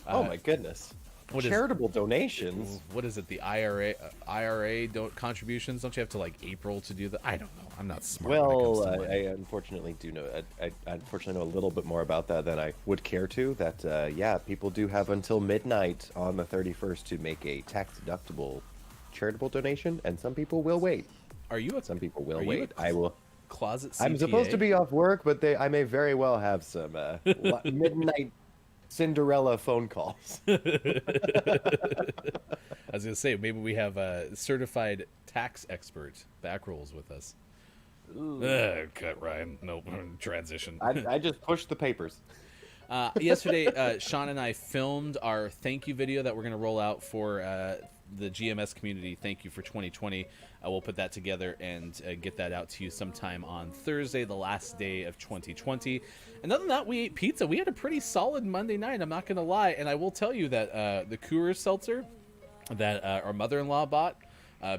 Oh my goodness. what is- Charitable donations. what is it? The IRA contributions? Don't you have to like April to do that? I don't know. I'm not smart. when it comes Well, to I money. unfortunately do know. I unfortunately know a little bit more about that than I would care to. That yeah, people do have until midnight on the 31st to make a tax-deductible charitable donation, and some people will wait. Are you a Some people will Are you wait. a I will. closet? I'm supposed to CTA? be off work, but I may very well have some midnight Cinderella phone calls. I was gonna say maybe we have a certified tax expert Backrolls with us. Cut Ryan. Nope. Transition. I just pushed the papers. Yesterday, Sean and I filmed our thank you video that we're going to roll out for the GMS community. Thank you for 2020. We'll put that together and get that out to you sometime on Thursday, the last day of 2020. And other than that, we ate pizza. We had a pretty solid Monday night, I'm not going to lie. And I will tell you that the Coors Seltzer that our mother-in-law bought,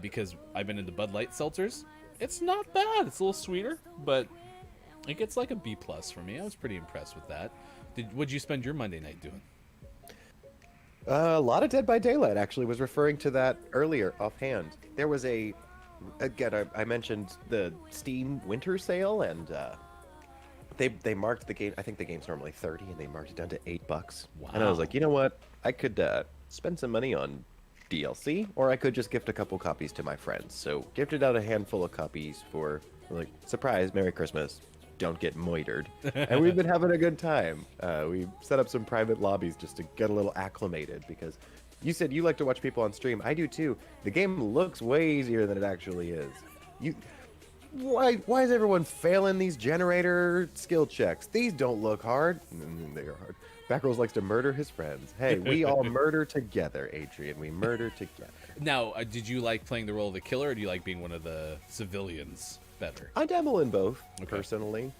because I've been into Bud Light seltzers, it's not bad. It's a little sweeter, but it gets like a B+ for me. I was pretty impressed with that. What'd you spend your Monday night doing? A lot of Dead by Daylight actually was referring to that earlier offhand. There was again, I mentioned the Steam Winter Sale, and they marked the game. I think the game's normally $30, and they marked it down to $8. And I was Wow. like, you know what? I could spend some money on DLC, or I could just gift a couple copies to my friends. So gifted out a handful of copies for like surprise, Merry Christmas. Don't get moitered. And we've been having a good time. We set up some private lobbies just to get a little acclimated, because you said you like to watch people on stream. I do too. The game looks way easier than it actually is. Why is everyone failing these generator skill checks? These don't look hard. They are hard. Backrolls likes to murder his friends. Hey, we all murder together, Adrian. We murder together. Now, did you like playing the role of the killer, or do you like being one of the civilians better? I dabble in both, personally.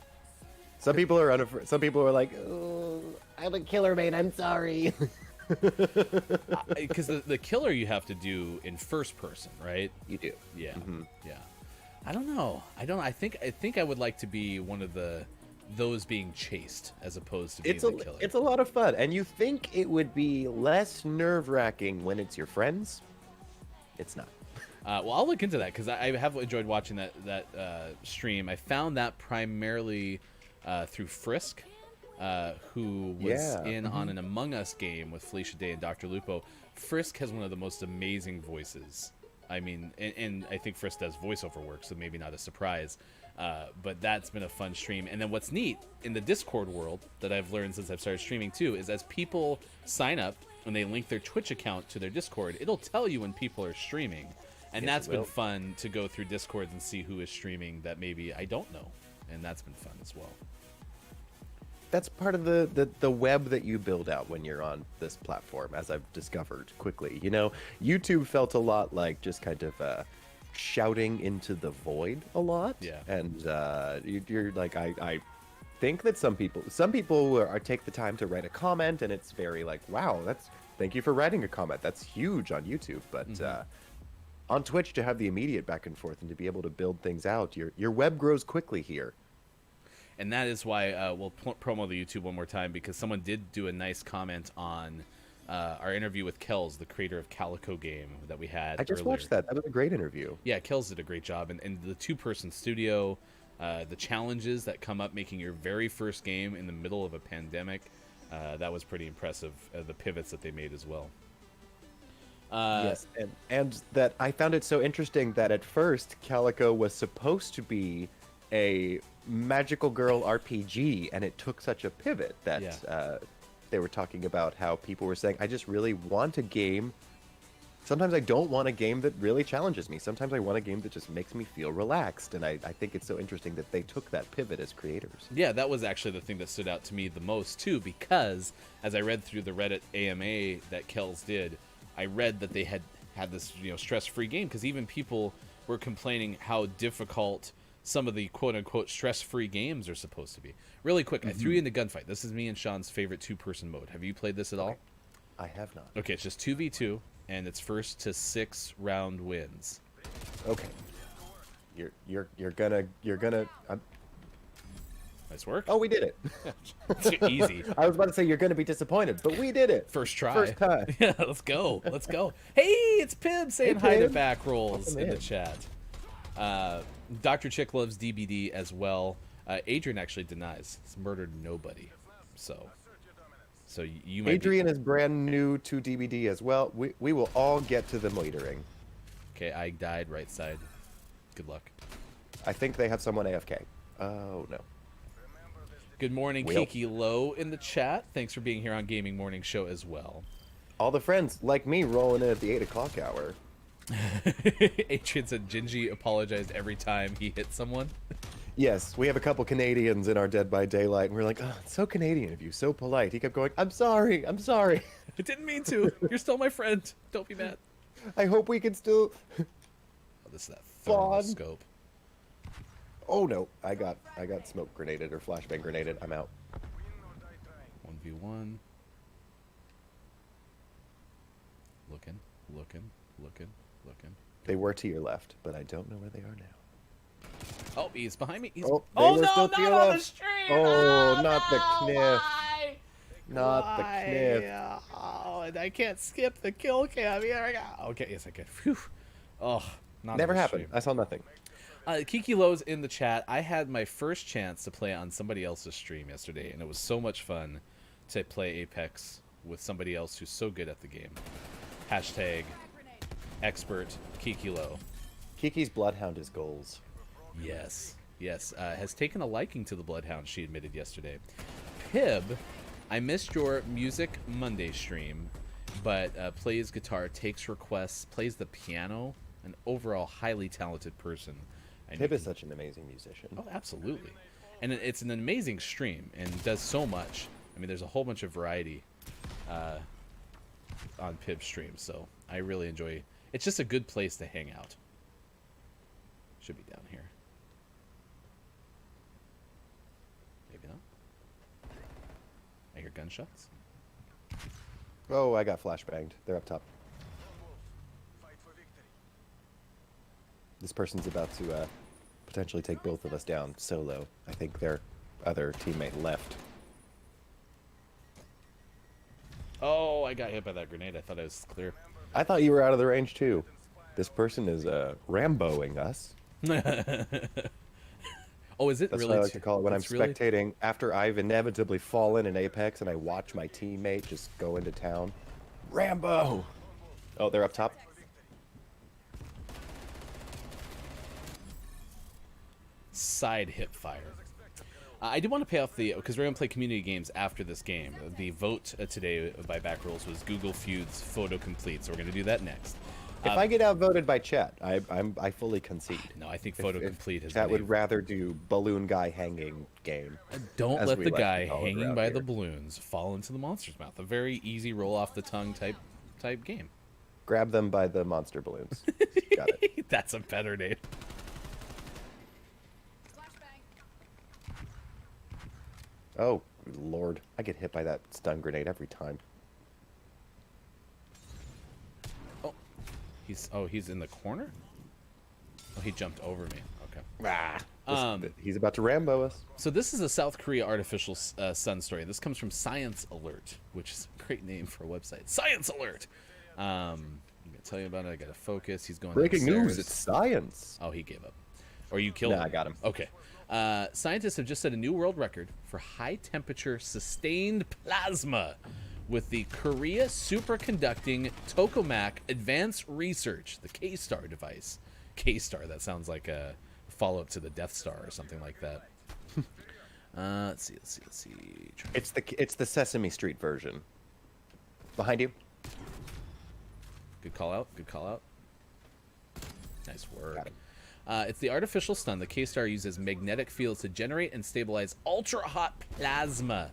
Some people are some people are like, oh, I'm a killer, mate. I'm sorry. Because the killer you have to do in first person, right? you do. Yeah, yeah. I don't know. I think I would like to be one of those being chased as opposed to being the killer. It's a lot of fun, and you think it would be less nerve-wracking when it's your friends. It's not. Well, I'll look into that because I have enjoyed watching that stream. I found that primarily through Frisk, who was Yeah, in on an Among Us game with Felicia Day and Dr. Lupo. Frisk has one of the most amazing voices. I mean, and I think Frisk does voiceover work, so maybe not a surprise. But that's been a fun stream. And then what's neat in the Discord world that I've learned since I've started streaming too is as people sign up and they link their Twitch account to their Discord, it'll tell you when people are streaming. And Yes, that's it been will. fun to go through Discords and see who is streaming that maybe I don't know. And that's been fun as well. That's part of the web that you build out when you're on this platform, as I've discovered quickly. You know, YouTube felt a lot like just kind of shouting into the void a lot. Yeah. And you're like, I think that some people take the time to write a comment, and it's very like, wow, thank you for writing a comment. That's huge on YouTube. But on Twitch, to have the immediate back and forth and to be able to build things out, your web grows quickly here. And that is why we'll promo the YouTube one more time, because someone did do a nice comment on our interview with Kells, the creator of Calico Game that we had I just earlier. watched that. That was a great interview. Yeah, Kells did a great job. And the two-person studio, the challenges that come up making your very first game in the middle of a pandemic, that was pretty impressive. The pivots that they made as well. Yes, and that I found it so interesting that at first Calico was supposed to be a magical girl RPG, and it took such a pivot that they were talking about how people were saying, I just really want a game. Sometimes I don't want a game that really challenges me. Sometimes I want a game that just makes me feel relaxed, and I think it's so interesting that they took that pivot as creators. Yeah, that was actually the thing that stood out to me the most, too, because as I read through the Reddit AMA that Kells did, I read that they had this, stress-free game, because even people were complaining how difficult some of the quote-unquote stress-free games are supposed to be. Really quick, I threw you into Gunfight. This is me and Sean's favorite two-person mode. Have you played this at all? I have not. Okay, it's just 2v2, and it's first to 6 round wins. Okay. You're gonna. Nice work. Oh, we did it. Easy. I was about to say you're gonna be disappointed, but we did it. First try. First time. Yeah, let's go. Let's go. Hey, it's Pib saying hi to Pib. Back Rolls Welcome in the in. chat. Dr. Chick loves DBD as well. Adrian actually denies. He's murdered nobody. So you might Adrian is brand new to DBD as well. We will all get to them loitering. Okay, I died right side. Good luck. I think they have someone AFK. Oh no. Good morning, Well. Kiki Low in the chat. Thanks for being here on Gaming Morning Show as well. All the friends like me rolling in at the 8 o'clock hour. Adrian said Gingy apologized every time he hit someone. Yes, we have a couple Canadians in our Dead by Daylight, and we're like, oh, it's so Canadian of you, so polite. He kept going, I'm sorry, I'm sorry. I didn't mean to. You're still my friend. Don't be mad. I hope we can still. Oh, this is that Fawn. thermoscope. Oh no, I got smoke grenaded or flashbang grenaded. I'm out. 1v1. Looking. They were to your left, but I don't know where they are now. Oh, he's behind me. He's... Oh, they oh were no, still not to your on the left. stream. Oh, not the no, kniff. why? Not the Why? kniff. Oh, and I can't skip the kill cam. Here I go. Okay, yes, I can. Phew. Oh, not on Never the happened. stream. I saw nothing. Kiki Lowe's in the chat. I had my first chance to play on somebody else's stream yesterday, and it was so much fun to play Apex with somebody else who's so good at the game. Hashtag expert Kiki Lowe. Kiki's Bloodhound is goals. Yes, has taken a liking to the Bloodhound, she admitted yesterday. Pib, I missed your Music Monday stream, but plays guitar, takes requests, plays the piano, an overall highly talented person. And Pib you is such an amazing musician. Oh, absolutely. And it's an amazing stream and does so much. I mean, there's a whole bunch of variety on Pib's stream, so I really enjoy. It's just a good place to hang out. Should be down here. Maybe not. I hear gunshots. Oh, I got flashbanged. They're up top. This person's about to potentially take both of us down solo. I think their other teammate left. Oh, I got hit by that grenade. I thought I was clear. I thought you were out of the range too. This person is Ramboing us. Oh, is it That's really? what I like to call it when I'm It's really- spectating after I've inevitably fallen in Apex and I watch my teammate just go into town. Rambo! Oh, they're up top. Side hip fire. I do want to pay off the, because we're going to play community games after this game. The vote today by Back Rules was Google Feud's photo complete, so we're going to do that next. If I get outvoted by chat, I fully concede. No, I think photo complete has Chat been would a- rather do balloon guy hanging game. Don't as let we the like to guy call it hanging around by the here. balloons fall into the monster's mouth. A very easy roll off the tongue type game. Grab them by the monster balloons. Got it. That's a better name. Flashbang. Oh, Lord. I get hit by that stun grenade every time. He's in the corner? Oh, he jumped over me. Okay. He's about to Rambo us. So this is a South Korea artificial sun story. This comes from Science Alert, which is a great name for a website. Science Alert! I'm going to tell you about it. I got to focus. He's going Breaking news, downstairs. it's science. Oh, he gave up. Or you killed him. Nah, I got him. Okay. Scientists have just set a new world record for high-temperature sustained plasma with the Korea Superconducting Tokamak Advanced Research, the K-Star device. K-Star, that sounds like a follow-up to the Death Star or something like that. Let's see. It's the Sesame Street version. Behind you. Good call out. Nice work. Got him. It's the artificial stun. The K-Star uses magnetic fields to generate and stabilize ultra-hot plasma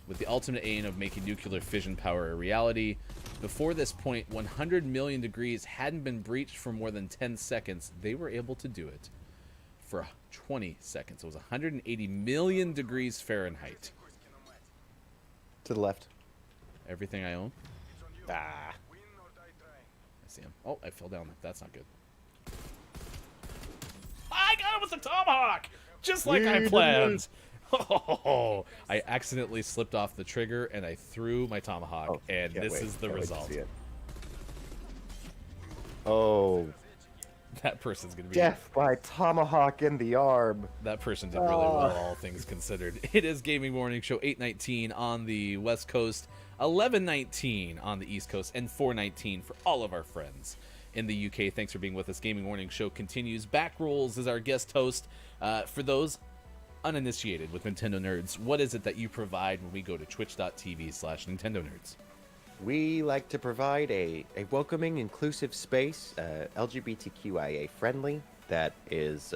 with the ultimate aim of making nuclear fission power a reality. Before this point, 100 million degrees hadn't been breached for more than 10 seconds. They were able to do it for 20 seconds. It was 180 million degrees Fahrenheit. To the left. Everything I own. Ah. I see him. Oh, I fell down. That's not good. I got him with the tomahawk, just like I planned. Oh, I accidentally slipped off the trigger and I threw my tomahawk, and Can't this wait. is the Can't wait to result. see it. Oh, That person's gonna be. death by tomahawk in the arm. That person did really well, all things considered. It is Gaming Morning Show 8:19 on the West Coast, 11:19 on the East Coast, and 4:19 for all of our friends in the UK. Thanks for being with us. Gaming Morning Show continues. Back Rolls is our guest host. For those uninitiated with Nintendo Nerds, what is it that you provide when we go to twitch.tv/Nintendo Nerds? We like to provide a welcoming, inclusive space, LGBTQIA friendly, that is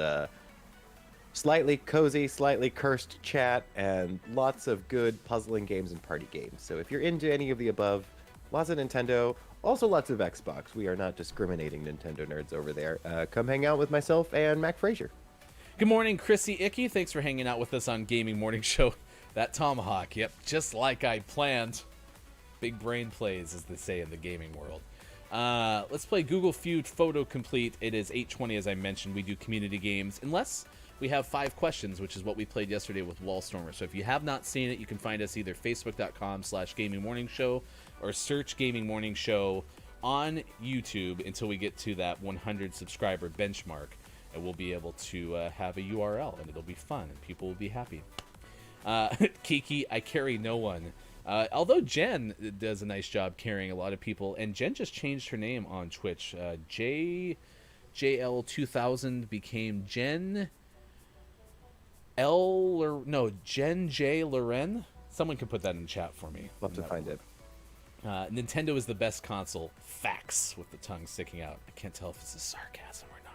slightly cozy, slightly cursed chat, and lots of good puzzling games and party games. So if you're into any of the above, lots of Nintendo, also lots of Xbox. We are not discriminating Nintendo nerds over there. Come hang out with myself and Mac Frazier. Good morning, Chrissy Icky. Thanks for hanging out with us on Gaming Morning Show. That tomahawk, yep, just like I planned. Big brain plays, as they say in the gaming world. Let's play Google Feud Photo Complete. It is 8:20, as I mentioned. We do community games, unless we have 5 questions, which is what we played yesterday with Wallstormer. So if you have not seen it, you can find us either facebook.com/Gaming Morning Show or search Gaming Morning Show on YouTube until we get to that 100 subscriber benchmark. And we'll be able to have a URL, and it'll be fun, and people will be happy. Kiki, I carry no one. Although Jen does a nice job carrying a lot of people, and Jen just changed her name on Twitch. JL2000 became Jen Jen J. Loren. Someone can put that in chat for me. Love to find it. Nintendo is the best console. Facts, with the tongue sticking out. I can't tell if this is sarcasm or not.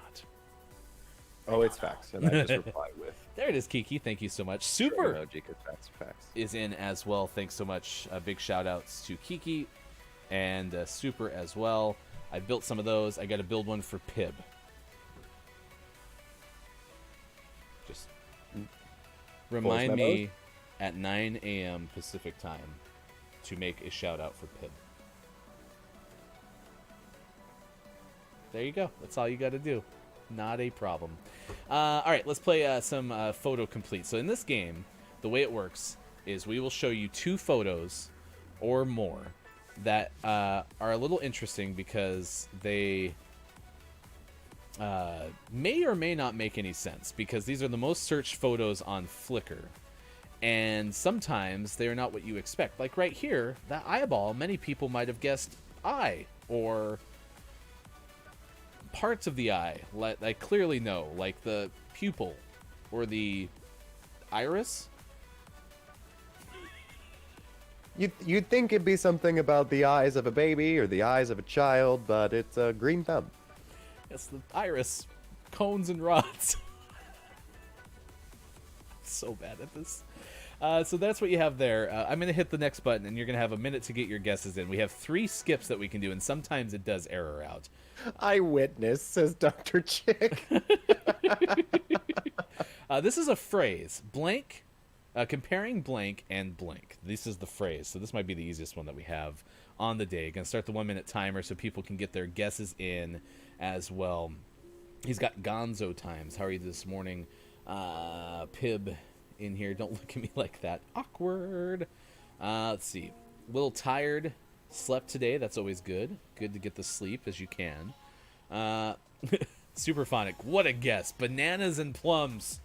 Oh, it's facts, and I just reply with There it is, Kiki. Thank you so much. super Super emoji because facts are facts. is in as well. Thanks so much. Big shout outs to Kiki and Super as well. I built some of those. I got to build one for Pib. Just remind memos? me at 9 a.m. Pacific time to make a shout out for Pib. There you go. That's all you got to do. Not a problem. All right, let's play some photo complete. So in this game, the way it works is we will show you 2 photos or more that are a little interesting because they may or may not make any sense because these are the most searched photos on Flickr. And sometimes they're not what you expect. Like right here, that eyeball, many people might have guessed eye or parts of the eye. I clearly know, like the pupil or the iris. You'd think it'd be something about the eyes of a baby or the eyes of a child, but it's a green thumb. It's the iris, cones and rods. So bad at this. So that's what you have there. I'm going to hit the next button, and you're going to have a minute to get your guesses in. We have 3 skips that we can do, and sometimes it does error out. Eyewitness, says Dr. Chick. This is a phrase. Blank, comparing blank and blank. This is the phrase. So this might be the easiest one that we have on the day. Going to start the 1-minute timer so people can get their guesses in as well. He's got Gonzo times. How are you this morning? Pib in here. Don't look at me like that. Awkward. Let's see. A little tired. Slept today. That's always good. Good to get the sleep as you can. Superphonic. What a guess. Bananas and plums.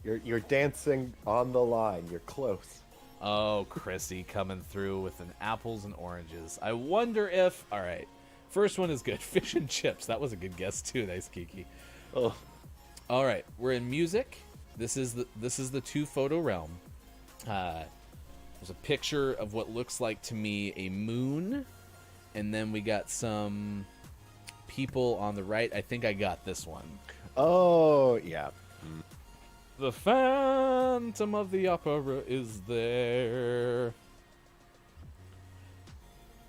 You're dancing on the line. You're close. Oh, Chrissy coming through with an apples and oranges. I wonder if... All right. First one is good. Fish and chips. That was a good guess, too. Nice, Kiki. Oh. All right. We're in music. This is the 2-photo realm. There's a picture of what looks like to me a moon. And then we got some people on the right. I think I got this one. Oh, yeah. The Phantom of the Opera is there.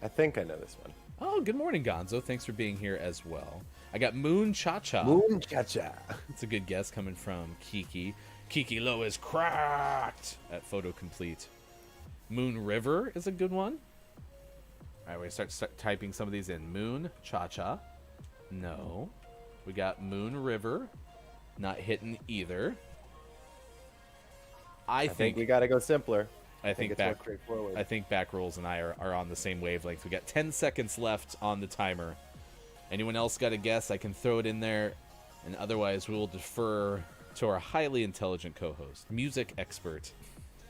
I think I know this one. Oh, good morning, Gonzo. Thanks for being here as well. I got Moon Cha-Cha. Moon Cha-Cha. It's a good guess coming from Kiki. Kiki Low is cracked at Photo Complete. Moon River is a good one. All right, we're going to start typing some of these in. Moon Cha-Cha. No. We got Moon River. Not hitting either. I think we got to go simpler. I think it's more straightforward. I think Backrolls and I are on the same wavelength. We got 10 seconds left on the timer. Anyone else got a guess? I can throw it in there, and otherwise we will defer to our highly intelligent co-host, music expert,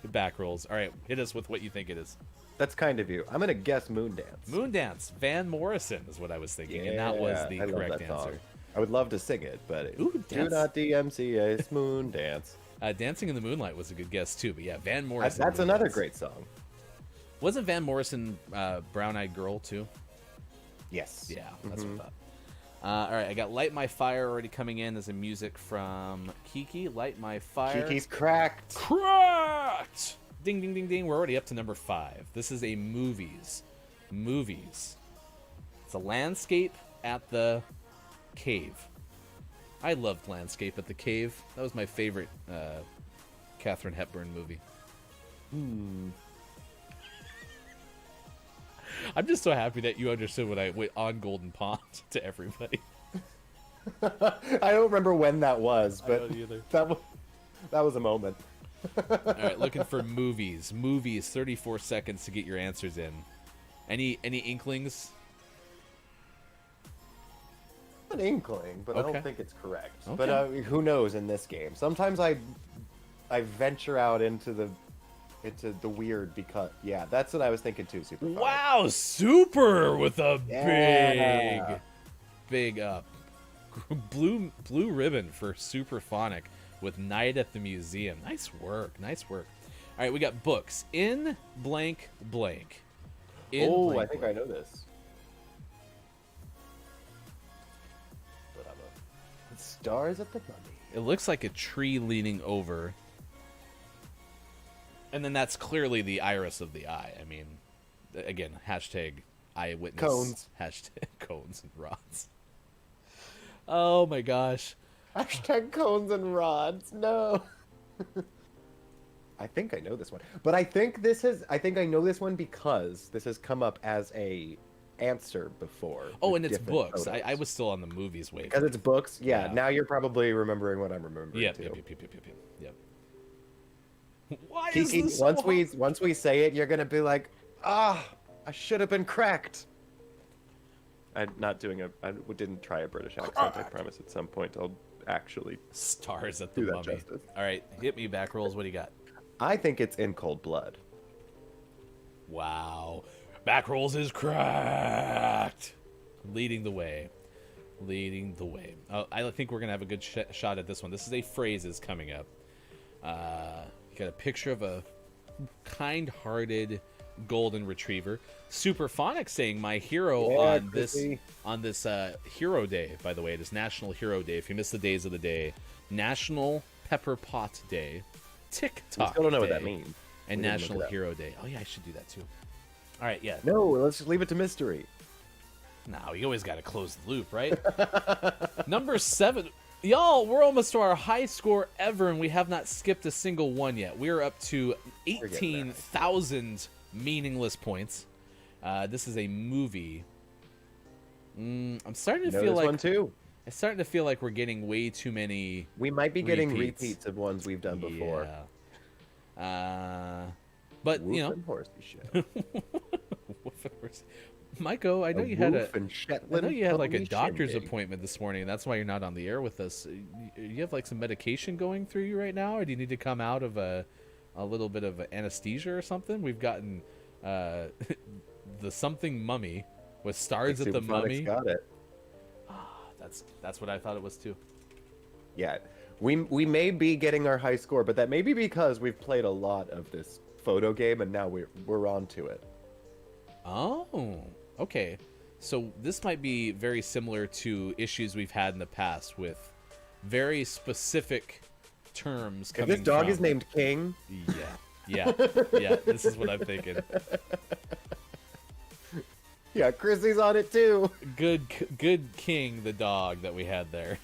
the Backrolls. All right, hit us with what you think it is. That's kind of you. I'm going to guess Moondance. Moondance. Van Morrison is what I was thinking, and that was the correct answer. I would love to sing it, but Ooh, do not DMCA Moondance. Dancing in the Moonlight was a good guess, too. But yeah, Van Morrison. That's another great song. Wasn't Van Morrison Brown Eyed Girl, too? Yes. Yeah, that's what I thought. All right, I got Light My Fire already coming in as a music from Kiki. Light My Fire. Kiki's cracked. Cracked! Ding, ding, ding, ding. We're already up to number 5. This is a movies. Movies. It's a landscape at the cave. I loved Landscape at the Cave. That was my favorite Katharine Hepburn movie. I'm just so happy that you understood what I went on Golden Pond to everybody. I don't remember when that was, but I don't either. that was a moment. All right, looking for movies. Movies, 34 seconds to get your answers in. Any inklings? An inkling, but I Okay. don't think it's correct. Okay. But who knows in this game? Sometimes I venture out into the weird because that's what I was thinking too. Super. Wow, Super with a Yeah. big blue ribbon for Superphonic with Night at the Museum. Nice work, nice work. All right, we got books in blank blank. In Oh, blank, I think blank. I know this. Stars at the Mummy. It looks like a tree leaning over. And then that's clearly the iris of the eye. I mean, again, hashtag eyewitness. Cones. Hashtag cones and rods. Oh my gosh. Hashtag cones and rods. No. I think I know this one, but I think I know this one because this has come up as a answer before. Oh, with and it's different books. photos. I was still on the movies wave. Because it's books. Yeah, Yeah. Now you're probably remembering what I'm remembering Yep, too. yep. Why is Kiki, this so once we say it, you're gonna be like, I should have been cracked. I'm not doing I didn't try a British accent. I promise at some point I'll actually. Stars at the Do that mummy. justice. All right, hit me back rolls. What do you got? I think it's In Cold Blood. Wow. Back rolls is cracked. Leading the way. Leading the way. I think we're going to have a good shot at this one. This is a phrases coming up. You got a picture of a kind-hearted golden retriever. Superphonic saying my hero on Chrissy. this Hero Day, by the way. It is National Hero Day. If you miss the days of the day, National Pepper Pot Day, TikTok I still don't know Day, what that means. and We didn't look National it up. Hero Day. Oh yeah, I should do that too. All right, yeah. No, let's just leave it to mystery. No, you always got to close the loop, right? Number 7. Y'all, we're almost to our high score ever, and we have not skipped a single one yet. We're up to getting there. 18,000 meaningless points. This is a movie. I'm starting to Know feel this like one too. it's starting to feel like we're getting way too many. We might be getting Repeats. repeats of ones we've done before. Yeah. But Woof you know, and horsey shit. Michael, I know you had a. Woof and I Shetland know you had like a pony doctor's shindig. appointment this morning. That's why you're not on the air with us. You have like some medication going through you right now, or do you need to come out of a little bit of anesthesia or something? We've gotten the something mummy with stars at the Superphonic's mummy. got it. That's what I thought it was too. Yeah, we may be getting our high score, but that may be because we've played a lot of this photo game, and now we're on to it. Oh, okay. So this might be very similar to issues we've had in the past with very specific terms If coming this dog from... is named King, Yeah. This is what I'm thinking. yeah, Chrissy's on it too. Good King, the dog that we had there.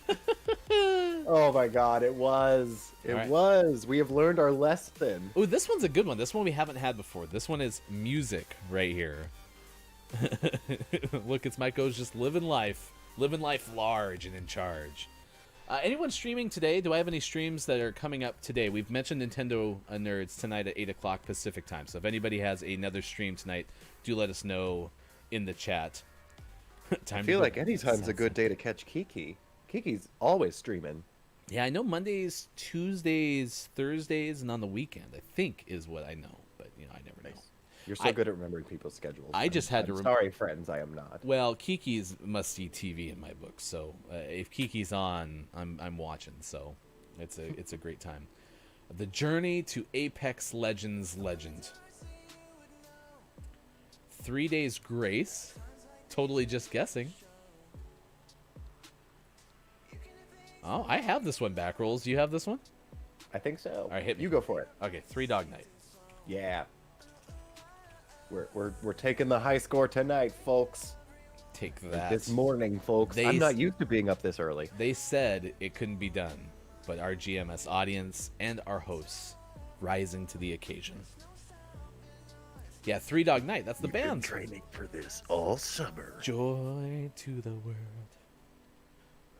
Oh my God, it was. It Alright. was. We have learned our lesson. Oh, this one's a good one. This one we haven't had before. This one is music right here. Look, it's Mike-O's just living life large and in charge. Anyone streaming today? Do I have any streams that are coming up today? We've mentioned Nintendo Nerds tonight at 8 o'clock Pacific time. So if anybody has another stream tonight, do let us know in the chat. I feel like anytime's a good day to catch Kiki. Kiki's always streaming. Yeah, I know Mondays, Tuesdays, Thursdays, and on the weekend, I think is what I know. But, you know, I never know. You're so good at remembering people's schedules. I just had to Sorry, friends, I am not. Well, Kiki's must-see TV in my book, so if Kiki's on, I'm watching. So it's a great time. The Journey to Apex Legends Legend. 3 Days Grace. Totally just guessing. Oh, I have this one back rolls. Do you have this one? I think so. All right, hit me. You go for it. Okay, Three Dog Night. Yeah. We're taking the high score tonight, folks. Take that. This morning, folks. They I'm not used to being up this early. They said it couldn't be done, but our GMS audience and our hosts rising to the occasion. Yeah, Three Dog Night. That's the band. Training for this all summer. Joy to the world.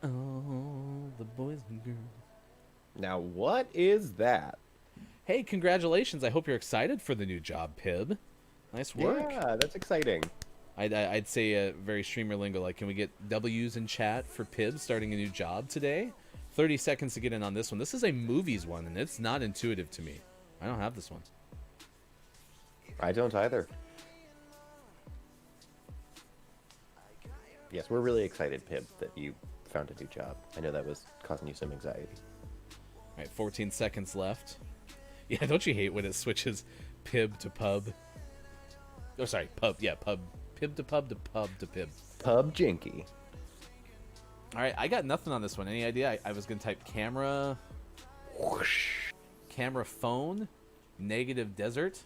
Oh, the boys and girls. Now, what is that? Hey, congratulations. I hope you're excited for the new job, Pib. Nice work. Yeah, that's exciting. I'd say a very streamer lingo, like, can we get W's in chat for Pib starting a new job today? 30 seconds to get in on this one. This is a movies one, and it's not intuitive to me. I don't have this one. I don't either. Yes, we're really excited, Pib, that you found a new job. I know that was causing you some anxiety. All right, 14 seconds left. Yeah, don't you hate when it switches Pib to pub? Oh, sorry, pub. Yeah, pub. Pib to pub to pub to Pib. Pub Jinky. All right, I got nothing on this one. Any idea? I was going to type camera, camera phone, negative desert,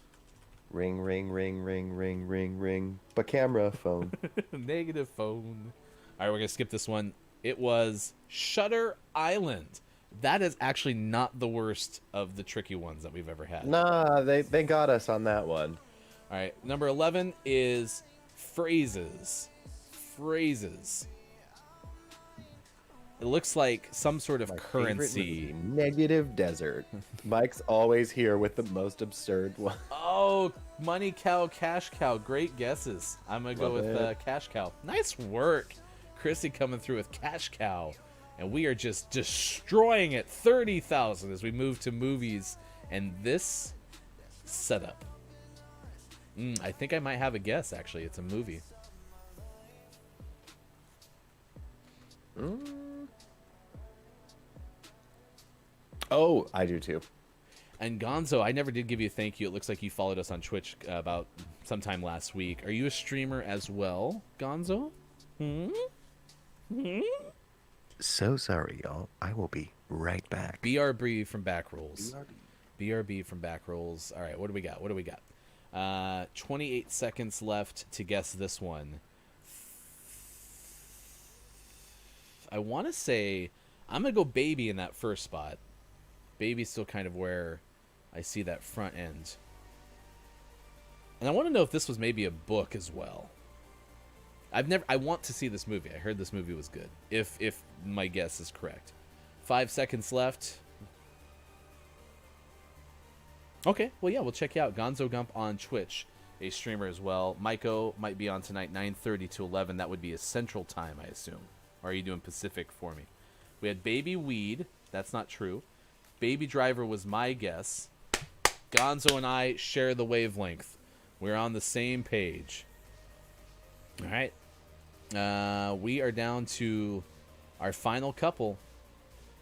Ring, ring, ring, ring, ring, ring, ring. But camera phone. negative phone. All right, we're going to skip this one. It was Shutter Island. That is actually not the worst of the tricky ones that we've ever had. Nah, they got us on that one. All right, number 11 is phrases. Phrases. It looks like some sort of My favorite currency. movie, Negative Desert. Mike's always here with the most absurd one. Oh, Money Cow, Cash Cow. Great guesses. I'm going to go Love with it. Cash Cow. Nice work. Chrissy coming through with Cash Cow. And we are just destroying it. 30,000 as we move to movies. And this setup. I think I might have a guess, actually. It's a movie. Oh, I do too. And Gonzo, I never did give you a thank you. It looks like you followed us on Twitch about sometime last week. Are you a streamer as well, Gonzo? So sorry, y'all. I will be right back. BRB from Backrolls. BRB from Backrolls. All right, what do we got? 28 seconds left to guess this one. I want to say I'm going to go Baby in that first spot. Baby's still kind of where I see that front end. And I want to know if this was maybe a book as well. I want to see this movie. I heard this movie was good. If my guess is correct. 5 seconds left. Okay, well, yeah, we'll check you out. Gonzo Gump on Twitch, a streamer as well. Maiko might be on tonight, 9:30 to 11. That would be a Central Time, I assume. Or are you doing Pacific for me? We had Baby Weed. That's not true. Baby Driver was my guess. Gonzo and I share the wavelength. We're on the same page. All right. We are down to our final couple.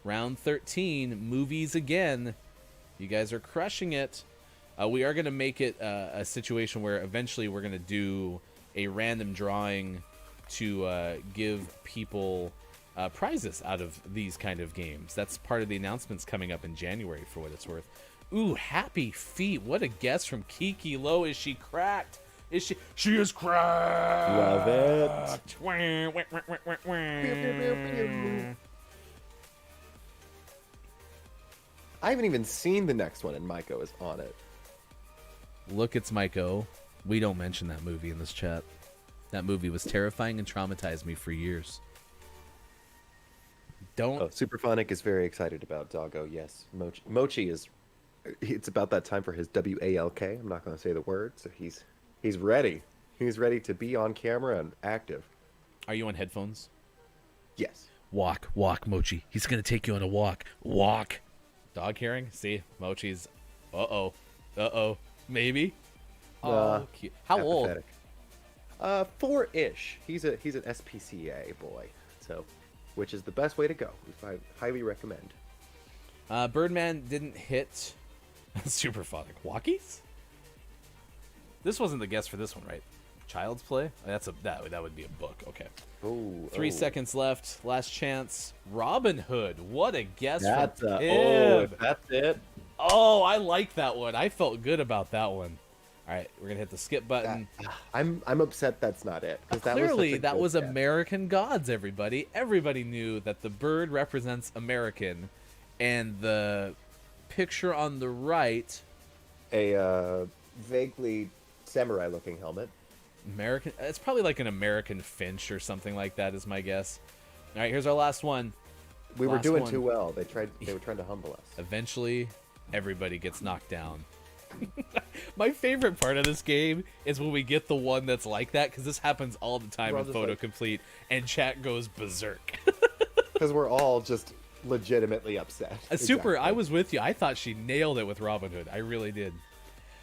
Round 13, movies again. You guys are crushing it. We are going to make it a situation where eventually we're going to do a random drawing to give people prizes out of these kind of games. That's part of the announcements coming up in January, for what it's worth. Ooh, Happy Feet. What a guess from Kiki Low. Is she cracked? Is she? She is cracked. Love it. I haven't even seen the next one, and Maiko is on it. Look, it's Maiko. We don't mention that movie in this chat. That movie was terrifying and traumatized me for years. Don't. Oh, Superphonic is very excited about Doggo. Yes, Mochi is. It's about that time for his WALK. I'm not going to say the word, so he's ready. He's ready to be on camera and active. Are you on headphones? Yes. Walk, Mochi. He's gonna take you on a walk. Walk. Dog hearing? See, Mochi's. Maybe. Cute. How old? Apathetic. 4-ish. He's an SPCA boy, so which is the best way to go. I highly recommend. Birdman didn't hit. Superphonic. Walkies? This wasn't the guess for this one, right? Child's Play? That would be a book. Okay. Oh, 3 seconds left. Last chance. Robin Hood. What a guess That's from if Pib. that's it. Oh, I like that one. I felt good about that one. All right, we're gonna hit the skip button. I'm upset that's not it. 'Cause Clearly, that good was guess. American Gods. Everybody knew that the bird represents American, and the picture on the right, A vaguely samurai-looking helmet. American. It's probably like an American finch or something like that. Is my guess. All right, here's our last one. We were Last doing one. too well. They were trying to humble us. Eventually, everybody gets knocked down. My favorite part of this game is when we get the one that's like that, because this happens all the time We're all in just Photo like- Complete, and chat goes berserk. Because we're all just legitimately upset. Super, Exactly. I was with you. I thought she nailed it with Robin Hood. I really did.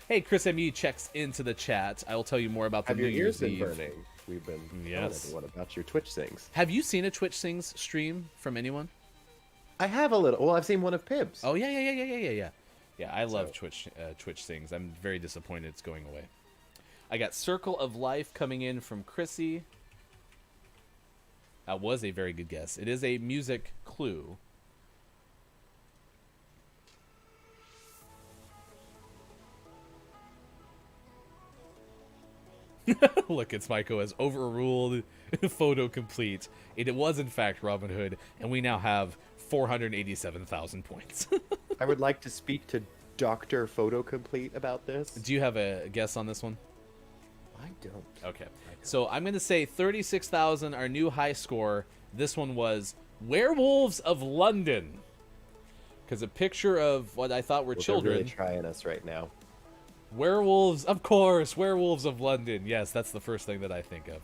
Hey, Chris ME checks into the chat. I will tell you more about the Have New your ears Year's been Eve. burning? We've been Yes. telling everyone about your Twitch things. Have you seen a Twitch Sings stream from anyone? I have a little. Well, I've seen one of Pib's. Oh yeah. Yeah, I love So- Twitch Sings. I'm very disappointed it's going away. I got Circle of Life coming in from Chrissy. That was a very good guess. It is a music clue. Look, it's Maiko has overruled Photo Complete. It was, in fact, Robin Hood, and we now have 487,000 points. I would like to speak to Dr. Photo Complete about this. Do you have a guess on this one? I don't. Okay. So I'm going to say 36,000, our new high score. This one was Werewolves of London. Because a picture of what I thought were They're children. really trying us right now. Werewolves, of course. Werewolves of London. Yes, that's the first thing that I think of.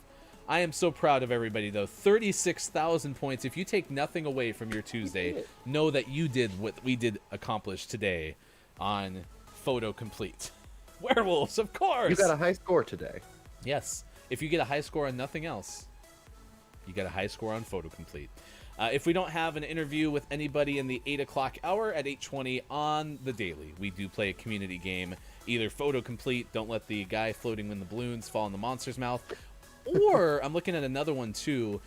I am so proud of everybody, though. 36,000 points. If you take nothing away from your Tuesday, know that you did what we did accomplish today on Photo Complete. Werewolves, of course. You got a high score today. Yes. If you get a high score on nothing else, you get a high score on Photo Complete. If we don't have an interview with anybody in the 8 o'clock hour at 8:20 on the daily, we do play a community game, either Photo Complete, don't let the guy floating in the balloons fall in the monster's mouth, or I'm looking at another one too.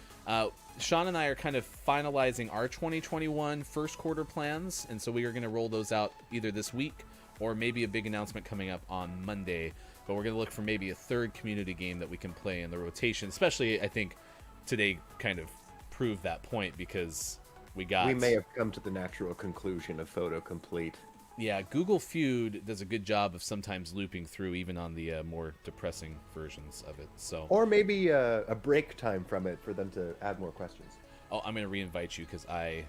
Sean and I are kind of finalizing our 2021 first quarter plans, and so we are going to roll those out either this week or maybe a big announcement coming up on Monday. But we're going to look for maybe a third community game that we can play in the rotation, especially I think today kind of proved that point because we may have come to the natural conclusion of Photo Complete. Yeah, Google Feud does a good job of sometimes looping through even on the more depressing versions of it. So Or maybe a break time from it for them to add more questions. Oh, I'm going to re-invite you because I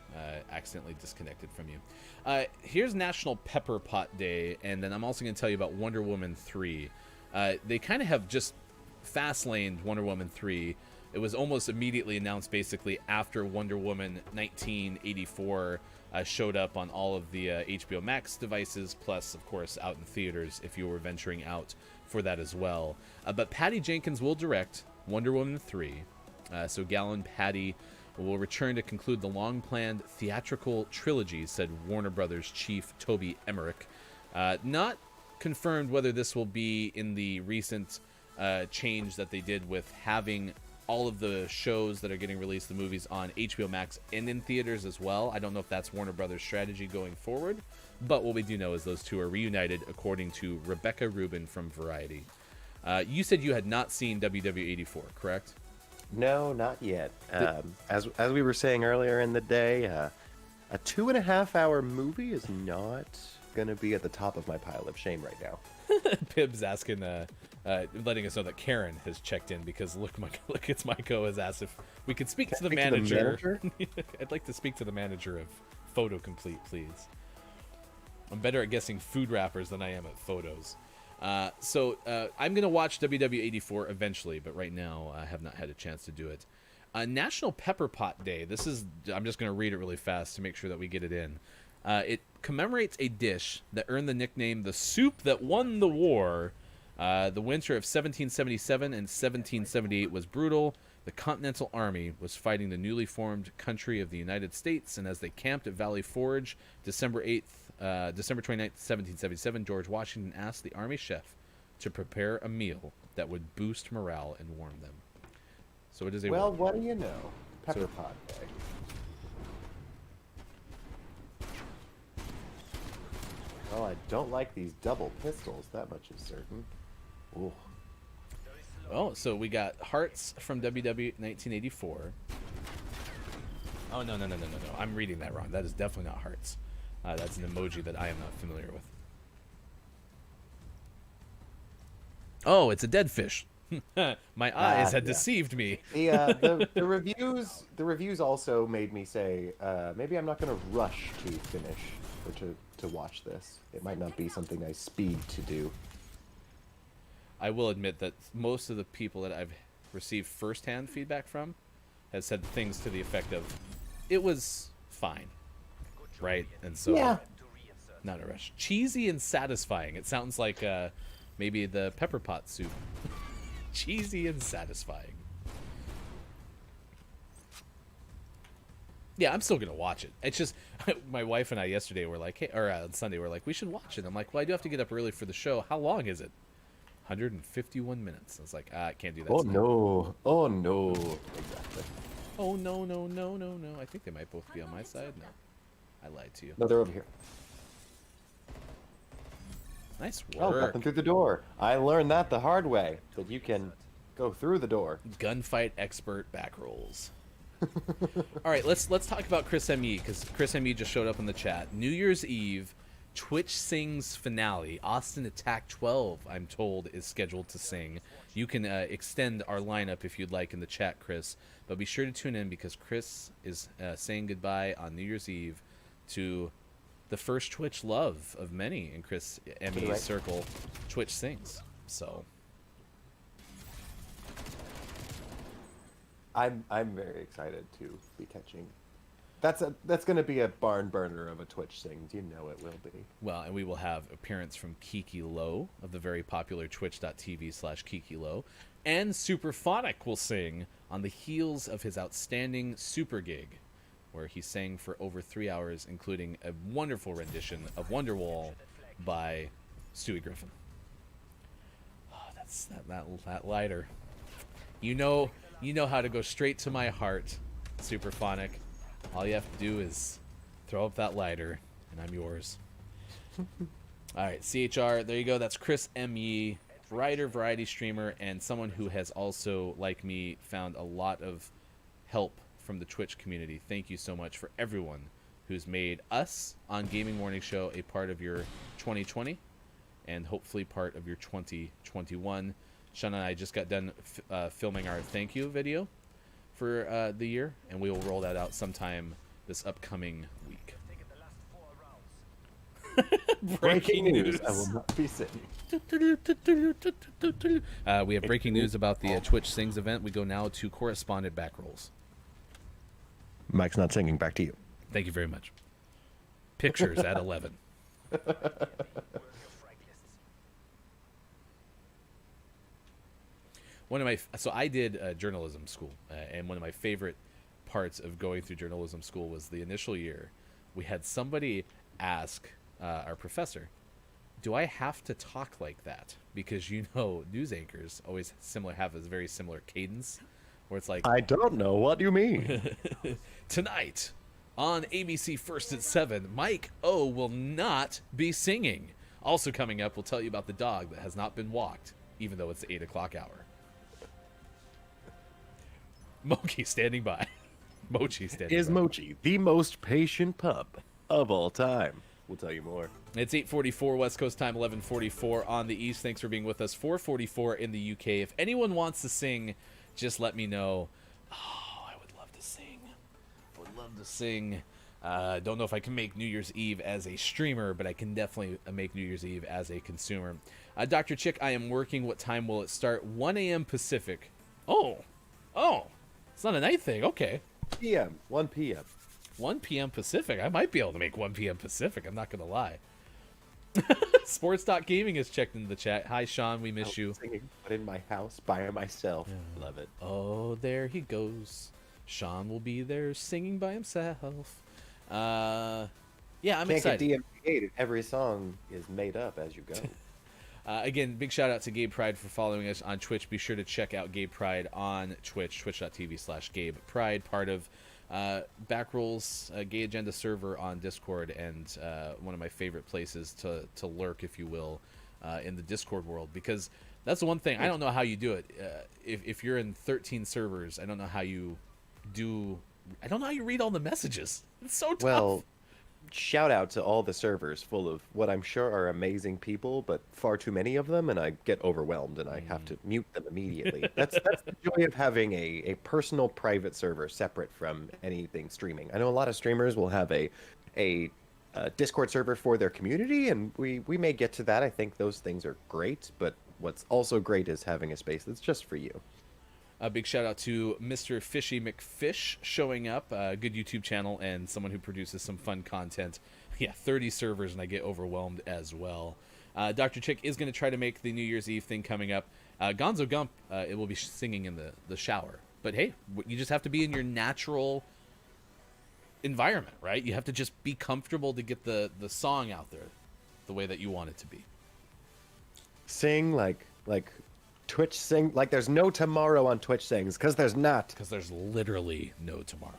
accidentally disconnected from you. Here's National Pepper Pot Day, and then I'm also going to tell you about Wonder Woman 3. They kind of have just fast-laned Wonder Woman 3. It was almost immediately announced basically after Wonder Woman 1984 showed up on all of the HBO Max devices, plus, of course, out in theaters if you were venturing out for that as well. But Patty Jenkins will direct Wonder Woman 3. So Gal and Patty will return to conclude the long-planned theatrical trilogy, said Warner Brothers chief Toby Emmerich. Not confirmed whether this will be in the recent change that they did with having all of the shows that are getting released, the movies, on HBO Max and in theaters as well. I don't know if that's Warner Brothers' strategy going forward, but what we do know is those two are reunited, according to Rebecca Rubin from Variety. You said you had not seen WW84, correct? No, not yet. As we were saying earlier in the day, a 2.5-hour movie is not going to be at the top of my pile of shame right now. Pib's asking, letting us know that Karen has checked in because look, it's Maiko has asked if we could speak to the manager. I'd like to speak to the manager of Photo Complete, please. I'm better at guessing food wrappers than I am at photos. So I'm going to watch WW84 eventually, but right now I have not had a chance to do it. National Pepper Pot Day. I'm just going to read it really fast to make sure that we get it in. It commemorates a dish that earned the nickname the soup that won the war. The winter of 1777 and 1778 was brutal. The Continental Army was fighting the newly formed country of the United States, and as they camped at Valley Forge, December 29th, 1777, George Washington asked the Army chef to prepare a meal that would boost morale and warm them. So it is a Well, what do you know? Pepper Pot Day. Well, I don't like these double pistols, that much is certain. Ooh. Oh, so we got hearts from WW 1984. Oh, no. I'm reading that wrong. That is definitely not hearts. That's an emoji that I am not familiar with. Oh, it's a dead fish. My eyes had deceived me. The reviews also made me say maybe I'm not going to rush to finish or to watch this. It might not be something I speed to do. I will admit that most of the people that I've received firsthand feedback from has said things to the effect of, it was fine, right? And so, Yeah. not a rush. Cheesy and satisfying. It sounds like maybe the pepper pot soup. Cheesy and satisfying. Yeah, I'm still gonna watch it. It's just my wife and I yesterday were like, hey, or on Sunday we're like, we should watch it. I'm like, well, I do have to get up early for the show. How long is it? 151 minutes. I was like, I can't do that. Oh tonight. no! Oh no! Exactly. Oh no. I think they might both be on my side. No, I lied to you. No, they're over here. Nice Oh, got work. them through the door. I learned that the hard way. That you can go through the door. Gunfight expert back rolls. All right, let's talk about Chris ME because Chris ME just showed up in the chat. New Year's Eve, Twitch sings finale. Austin Attack 12, I'm told, is scheduled to sing. You can extend our lineup if you'd like in the chat, Chris. But be sure to tune in because Chris is saying goodbye on New Year's Eve to the first Twitch love of many in Chris ME's right. circle. Twitch sings. So I'm very excited to be catching. That's going to be a barn burner of a Twitch sings. You know it will be. well, and we will have appearance from Kiki Low of the very popular twitch.tv/Kiki Low, and Superphonic will sing on the heels of his outstanding Super Gig, where he sang for over 3 hours, including a wonderful rendition of Wonderwall by Stewie Griffin. Oh, that's that lighter. You know how to go straight to my heart, Superphonic. All you have to do is throw up that lighter, and I'm yours. All right, CHR, there you go. That's Chris M.E., writer, variety streamer, and someone who has also, like me, found a lot of help from the Twitch community. Thank you so much for everyone who's made us on Gaming Morning Show a part of your 2020 and hopefully part of your 2021. Sean and I just got done filming our thank you video for the year, and we will roll that out sometime this upcoming week. Breaking news. I will not be sitting. We have breaking news about the Twitch Sings event. We go now to correspondent back rolls. Mike's not singing. Back to you. Thank you very much. Pictures at 11. So I did journalism school, and one of my favorite parts of going through journalism school was the initial year. We had somebody ask our professor, "Do I have to talk like that?" Because news anchors always have a very similar cadence, where it's like, I don't know what you mean. tonight on ABC First at 7, Mike O will not be singing. Also coming up, we'll tell you about the dog that has not been walked, even though it's the 8 o'clock hour. Mochi standing by. Mochi standing Is by. Mochi the most patient pup of all time? We'll tell you more. It's 8:44 West Coast time, 11:44 on the East. Thanks for being with us. 4:44 in the UK. If anyone wants to sing, just let me know. Oh, I would love to sing. I would love to sing. Don't know if I can make New Year's Eve as a streamer, but I can definitely make New Year's Eve as a consumer. Dr. Chick, I am working. What time will it start? 1 a.m. Pacific. Oh. It's not a night thing. Okay. 1 p.m. 1 p.m. Pacific. I might be able to make 1 p.m. Pacific. I'm not going to lie. Sports.gaming has checked into the chat. Hi, Sean. We miss you. Singing, but in my house by myself. Love it. Oh, there he goes. Sean will be there singing by himself. Yeah, I'm Can't excited. get DMCA'd if every song is made up as you go. Again, big shout out to Gabe Pride for following us on Twitch. Be sure to check out Gabe Pride on Twitch, twitch.tv/Gabe Pride, part of Backrolls Gay Agenda server on Discord, and one of my favorite places to lurk, if you will, in the Discord world, because that's the one thing. I don't know how you do it. If you're in 13 servers, I don't know how you read all the messages. It's so tough. Well, shout out to all the servers full of what I'm sure are amazing people, but far too many of them, and I get overwhelmed and I have to mute them immediately. That's the joy of having a personal private server separate from anything streaming. I know a lot of streamers will have a Discord server for their community, and we may get to that. I think those things are great, but what's also great is having a space that's just for you. A big shout out to Mr. Fishy McFish showing up, a good YouTube channel and someone who produces some fun content. Yeah, 30 servers and I get overwhelmed as well. Dr. Chick is going to try to make the New Year's Eve thing coming up. Gonzo Gump, it will be singing in the shower. But hey, you just have to be in your natural environment, right? You have to just be comfortable to get the song out there the way that you want it to be. Sing like Twitch sing like there's no tomorrow on Twitch sings, because there's not. Because there's literally no tomorrow.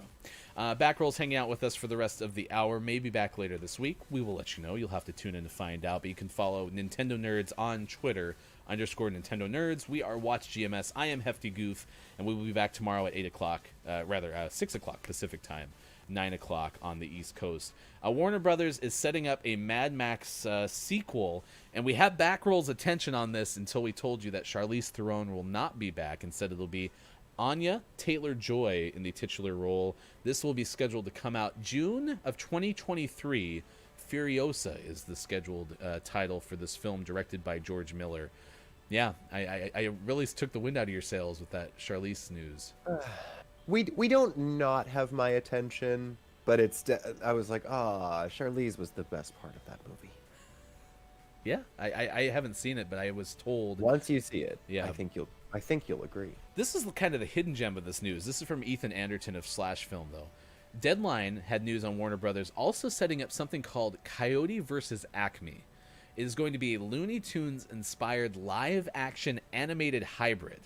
Backrolls hanging out with us for the rest of the hour. Maybe back later this week. We will let you know. You'll have to tune in to find out. But you can follow Nintendo Nerds on Twitter, _Nintendo Nerds. We are Watch GMS. I am Hefty Goof, and we will be back tomorrow at 8 o'clock, 6 o'clock Pacific time, 9 o'clock on the East Coast. Warner Brothers is setting up a Mad Max sequel, and we have Backroll's attention on this until we told you that Charlize Theron will not be back. Instead, it'll be Anya Taylor-Joy in the titular role. This will be scheduled to come out June of 2023 Furiosa is the scheduled title for this film directed by George Miller. Yeah, I really took the wind out of your sails with that Charlize news. We don't not have my attention, but I was like, Charlize was the best part of that movie. Yeah, I haven't seen it, but I was told. Once you see it, Yeah. I think you'll agree. This is kind of the hidden gem of this news. This is from Ethan Anderton of Slash Film, though. Deadline had news on Warner Brothers also setting up something called Coyote vs. Acme. It is going to be a Looney Tunes-inspired live-action animated hybrid.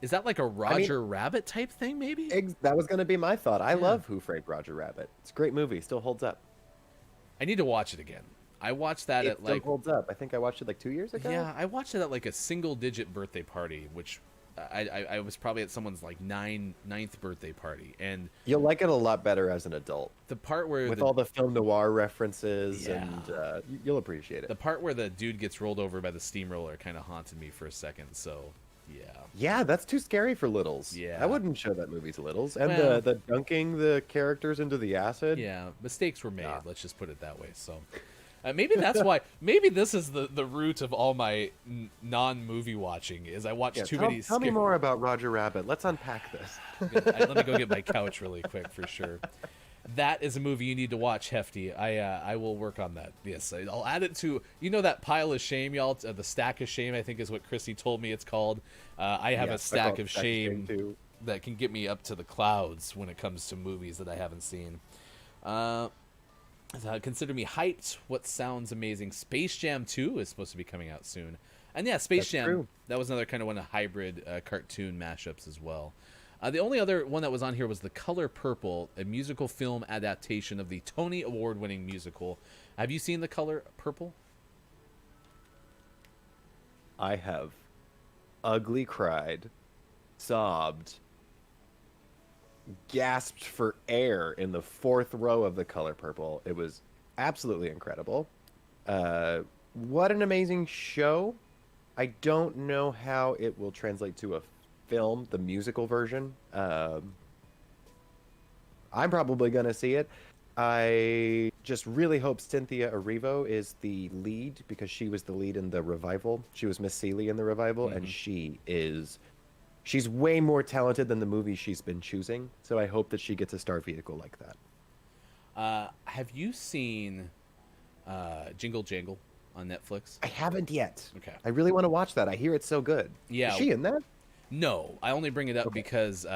Is that like a Roger Rabbit type thing, maybe? That was going to be my thought. I love Who Framed Roger Rabbit. It's a great movie. Still holds up. I need to watch it again. I watched that It at still like... holds up. I think I watched it like 2 years ago. Yeah, I watched it at like a single-digit birthday party, which I was probably at someone's like ninth birthday party, and You'll like it a lot better as an adult. the part where With all the film noir references, Yeah. and you'll appreciate the it. part where the dude gets rolled over by the steamroller kind of haunted me for a second. So, yeah. Yeah, that's too scary for littles. Yeah. I wouldn't show that movie to littles. And Well- the dunking the characters into the acid. Yeah, mistakes were made. Yeah. Let's just put it that way. So, maybe that's why. Maybe this is the root of all my non-movie watching. Is I watch Yeah, too tell, many. tell me scary- more about Roger Rabbit. Let's unpack this. Let me go get my couch really quick for sure. That is a movie you need to watch, Hefty. I will work on that. Yes, I'll add it to that pile of shame, y'all. The stack of shame, I think, is what Chrissy told me it's called. I have a Yes, I call stack it of Stack of shame Shame, too. that can get me up to the clouds when it comes to movies that I haven't seen. Consider me hyped. What sounds amazing? Space Jam 2 is supposed to be coming out soon. And yeah, Space That's Jam, true. that was another kind of one of hybrid cartoon mashups as well. The only other one that was on here was The Color Purple, a musical film adaptation of the Tony Award-winning musical. Have you seen The Color Purple? I have ugly cried, sobbed, gasped for air in the fourth row of The Color Purple. It was absolutely incredible. What an amazing show. I don't know how it will translate to a film, the musical version. I'm probably going to see it. I just really hope Cynthia Erivo is the lead, because she was the lead in the revival. She was Miss Seeley in the revival, and she's way more talented than the movies she's been choosing. So I hope that she gets a star vehicle like that. Have you seen Jingle Jangle on Netflix? I haven't yet. Okay. I really want to watch that. I hear it's so good. Yeah. Is she in that? No, I only bring it up because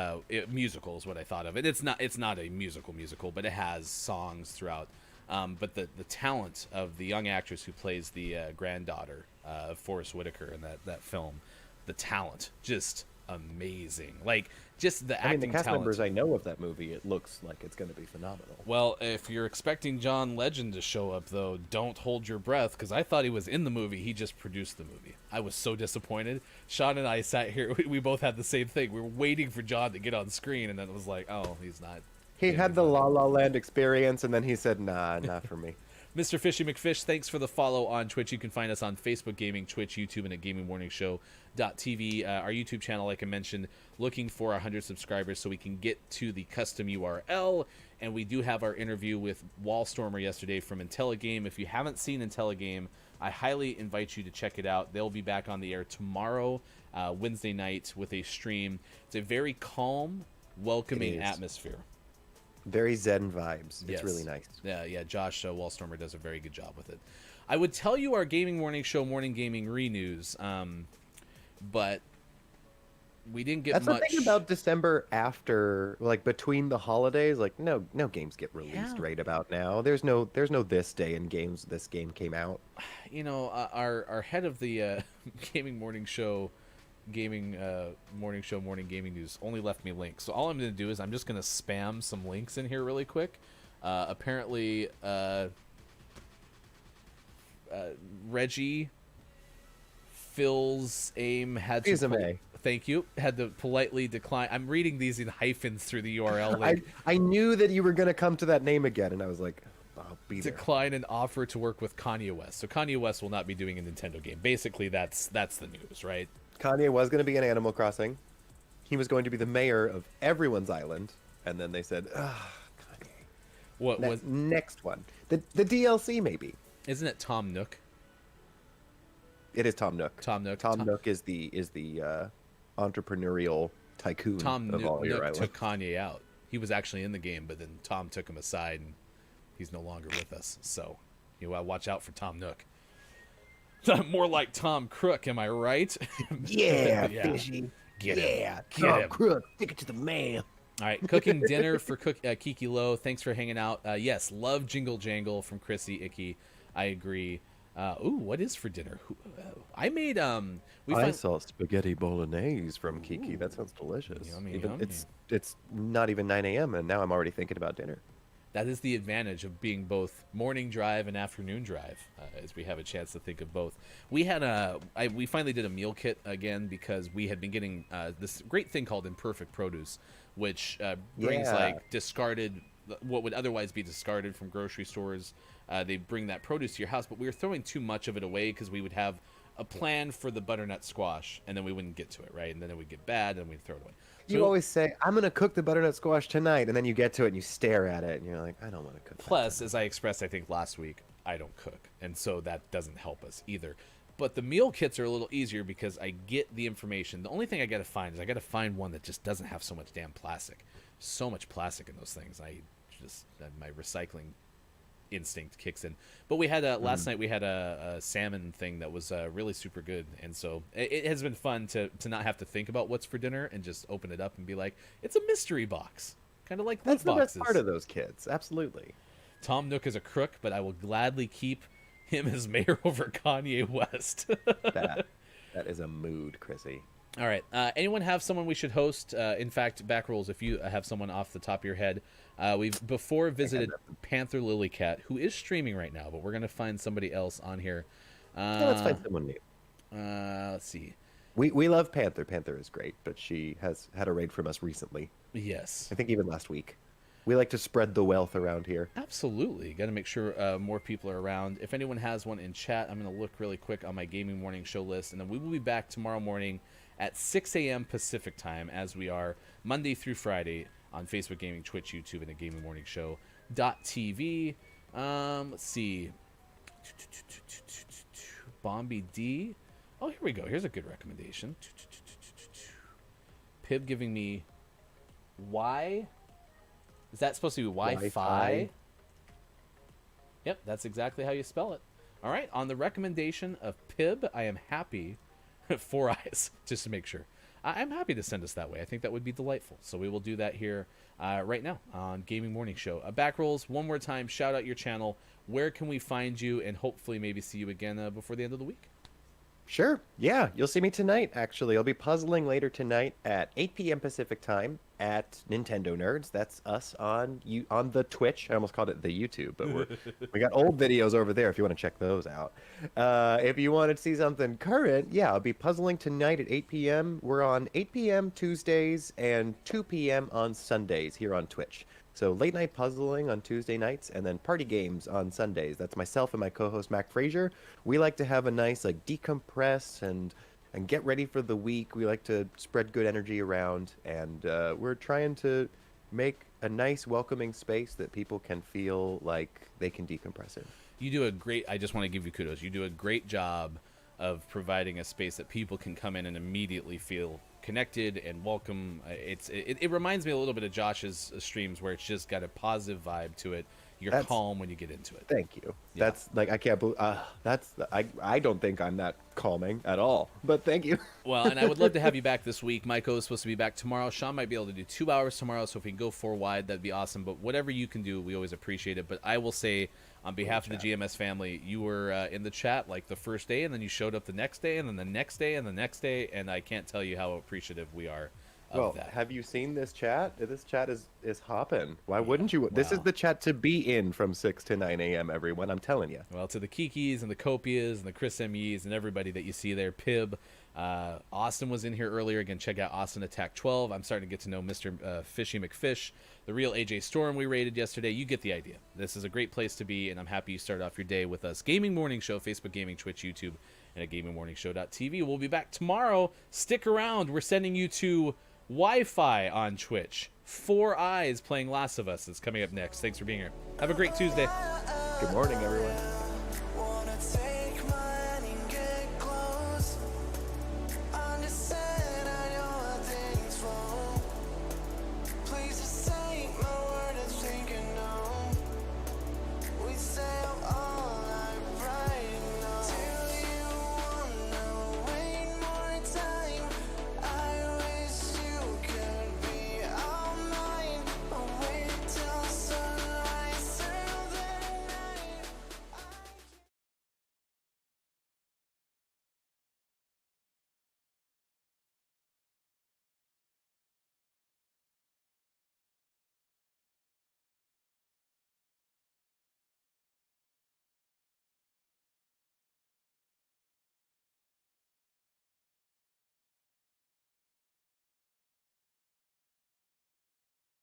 musical is what I thought of. And it's not a musical, but it has songs throughout. But the talent of the young actress who plays the granddaughter of Forrest Whitaker in that film, the talent, just amazing. Like, just the I mean, acting the cast talent. members I know of that movie, it looks like it's going to be phenomenal. Well, if you're expecting John Legend to show up, though, don't hold your breath, because I thought he was in the movie. He just produced the movie. I was so disappointed. Sean and I sat here. We both had the same thing. We were waiting for John to get on screen, and then it was like, oh, he's not. He getting had the involved. La La Land experience, and then he said, nah, not for me. Mr. Fishy McFish, thanks for the follow on Twitch. You can find us on Facebook Gaming, Twitch, YouTube, and at GamingMorningShow.tv. Our YouTube channel, like I mentioned, looking for 100 subscribers so we can get to the custom URL. And we do have our interview with Wallstormer yesterday from IntelliGame. If you haven't seen IntelliGame, I highly invite you to check it out. They'll be back on the air tomorrow, Wednesday night, with a stream. It's a very calm, welcoming It is. atmosphere. Very Zen vibes. It's Yes. really nice. Yeah. Josh Wallstormer does a very good job with it. I would tell you our Gaming Morning Show, Morning Gaming Renews, but we didn't get That's much. the thing about December after, like between the holidays. Like no games get released Yeah. right about now. There's no this day in games. This game came out. You know, our head of the Gaming Morning Show, Morning Gaming News only left me links. So all I'm going to do is I'm just going to spam some links in here really quick. Apparently, Reggie Phil's aim had to Fils-aimé. thank you, had to politely decline. I'm reading these in hyphens through the URL link. I knew that you were gonna come to that name again, and I was like, I'll be there. Decline an offer to work with Kanye West. So Kanye West will not be doing a Nintendo game. Basically, that's the news, right? Kanye was gonna be in Animal Crossing. He was going to be the mayor of everyone's island, and then they said, Kanye. What was? Next one. The DLC maybe. Isn't it Tom Nook? It is Tom Nook. Tom Nook. Tom Nook is the entrepreneurial tycoon Tom of all your Nook islands. took Kanye out. He was actually in the game, but then Tom took him aside, and he's no longer with us. So you watch out for Tom Nook. More like Tom Crook, am I right? Yeah, Yeah. fishy. Get him. Yeah, Get Tom him. Crook, stick it to the man. All right, cooking dinner for Kiki Low. Thanks for hanging out. Yes, love Jingle Jangle from Chrissy Icky. I agree. What is for dinner? I made I saw spaghetti bolognese from Kiki. That sounds delicious. Yummy, Even, yummy. It's not even 9 a.m. and now I'm already thinking about dinner. That is the advantage of being both morning drive and afternoon drive, as we have a chance to think of both. We had we finally did a meal kit again because we had been getting this great thing called Imperfect Produce, which brings Yeah. like discarded, what would otherwise be discarded from grocery stores. They bring that produce to your house, but we were throwing too much of it away because we would have a plan for the butternut squash, and then we wouldn't get to it, right? And then it would get bad, and we'd throw it away. You So- always say, I'm going to cook the butternut squash tonight, and then you get to it and you stare at it, and you're like, I don't want to cook that Plus, as I expressed, I think last week, I don't cook, and so that doesn't help us either. But the meal kits are a little easier because I get the information. The only thing I got to find is I got to find one that just doesn't have so much damn plastic. So much plastic in those things. My recycling instinct kicks in. But we had last night we had a salmon thing that was really super good, and so it has been fun to not have to think about what's for dinner and just open it up and be like, it's a mystery box, kind of like That's loot the best boxes. part of those kids. Absolutely. Tom Nook is a crook, but I will gladly keep him as mayor over Kanye West. That is a mood, Chrissy. All right. Anyone have someone we should host? In fact, back rolls, if you have someone off the top of your head. We've before visited Panther Lilycat, who is streaming right now, but we're going to find somebody else on here. Yeah, let's find someone new. Let's see. We love Panther. Panther is great, but she has had a raid from us recently. Yes. I think even last week. We like to spread the wealth around here. Absolutely. Got to make sure more people are around. If anyone has one in chat, I'm going to look really quick on my Gaming Morning Show list, and then we will be back tomorrow morning at 6 a.m. Pacific time, as we are Monday through Friday on Facebook Gaming, Twitch, YouTube, and at Gaming Morning Show .tv. Let's see. Bombi D. Oh, here we go. Here's a good recommendation. Pib giving me Y. Is that supposed to be Wi-Fi? Wi-Fi. Yep, that's exactly how you spell it. All right, on the recommendation of Pib, I am happy. 4 eyes, just to make sure. I'm happy to send us that way. I think that would be delightful. So we will do that here right now on Gaming Morning Show. Back rolls, one more time, shout out your channel. Where can we find you and hopefully maybe see you again before the end of the week? Sure. Yeah, you'll see me tonight, actually. I'll be puzzling later tonight at 8 p.m. Pacific time at Nintendo Nerds. That's us on the Twitch. I almost called it the YouTube, but we got old videos over there if you want to check those out. If you want to see something current, yeah, I'll be puzzling tonight at 8 p.m. We're on 8 p.m. Tuesdays and 2 p.m. on Sundays here on Twitch. So late night puzzling on Tuesday nights and then party games on Sundays. That's myself and my co-host Mac Frazier. We like to have a nice decompress and get ready for the week. We like to spread good energy around, and we're trying to make a nice welcoming space that people can feel like they can decompress in. You do a great, I just want to give you kudos. You do a great job of providing a space that people can come in and immediately feel connected and welcome. It reminds me a little bit of Josh's streams where it's just got a positive vibe to it. You're calm when you get into it. Thank you. Yeah. That's I can't believe I don't think I'm that calming at all, but thank you. Well, and I would love to have you back this week. Michael is supposed to be back tomorrow. Sean might be able to do 2 hours tomorrow, so if we can go 4 wide, that'd be awesome. But whatever you can do, we always appreciate it. But I will say, on behalf of the GMS family, you were in the chat like the first day, and then you showed up the next day, and then the next day, and the next day, and I can't tell you how appreciative we are of Well, that. have you seen this chat? This chat is hopping. Why wouldn't you? This is Wow. the chat to be in from 6 to 9 a.m. everyone. I'm telling you. Well, to the Kikis and the Copias and the Chris MEs and everybody that you see there, Pib. Austin was in here earlier. Again, check out Austin Attack 12. I'm starting to get to know Mr. Fishy McFish, the real AJ Storm we rated yesterday. You get the idea. This is a great place to be, and I'm happy you started off your day with us. Gaming Morning Show, Facebook Gaming, Twitch, YouTube, and at GamingMorningShow.tv. We'll be back tomorrow. Stick around. We're sending you to Wi-Fi on Twitch. Four Eyes playing Last of Us is coming up next. Thanks for being here. Have a great Tuesday. Good morning, everyone.